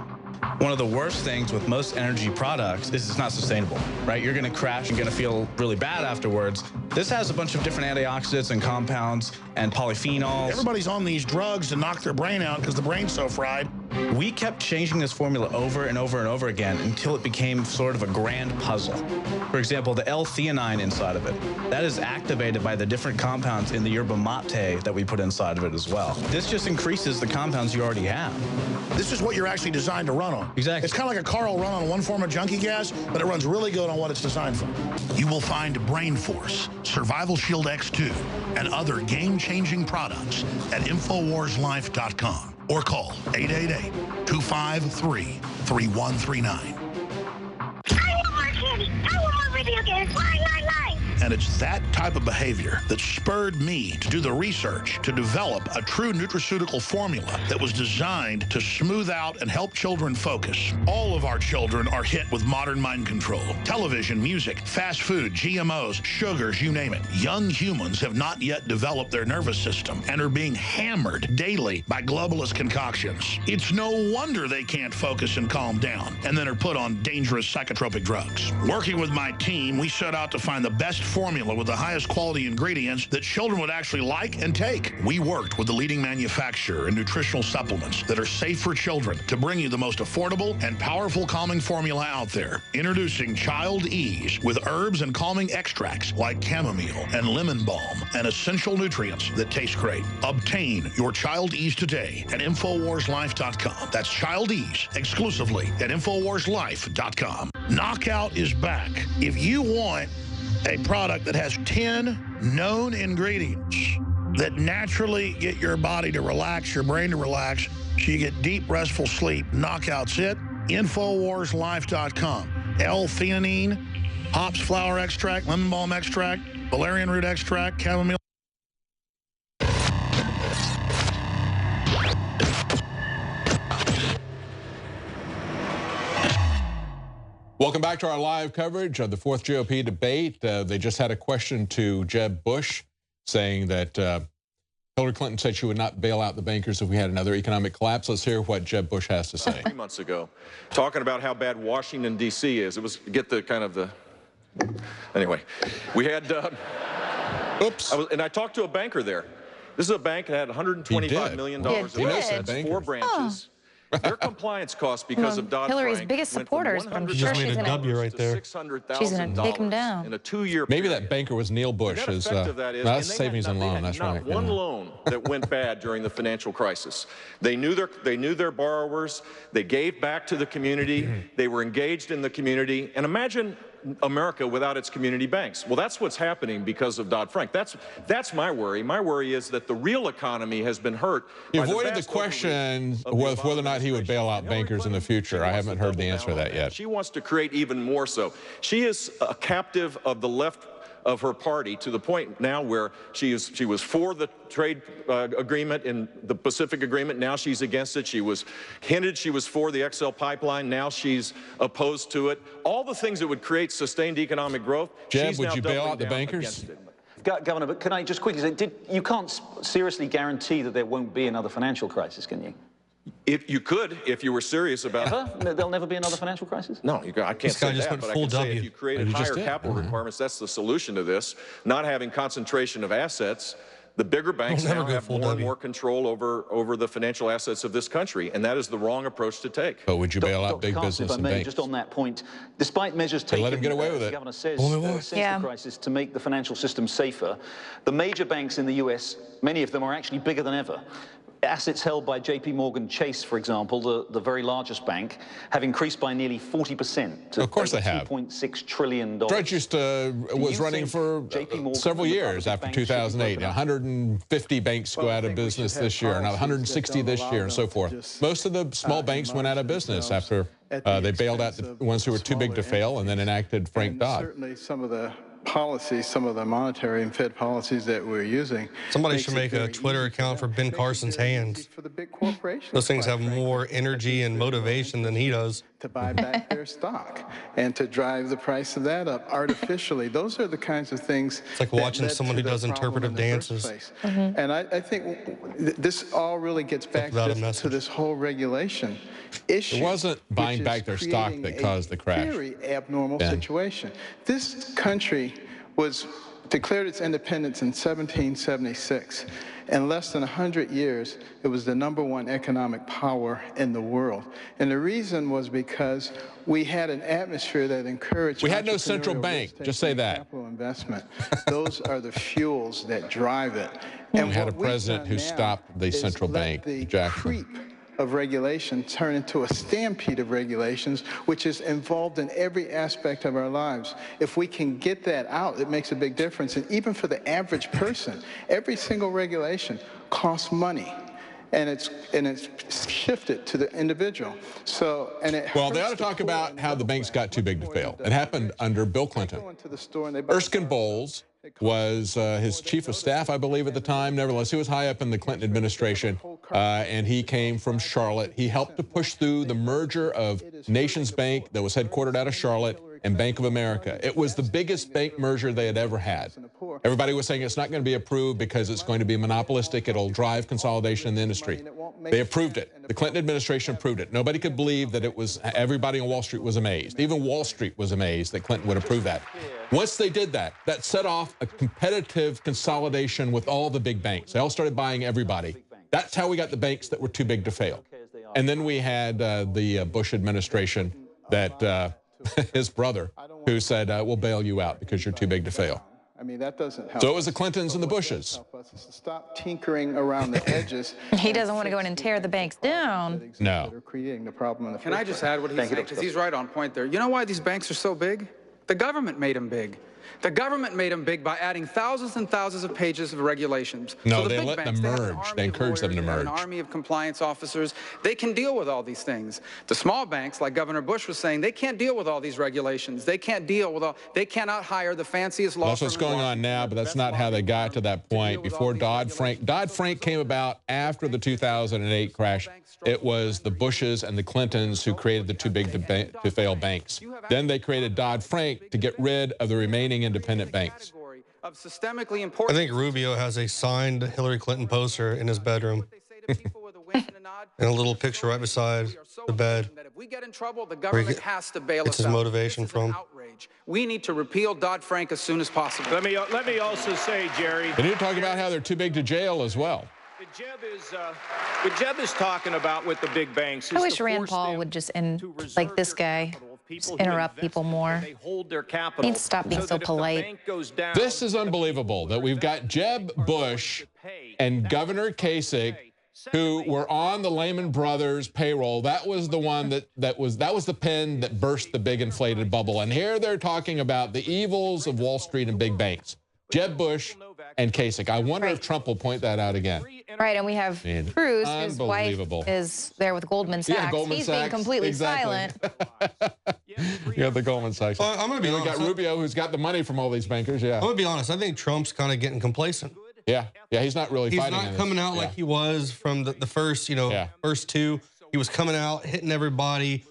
One of the worst things with most energy products is it's not sustainable, right? You're going to crash and going to feel really bad afterwards. This has a bunch of different antioxidants and compounds and polyphenols. Everybody's on these drugs to knock their brain out because the brain's so fried. We kept changing this formula over and over and over again until it became sort of a grand puzzle. For example, the L-theanine inside of it, that is activated by the different compounds in the yerba mate that we put inside of it as well. This just increases the compounds you already have. This is what you're actually designed to run on. Exactly. It's kind of like a car will run on one form of junkie gas, but it runs really good on what it's designed for. You will find Brain Force, Survival Shield X2, and other game-changing products at InfoWarsLife.com or call 888-253-3139. And it's that type of behavior that spurred me to do the research to develop a true nutraceutical formula that was designed to smooth out and help children focus. All of our children are hit with modern mind control. Television, music, fast food, GMOs, sugars, you name it. Young humans have not yet developed their nervous system and are being hammered daily by globalist concoctions. It's no wonder they can't focus and calm down and then are put on dangerous psychotropic drugs. Working with my team, we set out to find the best formula with the highest quality ingredients that children would actually like and take. We worked with the leading manufacturer in nutritional supplements that are safe for children to bring you the most affordable and powerful calming formula out there. Introducing Child Ease with herbs and calming extracts like chamomile and lemon balm and essential nutrients that taste great. Obtain your Child Ease today at InfoWarsLife.com. That's Child Ease exclusively at InfoWarsLife.com. Knockout is back. If you want a product that has 10 known ingredients that naturally get your body to relax, your brain to relax, so you get deep, restful sleep, Knockout's it. InfoWarsLife.com. L-theanine, hops flower extract, lemon balm extract, valerian root extract, chamomile. Welcome back to our live coverage of the 4th GOP debate. They just had a question to Jeb Bush saying that Hillary Clinton said she would not bail out the bankers if we had another economic collapse. Let's hear what Jeb Bush has to say. 3 months ago, talking about how bad Washington, D.C. is. It was, get the kind of the, anyway, we had, oops. And I talked to a banker there. This is a bank that had $125 million in assets, 4 branches. Their compliance costs because of Dodd-Frank. Hillary's biggest supporters, but I'm sure she's going to right there. take him down. In a 2-year Maybe period. that banker was Neil Bush. That's savings and loan. That's right. One loan that went bad during the financial crisis. They knew their borrowers. They gave back to the community. They were engaged in the community. And imagine America without its community banks. Well, that's what's happening because of Dodd-Frank. That's my worry. My worry is that the real economy has been hurt. He avoided the question with whether or not he would bail out bankers in the future. I haven't heard the answer to that yet. She wants to create even more so. She is a captive of the left of her party to the point now where she was for the trade agreement in the Pacific Agreement. Now she's against it. She was hinted she was for the XL pipeline. Now she's opposed to it. All the things that would create sustained economic growth. Jeb, would you bail out the bankers? Governor, but can I just quickly say, you can't seriously guarantee that there won't be another financial crisis, can you? If you could, if you were serious about it. There'll never be another financial crisis? No, I can't say that, but I can say if you created higher capital requirements, that's the solution to this. Not having concentration of assets, the bigger banks now have more and more control over the financial assets of this country, and that is the wrong approach to take. But would you bail out big business and banks? Just on that point, despite measures taken, let him get away with it. The governor says, since the crisis to make the financial system safer, the major banks in the U.S., many of them are actually bigger than ever. Assets held by JP Morgan Chase, for example, the very largest bank, have increased by nearly 40% to $2.6 trillion. Drudge was running for several years after 2008. 150 banks go out of business this year, now 160 this year, and so forth. Most of the small banks went out of business after they bailed out the ones who were too big to fail and then enacted Frank Dodd. Certainly some of the policies, some of the monetary and Fed policies that we're using. Somebody should make a Twitter account for Ben Carson's hands. For the big corporations. Those things have more energy and motivation than he does. To buy back their stock and to drive the price of that up artificially. Those are the kinds of things. It's like watching someone who does interpretive dances. And I think this all really gets back to this whole regulation issue. It wasn't buying back their stock that caused the crash. Very abnormal situation. This country was declared its independence in 1776. In less than 100 years, it was the #1 economic power in the world. And the reason was because we had an atmosphere that encouraged. We had no central bank, just say that. Capital investment. Those are the fuels that drive it. And we had a president who stopped the central bank, Jackson. Of regulation turn into a stampede of regulations, which is involved in every aspect of our lives. If we can get that out, it makes a big difference. And even for the average person, every single regulation costs money, and it's shifted to the individual. So, well, they ought to talk about how the banks got too big to fail. It happened under Bill Clinton. Erskine Bowles was his chief of staff, I believe, at the time. Nevertheless, he was high up in the Clinton administration, and he came from Charlotte. He helped to push through the merger of Nations Bank that was headquartered out of Charlotte and Bank of America. It was the biggest bank merger they had ever had. Everybody was saying it's not going to be approved because it's going to be monopolistic. It'll drive consolidation in the industry. They approved it. The Clinton administration approved it. Nobody could believe that it was, everybody on Wall Street was amazed. Even Wall Street was amazed that Clinton would approve that. Once they did that, that set off a competitive consolidation with all the big banks. They all started buying everybody. That's how we got the banks that were too big to fail. And then we had the Bush administration that his brother, who said, we'll bail you out because you're too big to fail. I mean, that doesn't help. So it was the Clintons and the Bushes. Stop tinkering around the edges. He doesn't want to go in and tear the banks down. No. They're creating the problem in the Can I just add what he's saying? Because he's right on point there. You know why these banks are so big? The government made them big. The government made them big by adding thousands and thousands of pages of regulations. No, so they let them merge. They encouraged them to merge. An army of compliance officers. They can deal with all these things. The small banks, like Governor Bush was saying, they can't deal with all these regulations. They can't deal with all. They cannot hire the fanciest law firm. That's what's going on now, but that's not how they got to that point. Before Dodd-Frank. Dodd-Frank came about after the 2008 crash. It was the Bushes and the Clintons who created the too big to fail banks. Then they created Dodd-Frank to get rid of the remaining independent banks. Of systemically important. I think Rubio has a signed Hillary Clinton poster in his bedroom. And a little picture right beside the bed. If we get in trouble, the government has to bail us out. It's his motivation from. We need to repeal Dodd-Frank as soon as possible. Let me also say, Jerry. They need to talk about how they're too big to jail as well. What Jeb is talking about with the big banks is I wish Rand Paul would just end like this guy. Just interrupt people more. They hold their capital. Need to stop being so polite. This is unbelievable that we've got Jeb Bush and Governor Kasich, who were on the Lehman Brothers payroll. That was the one that was the pen that burst the big inflated bubble. And here they're talking about the evils of Wall Street and big banks. Jeb Bush and Kasich. I wonder if Trump will point that out again. Right, and we have Cruz, whose wife is there with Goldman Sachs. Yeah, Goldman He's Sachs. being completely Exactly. silent. Yeah, the Goldman Sachs. Well, I'm going to be honest. We got Rubio, who's got the money from all these bankers. Yeah. I'm going to be honest. I think Trump's kind of getting complacent. Yeah, he's not really fighting. He's not coming out like he was from the first, first two. He was coming out, hitting everybody,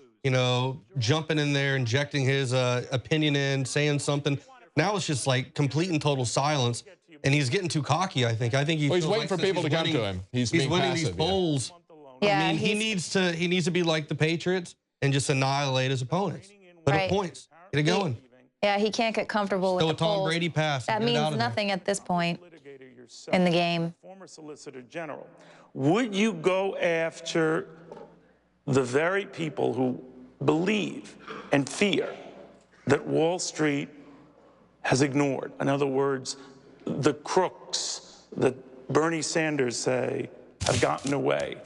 jumping in there, injecting his opinion in, saying something. Now it's just like complete and total silence, and he's getting too cocky. I think he's waiting for people to come to him. He's winning passive, these polls. Yeah, I mean, he needs to be like the Patriots and just annihilate his opponents. Put up points, get it going. Yeah, he can't get comfortable with the Tom polls. Brady pass. That means nothing at this point in the game. Former Solicitor General, would you go after the very people who believe and fear that Wall Street has ignored? In other words, the crooks that Bernie Sanders say have gotten away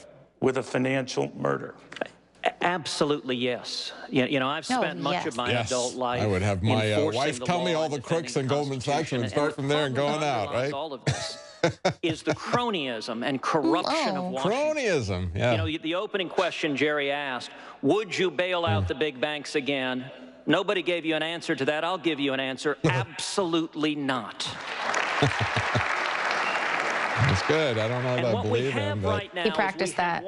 with a financial murder? Absolutely, yes. I've spent much of my adult life. I would have my wife tell me all the crooks in Goldman Sachs and start from there and going out, right? All of this is the cronyism and corruption of Washington. Cronyism, yeah. The opening question Jerry asked, would you bail out the big banks again? Nobody gave you an answer to that. I'll give you an answer. Absolutely not. That's good. I don't know that I believe him. But right now he practiced that.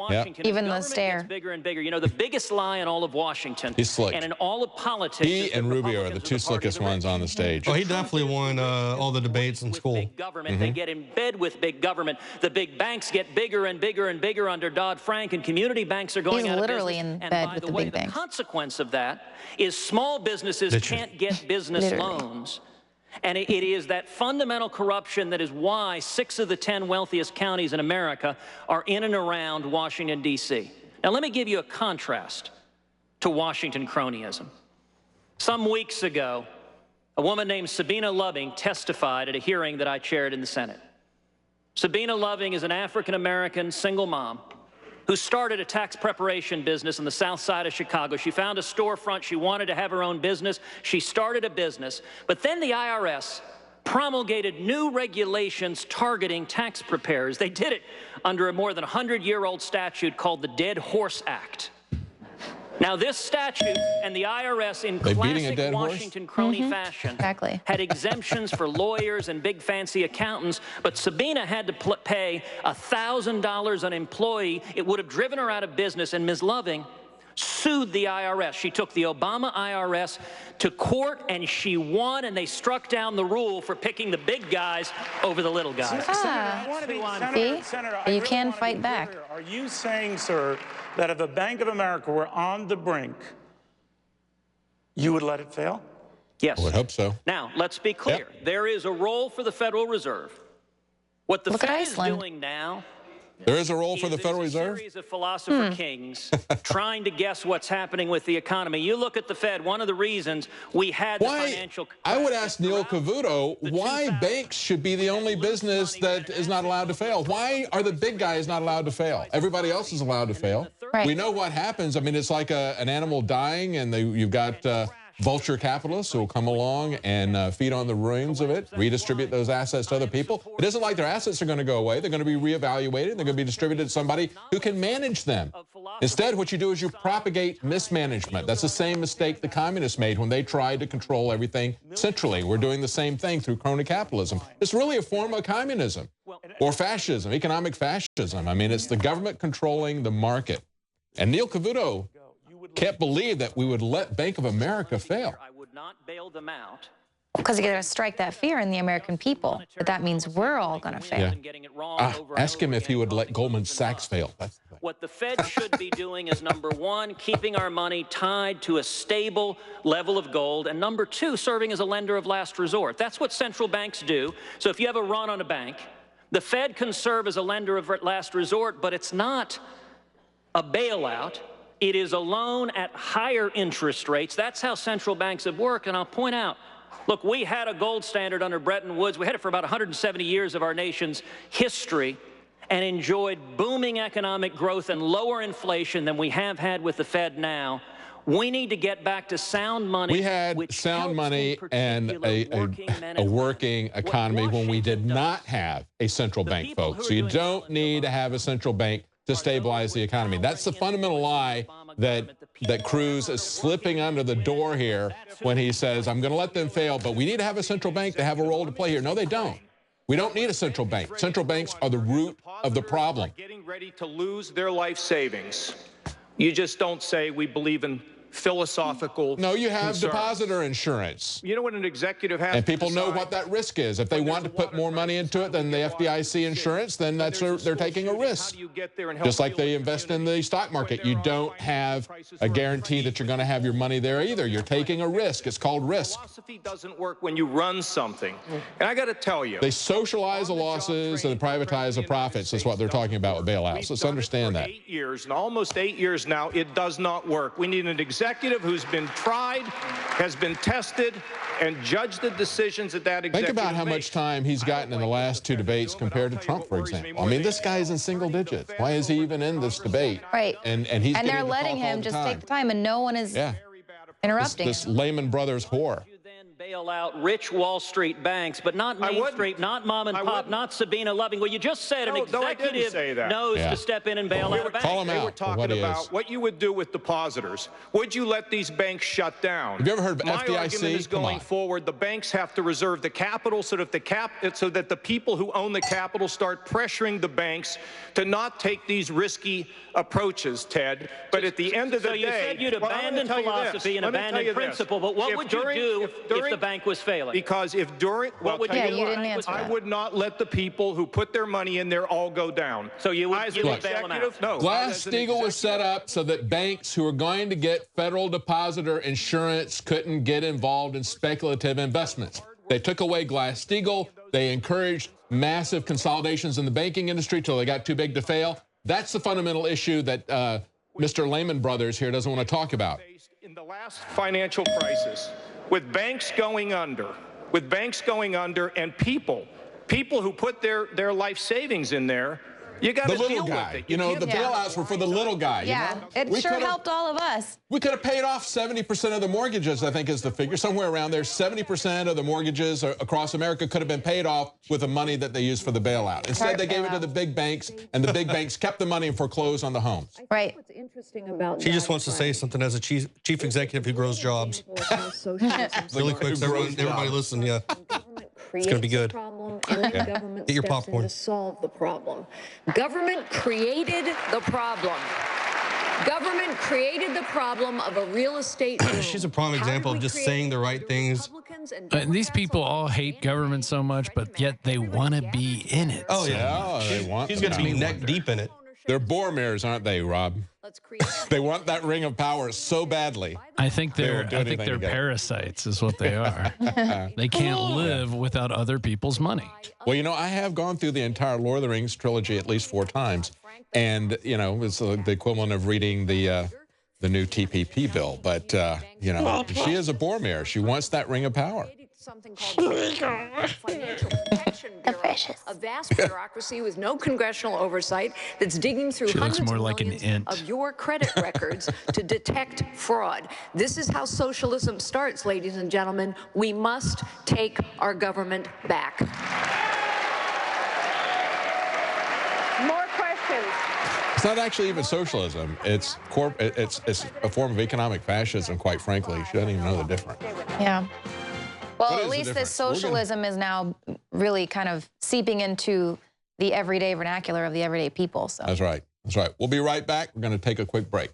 Even the stare. Bigger and bigger. The biggest lie in all of Washington. He's slick. And in all of politics. He and Rubio are the two slickest ones on the stage. Oh, he definitely won all the debates in school. Big government. They get in bed with big government. The big banks get bigger and bigger and bigger under Dodd-Frank, and community banks are going out of business. He's literally in bed with the big banks. The consequence of that is small businesses can't get business loans And it is that fundamental corruption that is why 6 of the 10 wealthiest counties in America are in and around Washington, D.C. Now, let me give you a contrast to Washington cronyism. Some weeks ago, a woman named Sabina Loving testified at a hearing that I chaired in the Senate. Sabina Loving is an African-American single mom who started a tax preparation business on the south side of Chicago. She found a storefront. She wanted to have her own business. She started a business. But then the IRS promulgated new regulations targeting tax preparers. They did it under a more than 100-year-old statute called the Dead Horse Act. Now, this statute and the IRS, in classic Washington crony fashion, had exemptions for lawyers and big fancy accountants, but Sabina had to pay $1,000 an employee. It would have driven her out of business, and Ms. Loving sued the IRS. She took the Obama IRS to court, and she won, and they struck down the rule for picking the big guys over the little guys. Senator, you can fight back. Are you saying, sir, that if a Bank of America were on the brink, you would let it fail? Yes. I would hope so. Now, let's be clear. Yep. There is a role for the Federal Reserve. What the Fed is doing now There is a role for the Federal Reserve? A series of philosopher kings trying to guess what's happening with the economy. You look at the Fed, one of the reasons we had the financial crisis. I would ask Neil CAVUTO why banks should be the only business that is not allowed to fail. Why are the big guys not allowed to fail? Everybody else is allowed to fail. Right. We know what happens. I mean, it's like an animal dying, and you've got vulture capitalists who will come along and feed on the ruins of it, redistribute those assets to other people. It isn't like their assets are going to go away. They're going to be reevaluated. They're going to be distributed to somebody who can manage them. Instead, what you do is you propagate mismanagement. That's the same mistake the communists made when they tried to control everything centrally. We're doing the same thing through crony capitalism. It's really a form of communism or fascism, economic fascism. I mean, it's the government controlling the market. And Neil CAVUTO can't believe that we would let Bank of America fail. I would not bail them out. Because you got to strike that fear in the American people. But that means we're all going to fail. Yeah. Ask him if he would let Goldman Sachs fail. What the Fed should be doing is, number one, keeping our money tied to a stable level of gold, and number two, serving as a lender of last resort. That's what central banks do. So if you have a run on a bank, the Fed can serve as a lender of last resort, but it's not a bailout. It is a loan at higher interest rates. That's how central banks have worked. And I'll point out, look, we had a gold standard under Bretton Woods. We had it for about 170 years of our nation's history and enjoyed booming economic growth and lower inflation than we have had with the Fed now. We need to get back to sound money. We had sound money and a working economy when we did not have a central bank, folks. So you don't need to have a central bank to stabilize the economy. That's the fundamental lie that Cruz is slipping under the door here when he says, I'm going to let them fail, but we need to have a central bank to have a role to play here. No, they don't. We don't need a central bank. Central banks are the root of the problem. Getting ready to lose their life savings. You just don't say we believe in philosophical No, you have concerns. Depositor insurance. You know what an executive has and people to know what that risk is. If they want to put more money into it than the FDIC insurance, then they're taking a risk. Just like they invest in the stock market. You don't have a guarantee that you're going to have your money there either. You're taking a risk. It's called risk. Philosophy doesn't work when you run something. And I got to tell you. They socialize the losses and privatize the profits. That's what they're talking about with bailouts. Let's understand that. 8 years, and almost 8 years now, it does not work. We need an executive who's been tried, has been tested, and judged the decisions that executive Think about how made. much time he's gotten in the last two debates compared to Trump, for example. I mean, this guy is in single digits. Why is he even in this debate? Right. And they're letting him just take the time, and no one is interrupting this Lehman Brothers whore. Bail out rich Wall Street banks, but not Main Street, not mom and pop, not Sabina Loving. Well, you just said an executive knows to step in and bail out a bank. Call him out. We're talking about what you would do with depositors. Would you let these banks shut down? Have you ever heard of My FDIC? argument is going forward, the banks have to reserve the capital so that the people who own the capital start pressuring the banks to not take these risky approaches, Ted. But at the end of the day, so you said you'd abandon philosophy and abandon principle, but what would you do if the bank was failing? Because if during, what would you do? You didn't answer I that. would not let the people who put their money in there all go down. So you would bail them out? No. Glass-Steagall was set up so that banks who are going to get federal depositor insurance couldn't get involved in speculative investments. They took away Glass-Steagall. They encouraged massive consolidations in the banking industry till they got too big to fail. That's the fundamental issue that Mr. Lehman Brothers here doesn't want to talk about. In the last financial crisis, with banks going under, and people who put their life savings in there, you got to deal with it. You know, the bailouts were for the little guy. Yeah, you know? it sure helped all of us. We could have paid off 70% of the mortgages, I think is the figure. Somewhere around there, 70% of the mortgages across America could have been paid off with the money that they used for the bailout. Instead, they gave it to the big banks, and the big banks kept the money and foreclosed on the homes. Right. What's interesting about she just wants to say something as a chief executive who grows jobs. Really quick, so everybody listen, yeah. It's going to be good. Get your popcorn. To solve the problem. Government created the problem. Government created the problem of a real estate boom. She's a prime example of just saying the right things. These people all hate government so much, but yet they want to be in it. Oh, yeah. They want She's going to be neck deep in it. They're Boromirs, aren't they, Rob? They want that ring of power so badly. I think they're parasites is what they are. They can't live without other people's money. Well, you know, I have gone through the entire Lord of the Rings trilogy at least 4 times. And, you know, it's the equivalent of reading the new TPP bill. But, you know, she is a Boromir. She wants that ring of power. Something called the Financial Protection Bureau, a vast bureaucracy with no congressional oversight that's digging through hundreds of millions of your credit records to detect fraud. This is how socialism starts, ladies and gentlemen. We must take our government back. More questions. It's not actually even socialism. It's a form of economic fascism, quite frankly. She doesn't even know the difference. Yeah. Well, at least this socialism is now really kind of seeping into the everyday vernacular of the everyday people. So. That's right. That's right. We'll be right back. We're going to take a quick break.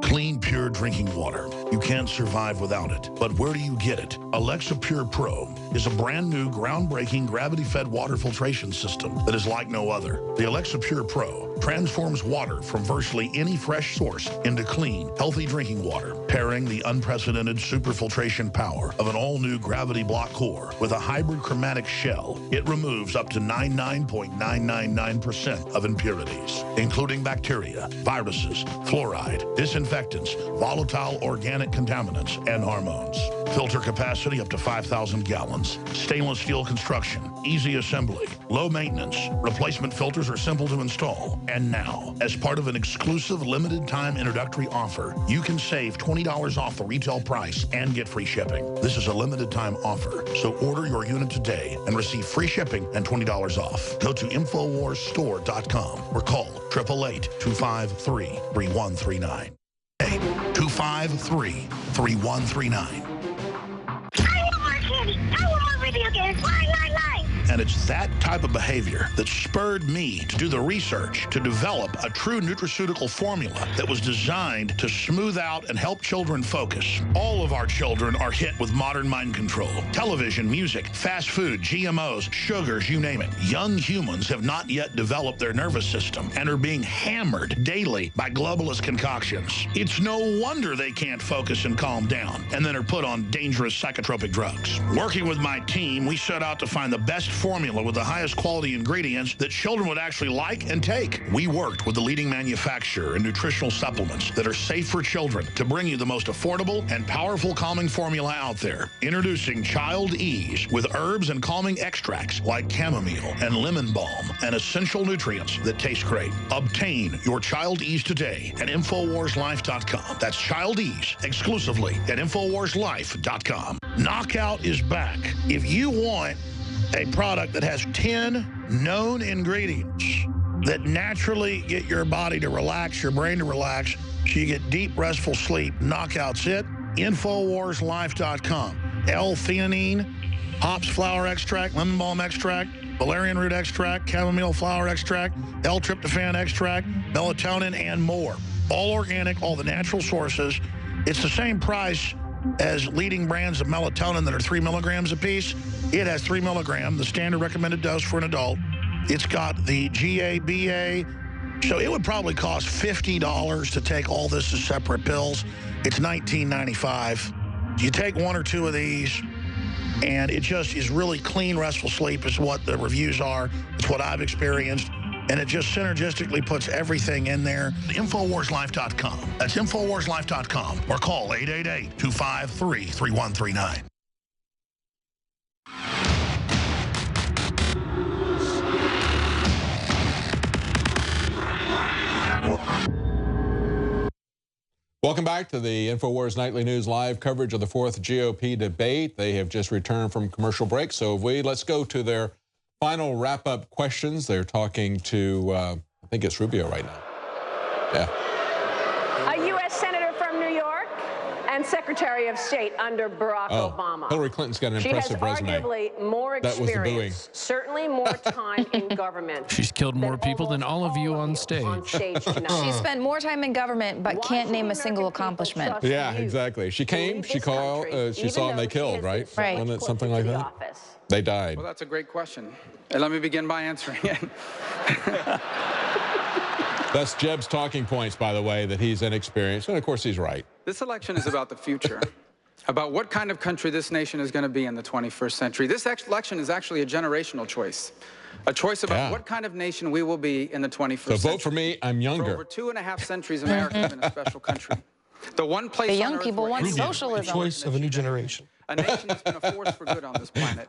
Clean, pure drinking water. You can't survive without it. But where do you get it? Alexa Pure Pro is a brand new, groundbreaking, gravity-fed water filtration system that is like no other. The Alexa Pure Pro transforms water from virtually any fresh source into clean, healthy drinking water, pairing the unprecedented superfiltration power of an all-new gravity block core with a hybrid chromatic shell. It removes up to 99.999% of impurities, including bacteria, viruses, fluoride, disinfectants, volatile organic contaminants, and hormones. Filter capacity up to 5,000 gallons. Stainless steel construction, easy assembly, low maintenance. Replacement filters are simple to install. And now, as part of an exclusive limited time introductory offer, you can save $20 off the retail price and get free shipping. This is a limited time offer, so order your unit today and receive free shipping and $20 off. Go to InfoWarsStore.com or call 888-253-3139. 253-3139. And it's that type of behavior that spurred me to do the research to develop a true nutraceutical formula that was designed to smooth out and help children focus. All of our children are hit with modern mind control. Television, music, fast food, GMOs, sugars, you name it. Young humans have not yet developed their nervous system and are being hammered daily by globalist concoctions. It's no wonder they can't focus and calm down and then are put on dangerous psychotropic drugs. Working with my team, we set out to find the best formula with the highest quality ingredients that children would actually like and take. We worked with the leading manufacturer in nutritional supplements that are safe for children to bring you the most affordable and powerful calming formula out there. Introducing Child Ease with herbs and calming extracts like chamomile and lemon balm and essential nutrients that taste great. Obtain your Child Ease today at InfoWarsLife.com. That's Child Ease exclusively at InfoWarsLife.com. Knockout is back. If you want a product that has 10 known ingredients that naturally get your body to relax, your brain to relax, so you get deep, restful sleep, Knockout's it. InfoWarsLife.com. L-theanine, hops flower extract, lemon balm extract, valerian root extract, chamomile flower extract, L-tryptophan extract, melatonin, and more. All organic, all the natural sources. It's the same price as leading brands of melatonin that are 3 milligrams apiece. It has 3 milligrams, the standard recommended dose for an adult. It's got the GABA, so it would probably cost $50 to take all this as separate pills. It's $19.95. You take 1 or 2 of these, And it just is really clean, restful sleep is what the reviews are. It's what I've experienced. And it just synergistically puts everything in there. InfoWarsLife.com. That's InfoWarsLife.com. Or call 888-253-3139. Welcome back to the InfoWars Nightly News live coverage of the 4th GOP debate. They have just returned from commercial break, so let's go to their final wrap-up questions. They're talking to, I think it's Rubio right now. Yeah. A U.S. Senator from New York and Secretary of State under Barack Obama. Hillary Clinton's got an impressive resume. She has arguably more experience, certainly more time in government. She's killed more people than all of you on stage. She spent more time in government, but can't name a single accomplishment. Yeah, exactly. She came, she called, she saw them, they killed, right? Right. Wasn't it something like that? They died. Well, that's a great question. And let me begin by answering it. That's Jeb's talking points, by the way, that he's inexperienced. And, of course, he's right. This election is about the future, about what kind of country this nation is going to be in the 21st century. This election is actually a generational choice, a choice about what kind of nation we will be in the 21st century. So vote for me. I'm younger. For over 2.5 centuries, America has been a special country. The one place the on young earth people want socialism. The choice of a new generation. A nation that's been a force for good on this planet.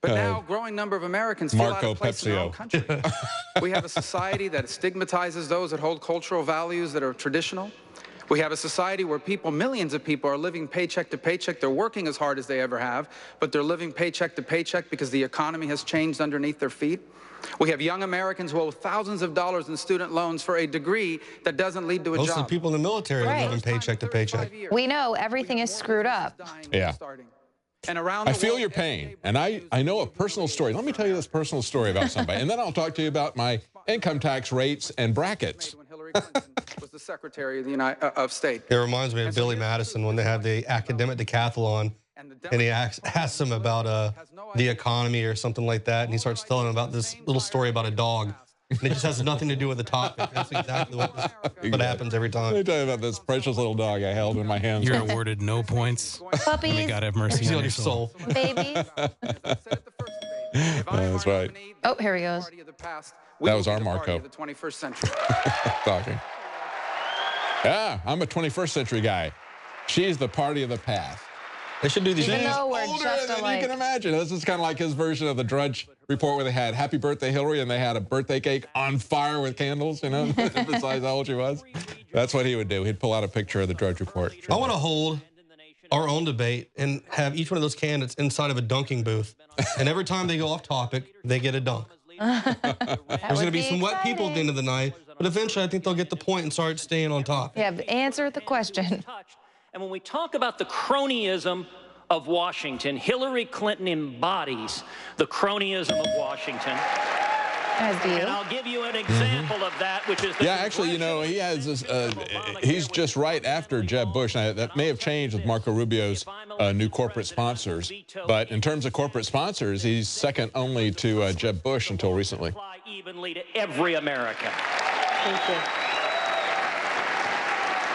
But now, a growing number of Americans feel out of place in their own country. We have a society that stigmatizes those that hold cultural values that are traditional. We have a society where millions of people are living paycheck to paycheck. They're working as hard as they ever have, but they're living paycheck to paycheck because the economy has changed underneath their feet. We have young Americans who owe thousands of dollars in student loans for a degree that doesn't lead to a job. Most of the people in the military are living paycheck to paycheck. We know everything is screwed up. Yeah. And around I feel your pain, and I know a personal story. Let me tell you this personal story about somebody, and then I'll talk to you about my income tax rates and brackets. When Hillary Clinton was the Secretary of State. It reminds me of Billy Madison when they had the academic decathlon, and he asks him about the economy or something like that, and he starts telling him about this little story about a dog. And it just has nothing to do with the topic. That's exactly what happens every time. Let me tell you about this precious little dog I held in my hands. You're awarded no points. Puppies. May God have mercy on your soul. Babies. That's right. Oh, here he goes. That was our Marco. The 21st century. Talking. Yeah, I'm a 21st century guy. She's the party of the past. They should do these. Even though we're older just than alike. you can imagine. This is kind of like his version of the Drudge Report where they had Happy Birthday Hillary and they had a birthday cake on fire with candles, you know, to emphasize how old she was. That's what he would do. He'd pull out a picture of the Drudge Report. I want to hold our own debate and have each one of those candidates inside of a dunking booth. And every time they go off topic, they get a dunk. There's going to be some wet people at the end of the night, but eventually I think they'll get the point and start staying on top. Yeah, answer the question. And when we talk about the cronyism of Washington, Hillary Clinton embodies the cronyism of Washington. And I'll give you an example of that, which is... Yeah, actually, you know, he has this, he's just right after Jeb Bush. Now, that may have changed with Marco Rubio's new corporate sponsors. But in terms of corporate sponsors, he's second only to Jeb Bush until recently. Evenly to every American. Thank you.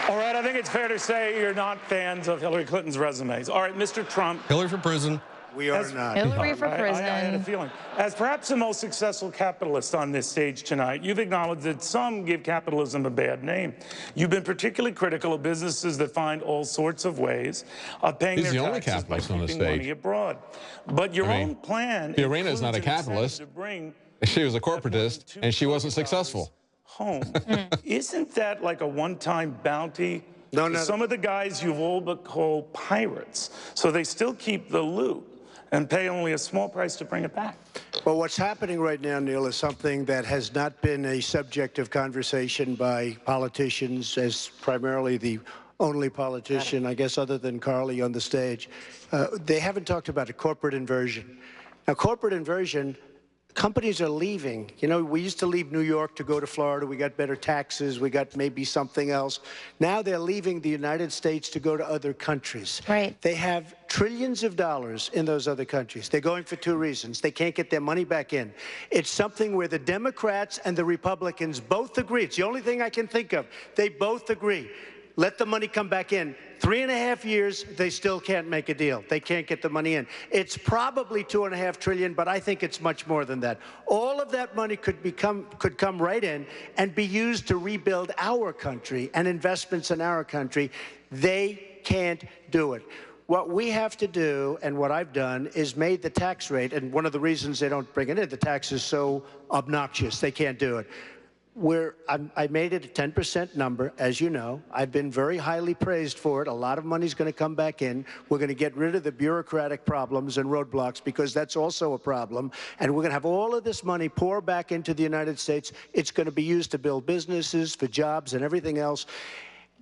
All right, I think it's fair to say you're not fans of Hillary Clinton's resumes. All right, Mr. Trump. Hillary for prison. We are not. Hillary for prison. I had a feeling. As perhaps the most successful capitalist on this stage tonight, you've acknowledged that some give capitalism a bad name. You've been particularly critical of businesses that find all sorts of ways of paying their taxes by keeping money abroad. But your own plan... Fiorina is not a capitalist. She was a corporatist, and she wasn't successful. Home. Isn't that like a one-time bounty? No. Some of the guys you've all but called pirates, so they still keep the loot and pay only a small price to bring it back. Well, what's happening right now, Neil, is something that has not been a subject of conversation by politicians, as primarily the only politician, I guess, other than Carly on the stage. They haven't talked about a corporate inversion. Now, corporate inversion, companies are leaving. You know, we used to leave New York to go to Florida. We got better taxes. We got maybe something else. Now they're leaving the United States to go to other countries. Right. They have trillions of dollars in those other countries. They're going for two reasons. They can't get their money back in. It's something where the Democrats and the Republicans both agree. It's the only thing I can think of. They both agree. Let the money come back in. 3.5 years, they still can't make a deal. They can't get the money in. It's probably $2.5 trillion, but I think it's much more than that. All of that money could come right in and be used to rebuild our country and investments in our country. They can't do it. What we have to do, and what I've done, is made the tax rate, and one of the reasons they don't bring it in, the tax is so obnoxious, they can't do it. I made it a 10% number, as you know. I've been very highly praised for it. A lot of money's going to come back in. We're going to get rid of the bureaucratic problems and roadblocks, because that's also a problem. And we're going to have all of this money pour back into the United States. It's going to be used to build businesses, for jobs, and everything else.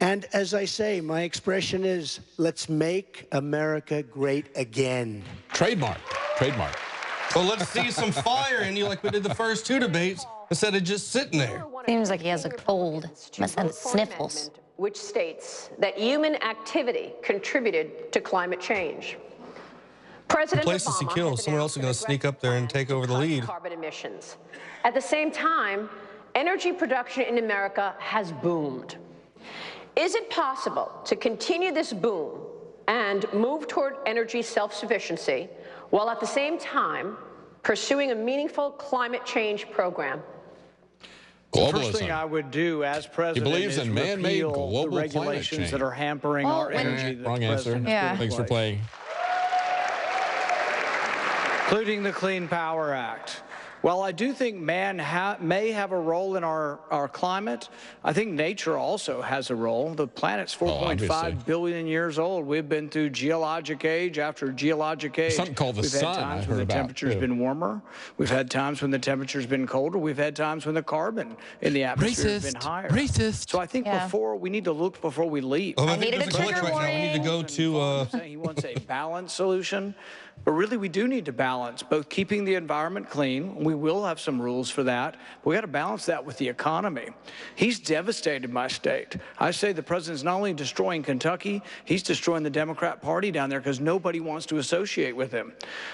And as I say, my expression is, let's make America great again. Trademark. Trademark. Well, let's see some fire in you like we did the first 2 debates, instead of just sitting there. Seems like he has a cold. Must have sniffles. Which states that human activity contributed to climate change. President Places to kill. Someone else is going to sneak up there and take over the lead. Carbon emissions. At the same time, energy production in America has boomed. Is it possible to continue this boom and move toward energy self-sufficiency while at the same time pursuing a meaningful climate change program? Globalism. The first thing I would do as president believes is in man-made repeal global the regulations that are hampering our energy. Wrong answer. Thanks for playing. Including the Clean Power Act. While I do think man may have a role in our climate, I think nature also has a role. The planet's 4.5 billion years old. We've been through geologic age after geologic age. Something called the We've sun, had I times heard when the about, temperature's too. been warmer. We've had times when the temperature's been colder. We've had times when the carbon in the atmosphere has been higher. Racist. So I think we need to look before we leap. Oh, I think there's a glitch right now. We need to go to... He wants a balanced solution. But really, we do need to balance both keeping the environment clean. We will have some rules for that. But we got to balance that with the economy. He's devastated my state. I say the president's not only destroying Kentucky, he's destroying the Democrat Party down there because nobody wants to associate with him.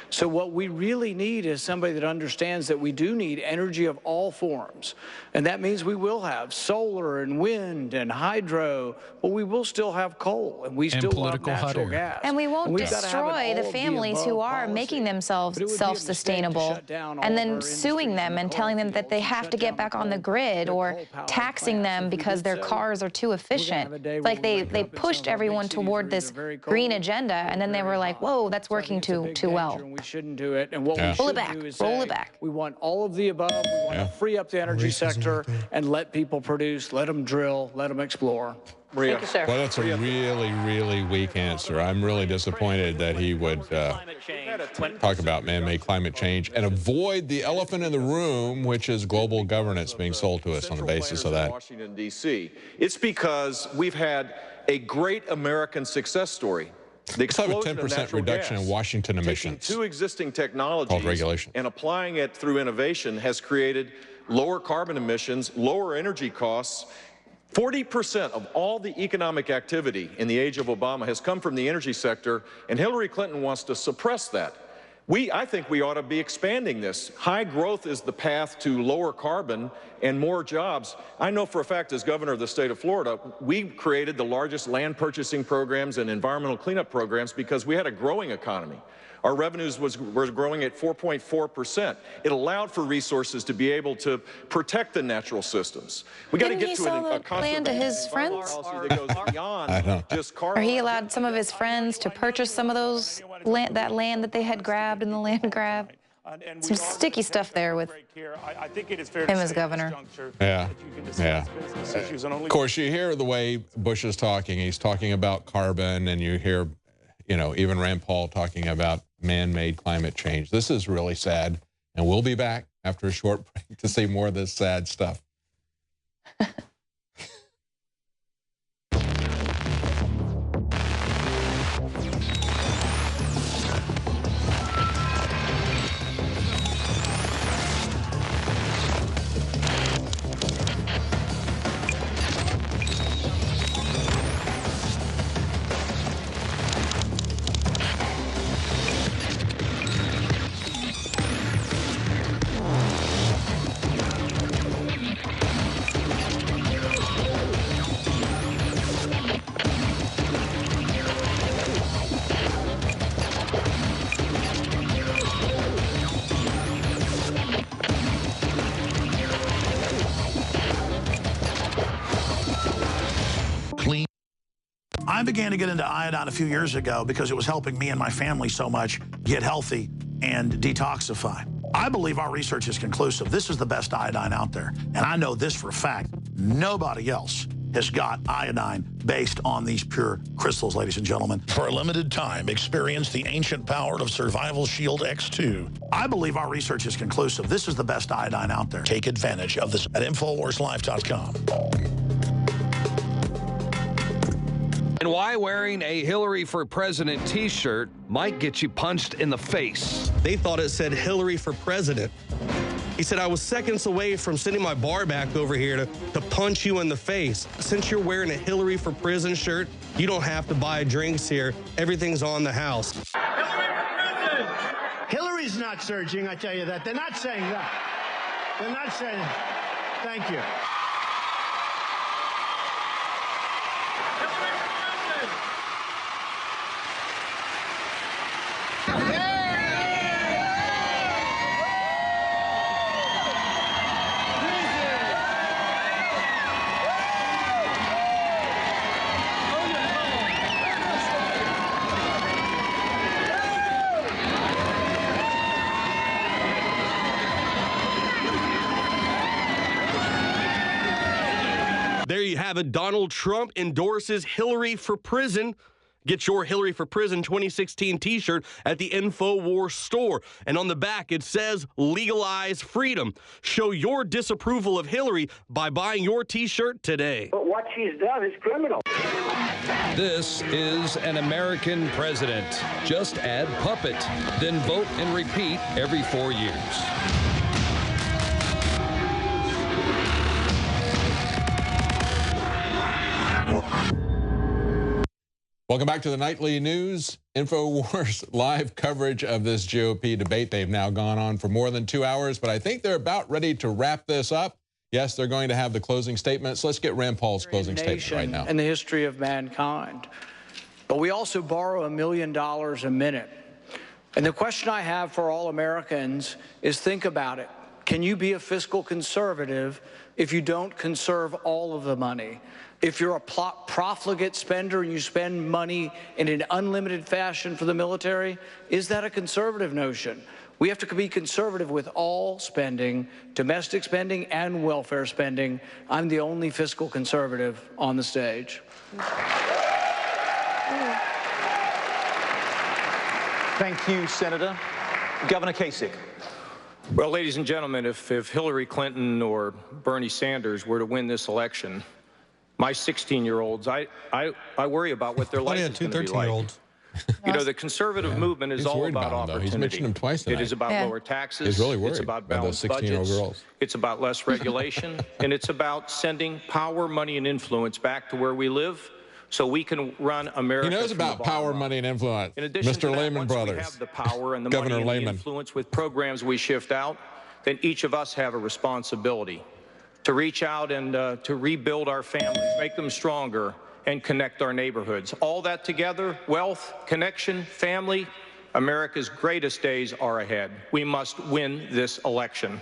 So what we really need is somebody that understands that we do need energy of all forms. And that means we will have solar and wind and hydro, but we will still have coal, and we still have natural gas. And we won't destroy the families who are making themselves self-sustainable and then suing them and telling them that they have to get back on the grid, or taxing them because their cars are too efficient. It's like they pushed everyone toward this green agenda, and then they were like, whoa, that's working too well. We shouldn't do it. And what we Roll should it back. do is Roll say, it back. we want all of the above. We want to free up the energy sector and let people produce, let them drill, let them explore. Maria. Thank you, sir. Well, that's a really, really weak answer. I'm really disappointed that he would talk about man-made climate change and avoid the elephant in the room, which is global governance being sold to us on the basis of that. Washington, D.C. It's because we've had a great American success story. The explosion of 10% reduction in Washington emissions. Taking 2 existing technologies called regulation and applying it through innovation has created lower carbon emissions, lower energy costs. 40% of all the economic activity in the age of Obama has come from the energy sector, and Hillary Clinton wants to suppress that. I think we ought to be expanding this. High growth is the path to lower carbon and more jobs. I know for a fact, as governor of the state of Florida, we created the largest land purchasing programs and environmental cleanup programs because we had a growing economy. Our revenues were growing at 4.4%. It allowed for resources to be able to protect the natural systems. We got to get to a land to his friends? that goes beyond just carbon. Or he allowed some of his friends to purchase some of that land that they had grabbed in the land grab. Some sticky stuff there with him as governor. Yeah, yeah. Of course, you hear the way Bush is talking. He's talking about carbon, and you hear, even Rand Paul talking about man-made climate change. This is really sad, and we'll be back after a short break to see more of this sad stuff. I began to get into iodine a few years ago because it was helping me and my family so much get healthy and detoxify. I believe our research is conclusive. This is the best iodine out there. And I know this for a fact. Nobody else has got iodine based on these pure crystals, ladies and gentlemen. For a limited time, experience the ancient power of Survival Shield X2. I believe our research is conclusive. This is the best iodine out there. Take advantage of this at InfoWarsLife.com. And why wearing a Hillary for President t-shirt might get you punched in the face. They thought it said Hillary for President. He said, I was seconds away from sending my bar back over here to punch you in the face. Since you're wearing a Hillary for Prison shirt, you don't have to buy drinks here. Everything's on the house. Hillary for President! Hillary's not surging, I tell you that. They're not saying that. They're not saying, thank you. There you have it. Donald Trump endorses Hillary for Prison. Get your Hillary for Prison 2016 t-shirt at the InfoWars store. And on the back, it says, legalize freedom. Show your disapproval of Hillary by buying your t-shirt today. But what she's done is criminal. This is an American president. Just add puppet, then vote and repeat every 4 years. Welcome back to the Nightly News. InfoWars live coverage of this GOP debate. They've now gone on for more than 2 hours, but I think they're about ready to wrap this up. Yes, they're going to have the closing statements. Let's get Rand Paul's closing statement right now. In the history of mankind. But we also borrow $1 million a minute. And the question I have for all Americans is think about it. Can you be a fiscal conservative if you don't conserve all of the money? If you're a profligate spender and you spend money in an unlimited fashion for the military, is that a conservative notion? We have to be conservative with all spending, domestic spending and welfare spending. I'm the only fiscal conservative on the stage. Thank you, Senator. Governor Kasich. Well, ladies and gentlemen, if Hillary Clinton or Bernie Sanders were to win this election, my 16-year-olds, I worry about what their life is going to be like. You know, the conservative movement is all about opportunity. He's mentioned him twice tonight. It is about lower taxes. He's really worried it's about about those balanced 16-year-old budgets. girls. It's about less regulation, and it's about sending power, money, and influence back to where we live so we can run America. He knows about power, money, and influence. In addition to Mr. that, Lehman once Brothers. we have the power and the Governor money and the Lehman. influence with programs we shift out, then each of us have a responsibility to reach out and to rebuild our families, make them stronger, and connect our neighborhoods. All that together, wealth, connection, family, America's greatest days are ahead. We must win this election.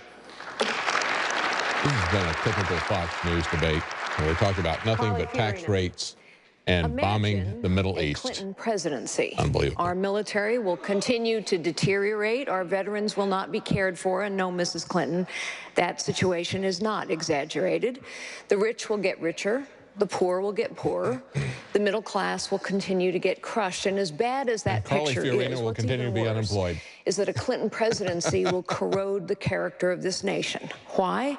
This has been a typical Fox News debate where they talk about nothing but tax rates and bombing the Middle East. Clinton presidency. Unbelievable. Our military will continue to deteriorate. Our veterans will not be cared for. And no, Mrs. Clinton, that situation is not exaggerated. The rich will get richer. The poor will get poorer. The middle class will continue to get crushed. And as bad as that picture is, will continue to be unemployed. Is that a Clinton presidency will corrode the character of this nation. Why?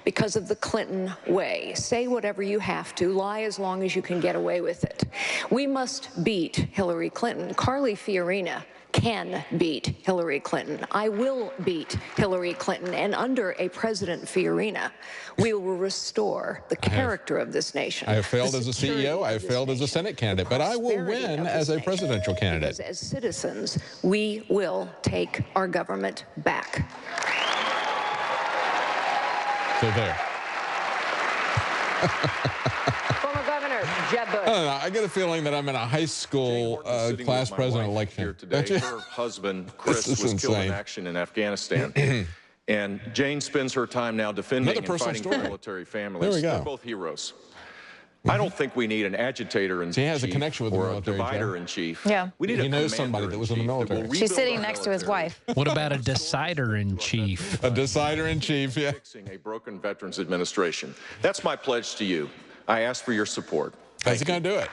Because of the Clinton way. Say whatever you have to, lie as long as you can get away with it. We must beat Hillary Clinton. Carly Fiorina can beat Hillary Clinton. I will beat Hillary Clinton. And under a President Fiorina, we will restore the character of this nation. I have failed as a CEO. I have failed as a Senate candidate, but I will win as a presidential candidate. Because as citizens, we will take our government back. So there. Former Governor Jeb Bush. I don't know. I get a feeling that I'm in a high school class president election. Today, her husband, Chris, was killed in action in Afghanistan. And Jane spends her time now defending and fighting for military families. There we go. They're both heroes. I don't think we need an agitator in chief. He has a connection with the or military, a divider in chief. Yeah. We need he knows somebody that was in the military. She's sitting next to his wife. What about a decider-in-chief? A decider-in-chief, yeah. Fixing a broken Veterans Administration. That's my pledge to you. I ask for your support. How's he going to do it?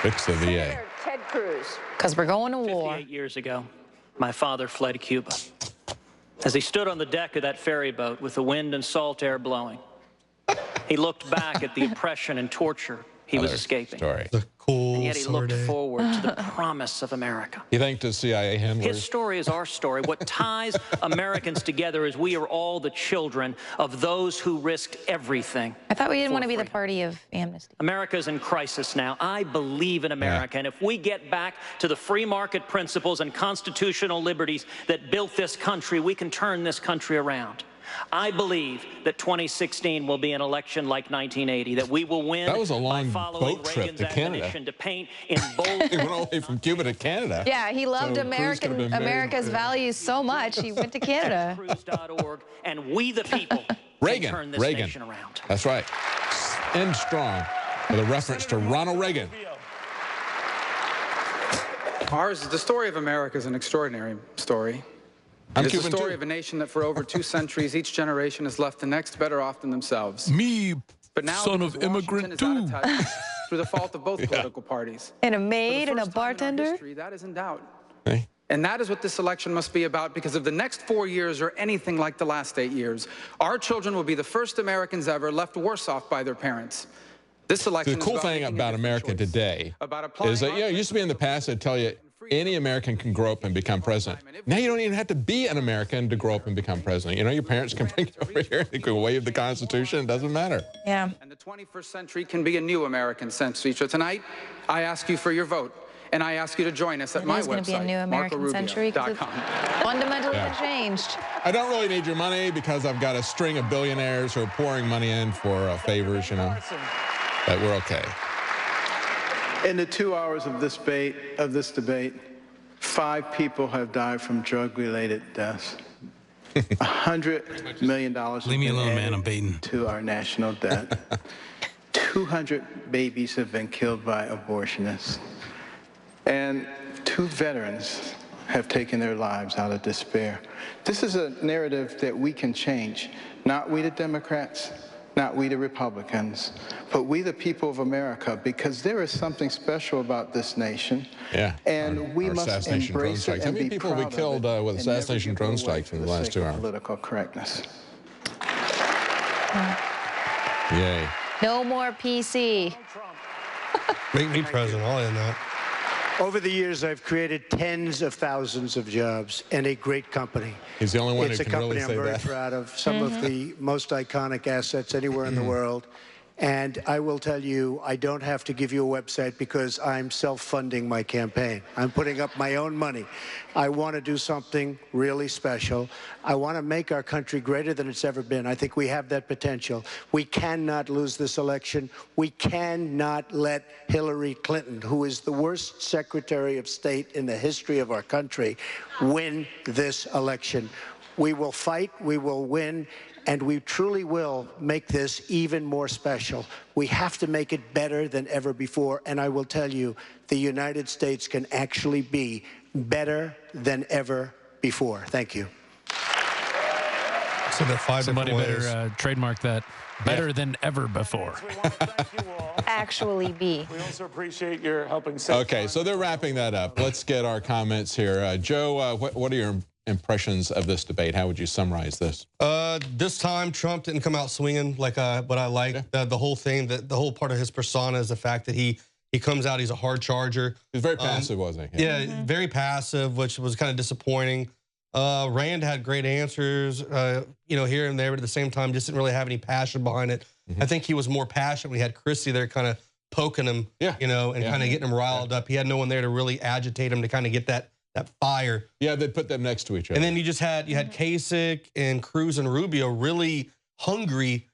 Fix the VA. Ted Cruz. Because we're going to war. 58 years ago, my father fled Cuba. As he stood on the deck of that ferry boat with the wind and salt air blowing, he looked back at the oppression and torture he was escaping. The cool And yet he looked forward to the promise of America. You thanked the CIA handlers? His story is our story. What ties Americans together is we are all the children of those who risked everything. I thought we didn't want to be the party of amnesty. America's in crisis now. I believe in America. And if we get back to the free market principles and constitutional liberties that built this country, we can turn this country around. I believe that 2016 will be an election like 1980, that we will win. That was a long following boat trip Reagan's to Canada. admonition to paint in bold. He went all the way from Cuba to Canada. Yeah, he loved So Cruz could have been very- America's values so much, he went to Canada. Cruz.org, and we the people can turn this nation around. That's right. End strong with a reference to Ronald Reagan. The story of America is an extraordinary story. I'm It's the Cuban story too. of a nation that for over 2 centuries, each generation has left the next better off than themselves. Me, But now, son because of immigrant Washington is out of touch through the fault of both political parties. And a For the maid and a first time in our bartender. history, that is in doubt. And that is what this election must be about, because if the next 4 years are anything like the last 8 years, our children will be the first Americans ever left worse off by their parents. This election The cool is about thing making a about different America choice. today About applying is that, it used to be in the past, they'd tell you any American can grow up and become president. Now you don't even have to be an American to grow up and become president. You know, your parents can bring you over here, they can waive the Constitution, it doesn't matter. Yeah. And the 21st century can be a new American century. So tonight, I ask you for your vote. And I ask you to join us at my It is going to be a website, new American century because it's fundamentally changed. I don't really need your money because I've got a string of billionaires who are pouring money in for favors, you know, but we're okay. In the 2 hours of this debate, 5 people have died from drug-related deaths. $100 million Leave me alone, man. I'm baiting. to our national debt. 200 babies have been killed by abortionists. And 2 veterans have taken their lives out of despair. This is a narrative that we can change. Not we the Democrats, not we the Republicans, but we the people of America, because there is something special about this nation. Yeah. And we must assassination drone embrace it strikes. How and many be people have we proud of killed it with and never assassination give drone away strikes for in the last sake 2 of hours? Political correctness. Yay. No more PC. Make me president, I'll end that. Over the years, I've created tens of thousands of jobs and a great company. He's the only one It's who a can company really say I'm very that. proud of, some of the most iconic assets anywhere in the world. And I will tell you, I don't have to give you a website because I'm self-funding my campaign. I'm putting up my own money. I want to do something really special. I want to make our country greater than it's ever been. I think we have that potential. We cannot lose this election. We cannot let Hillary Clinton, who is the worst Secretary of State in the history of our country, win this election. We will fight, we will win, and we truly will make this even more special. We have to make it better than ever before, and I will tell you, the United States can actually be better than ever before. Thank you. So there are 5 Somebody different ways. better trademark that. Better than ever before. Actually be. We also appreciate your helping. Okay, so they're wrapping that up. Let's get our comments here. Joe, what are your impressions of this debate? How would you summarize this? This time, Trump didn't come out swinging like what I like. The whole thing, the whole part of his persona is the fact that he comes out, he's a hard charger. He's very passive, wasn't he? Yeah, very passive, which was kind of disappointing. Rand had great answers, you know, here and there, but at the same time, just didn't really have any passion behind it. I think he was more passionate when he had Christie there kind of poking him, you know, and kind of getting him riled up. He had no one there to really agitate him to kind of get that fire. Yeah, they put them next to each other. And then you had Kasich and Cruz and Rubio really hungry,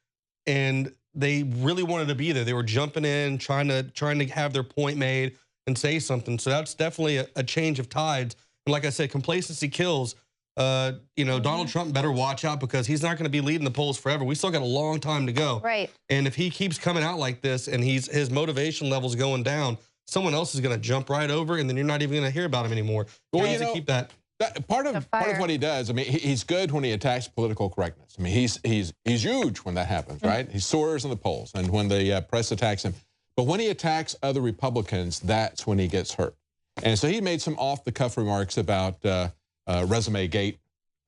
and they really wanted to be there. They were jumping in, trying to have their point made and say something. So that's definitely a change of tides. And like I said, complacency kills. you know, Donald Trump better watch out because he's not going to be leading the polls forever. We still got a long time to go. Right. And if he keeps coming out like this and his motivation level's going down, someone else is going to jump right over, and then you're not even going to hear about him anymore. Well, you know, keep that. Part of what he does, I mean, he's good when he attacks political correctness. I mean, he's huge when that happens, right? He soars in the polls, and when the press attacks him. But when he attacks other Republicans, that's when he gets hurt. And so he made some off-the-cuff remarks about resume gate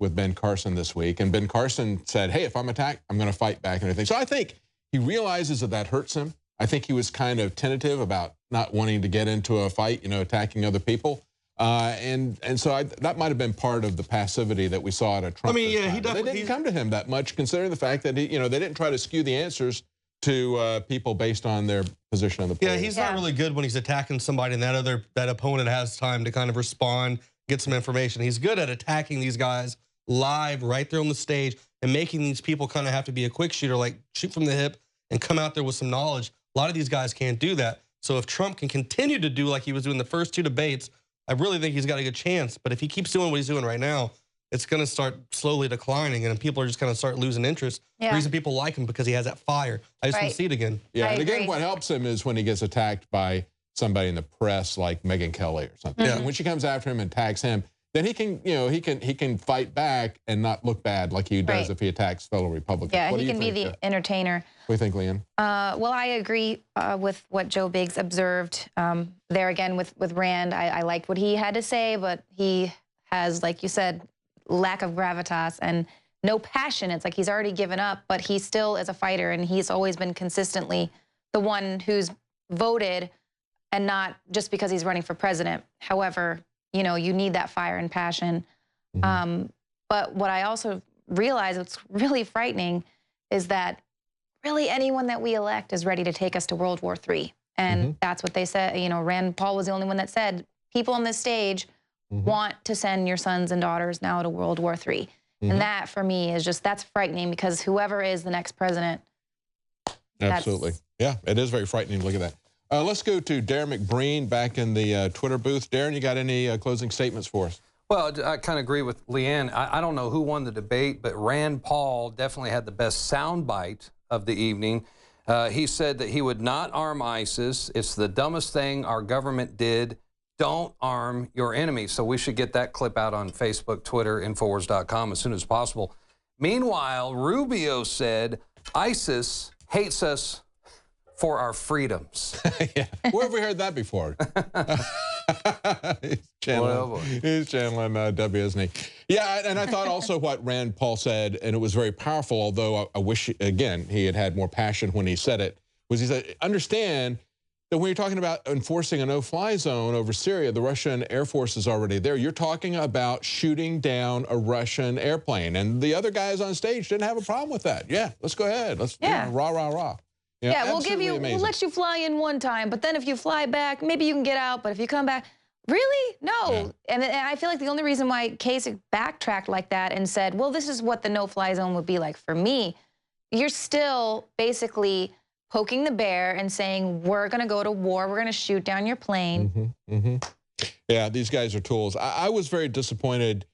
with Ben Carson this week. And Ben Carson said, hey, if I'm attacked, I'm going to fight back and everything. So I think he realizes that hurts him. I think he was kind of tentative about not wanting to get into a fight, you know, attacking other people. And so that might have been part of the passivity that we saw at a Trump. I mean, yeah, they didn't come to him that much, considering the fact that, you know, they didn't try to skew the answers to people based on their position on the polls. Yeah, he's not really good when he's attacking somebody and that opponent has time to kind of respond, get some information. He's good at attacking these guys live right there on the stage and making these people kind of have to be a quick shooter, like shoot from the hip and come out there with some knowledge. A lot of these guys can't do that. So if Trump can continue to do like he was doing the first 2 debates, I really think he's got a good chance. But if he keeps doing what he's doing right now, it's going to start slowly declining, and people are just going to start losing interest. The reason people like him because he has that fire. I just want to see it again. Yeah, and again, what helps him is when he gets attacked by somebody in the press like Megyn Kelly or something. Yeah. And when she comes after him and attacks him, then he can, you know, he can fight back and not look bad like he does if he attacks fellow Republicans. Yeah, he can be the entertainer. What do you think, Leanne? Well, I agree with what Joe Biggs observed there again with Rand. I liked what he had to say, but he has, like you said, lack of gravitas and no passion. It's like he's already given up, but he still is a fighter, and he's always been consistently the one who's voted, and not just because he's running for president. However, you know, you need that fire and passion. But what I also realize, what's really frightening, is that really anyone that we elect is ready to take us to World War III. And that's what they said. You know, Rand Paul was the only one that said, people on this stage want to send your sons and daughters now to World War III. And that, for me, is just, that's frightening, because whoever is the next president. Absolutely. Yeah, it is very frightening to look at that. Let's go to Darren McBreen back in the Twitter booth. Darren, you got any closing statements for us? Well, I kind of agree with Leanne. I don't know who won the debate, but Rand Paul definitely had the best soundbite of the evening. He said that he would not arm ISIS. It's the dumbest thing our government did. Don't arm your enemy. So we should get that clip out on Facebook, Twitter, Infowars.com as soon as possible. Meanwhile, Rubio said ISIS hates us for our freedoms. Yeah. Where have we heard that before? He's channeling W, isn't he? Yeah, and I thought also what Rand Paul said, and it was very powerful, although I wish, again, he had more passion when he said it, was he said, understand that when you're talking about enforcing a no-fly zone over Syria, the Russian Air Force is already there. You're talking about shooting down a Russian airplane. And the other guys on stage didn't have a problem with that. Yeah, let's go ahead. Let's, you know, rah, rah, rah. You know, yeah, we'll let you fly in one time, but then if you fly back, maybe you can get out, but if you come back, really? No. Yeah. And I feel like the only reason why Kasich backtracked like that and said, well, this is what the no-fly zone would be like for me, you're still basically poking the bear and saying, we're going to go to war, we're going to shoot down your plane. Yeah, these guys are tools. I was very disappointed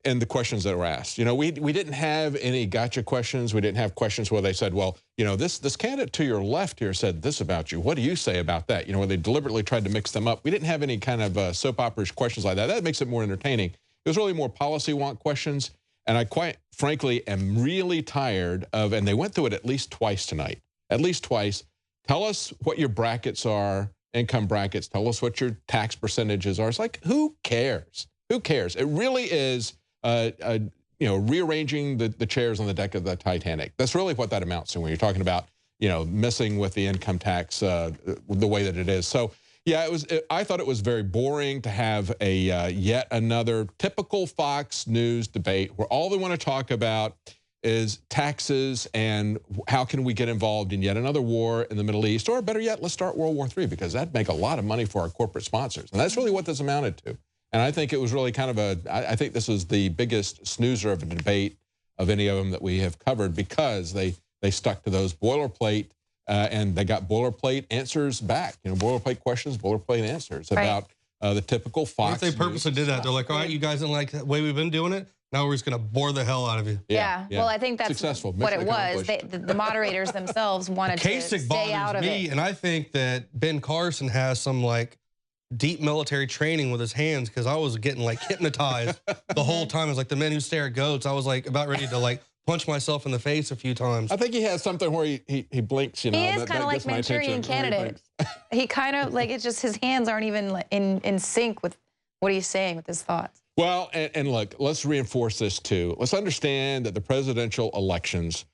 in the questions that were asked. You know, we didn't have any gotcha questions. We didn't have questions where they said, well, you know, this candidate to your left here said this about you. What do you say about that? You know, where they deliberately tried to mix them up. We didn't have any kind of soap opera-ish questions like that. That makes it more entertaining. It was really more policy wonk questions. And I quite frankly am really tired of, and they went through it at least twice tonight. At least twice. Tell us what your brackets are, income brackets. Tell us what your tax percentages are. It's like, who cares? Who cares? It really is, you know, rearranging the chairs on the deck of the Titanic. That's really what that amounts to when you're talking about, you know, messing with the income tax the way that it is. So, yeah, I thought it was very boring to have a yet another typical Fox News debate where all they want to talk about is taxes and how can we get involved in yet another war in the Middle East, or better yet, let's start World War III, because that'd make a lot of money for our corporate sponsors. And that's really what this amounted to. And I think it was really kind of I think this was the biggest snoozer of a debate of any of them that we have covered, because they stuck to those boilerplate and they got boilerplate answers back. You know, boilerplate questions, boilerplate answers about the typical Fox. If they purposely did that, they're like, all right, you guys didn't like the way we've been doing it. Now we're just going to bore the hell out of you. Yeah. Well, I think that's successful. what it Mission was. The moderators themselves wanted to stay out of it. And I think that Ben Carson has some like deep military training with his hands, because I was getting like hypnotized the whole time. It was like the men who stare at goats. I was like about ready to like punch myself in the face a few times. I think he has something where he blinks, you know. He is kind of like Manchurian Candidate. He kind of like, it's just his hands aren't even in sync with what he's saying with his thoughts. Well, and look, let's reinforce this too. Let's understand that the presidential elections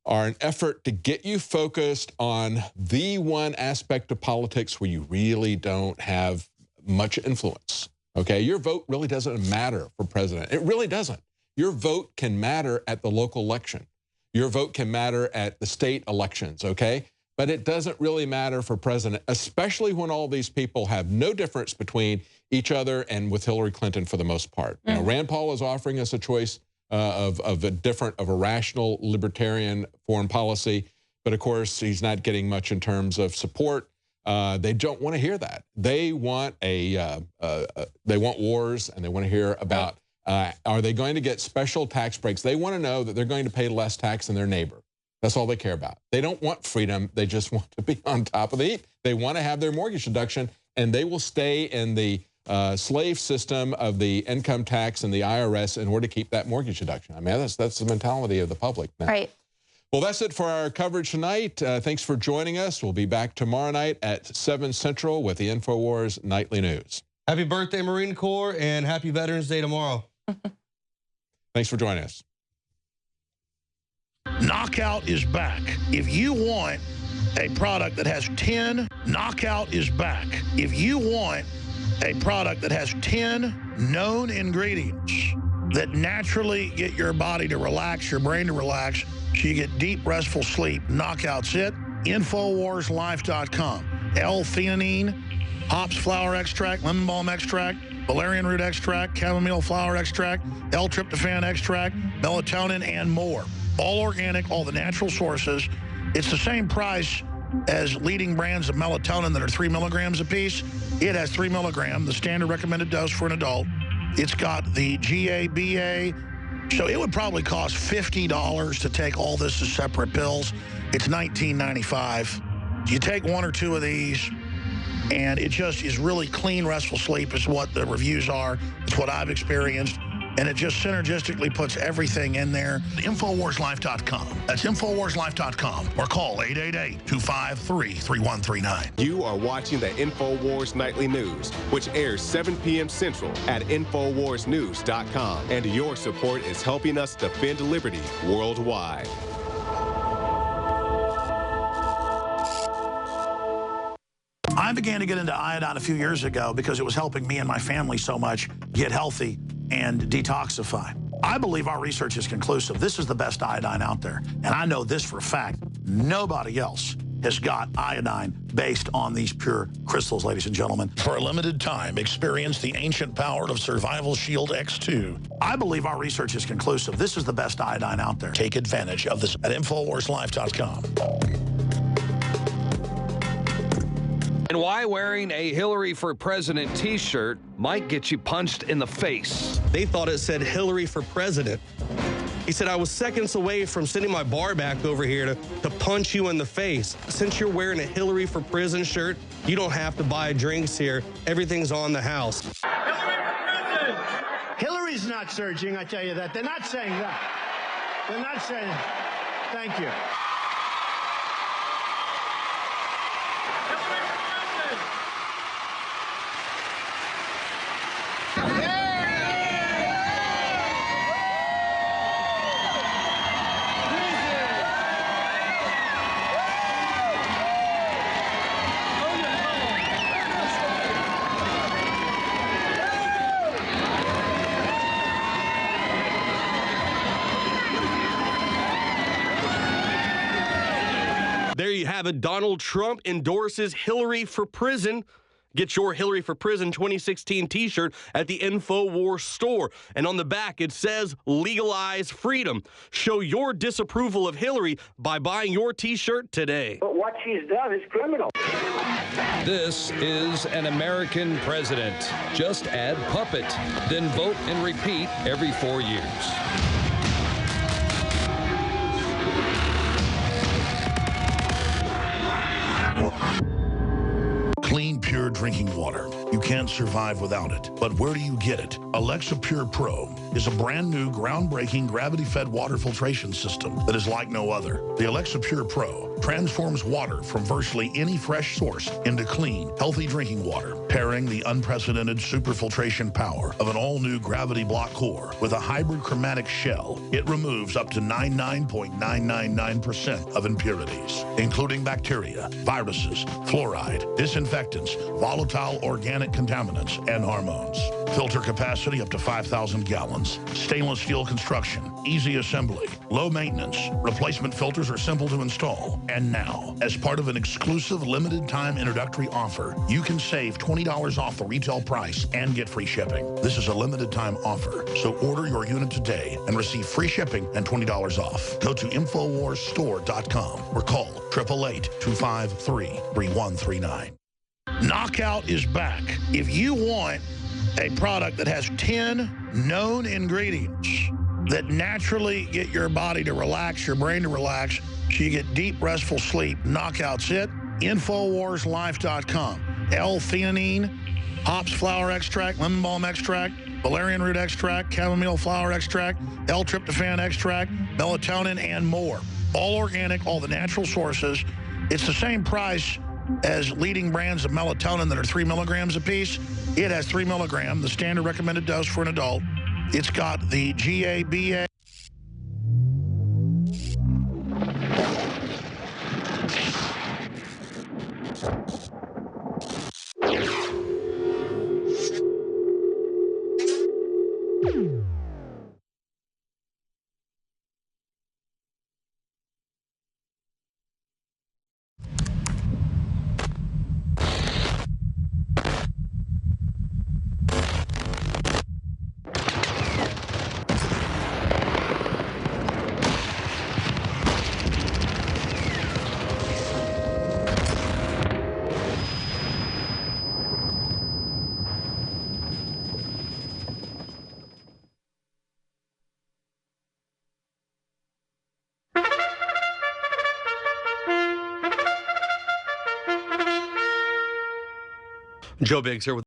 are an effort to get you focused on the one aspect of politics where you really don't have much influence, okay? Your vote really doesn't matter for president. It really doesn't. Your vote can matter at the local election. Your vote can matter at the state elections, okay? But it doesn't really matter for president, especially when all these people have no difference between each other and with Hillary Clinton for the most part. You know, Rand Paul is offering us a choice of a rational libertarian foreign policy, but of course he's not getting much in terms of support. They don't want to hear that. They want wars, and they want to hear about are they going to get special tax breaks? They want to know that they're going to pay less tax than their neighbor. That's all they care about. They don't want freedom. They just want to be on top of the heap. They want to have their mortgage deduction, and they will stay in the slave system of the income tax and the IRS in order to keep that mortgage deduction. I mean, that's the mentality of the public now. Right. Well, that's it for our coverage tonight. Thanks for joining us. We'll be back tomorrow night at 7 Central with the InfoWars Nightly News. Happy birthday, Marine Corps, and happy Veterans Day tomorrow. Thanks for joining us. Knockout is back. If you want a product that has 10, Knockout is back. If you want a product that has 10 known ingredients that naturally get your body to relax, your brain to relax, so you get deep, restful sleep, Knockout's it. InfoWarsLife.com. L-theanine, hops flower extract, lemon balm extract, valerian root extract, chamomile flower extract, L-tryptophan extract, melatonin, and more. All organic, all the natural sources. It's the same price as leading brands of melatonin that are 3 milligrams a piece. It has 3 milligrams, the standard recommended dose for an adult. It's got the GABA. So it would probably cost $50 to take all this as separate pills. It's $19.95. You take 1 or 2 of these, and it just is really clean, restful sleep is what the reviews are. It's what I've experienced. And it just synergistically puts everything in there. InfoWarsLife.com. That's InfoWarsLife.com. Or call 888-253-3139. You are watching the InfoWars Nightly News, which airs 7 p.m. Central at InfoWarsNews.com. And your support is helping us defend liberty worldwide. I began to get into iodine a few years ago because it was helping me and my family so much get healthy and detoxify. I believe our research is conclusive. This is the best iodine out there. And I know this for a fact. Nobody else has got iodine based on these pure crystals, ladies and gentlemen. For a limited time, experience the ancient power of Survival Shield X2. I believe our research is conclusive. This is the best iodine out there. Take advantage of this at InfoWarsLife.com. And why wearing a Hillary for President t-shirt might get you punched in the face. They thought it said Hillary for President. He said, I was seconds away from sending my bar back over here to punch you in the face. Since you're wearing a Hillary for Prison shirt, you don't have to buy drinks here. Everything's on the house. Hillary for President! Hillary's not surging, I tell you that. They're not saying that. They're not saying, thank you. There you have it. Donald Trump endorses Hillary for Prison. Get your Hillary for Prison 2016 t-shirt at the InfoWars store. And on the back, it says, legalize freedom. Show your disapproval of Hillary by buying your t-shirt today. But what she's done is criminal. This is an American president. Just add puppet, then vote and repeat every 4 years. Clean, pure drinking water. You can't survive without it. But where do you get it? Alexa Pure Pro is a brand new, groundbreaking, gravity-fed water filtration system that is like no other. The Alexa Pure Pro transforms water from virtually any fresh source into clean, healthy drinking water, pairing the unprecedented superfiltration power of an all-new gravity block core with a hybrid chromatic shell. It removes up to 99.999% of impurities, including bacteria, viruses, fluoride, disinfectants, volatile organic contaminants, and hormones. Filter capacity up to 5,000 gallons. Stainless steel construction, easy assembly, low maintenance. Replacement filters are simple to install. And now, as part of an exclusive limited time introductory offer, you can save $20 off the retail price and get free shipping. This is a limited time offer, so order your unit today and receive free shipping and $20 off. Go to InfoWarsStore.com or call 888-253-3139. Knockout is back. If you want a product that has 10 known ingredients that naturally get your body to relax, your brain to relax, so you get deep, restful sleep, Knockout's it. InfoWarsLife.com. L-theanine, hops flower extract, lemon balm extract, valerian root extract, chamomile flower extract, L-tryptophan extract, melatonin, and more. All organic, all the natural sources. It's the same price as leading brands of melatonin that are 3 milligrams a piece. It has 3 milligrams, the standard recommended dose for an adult. It's got the GABA. Joe Biggs here with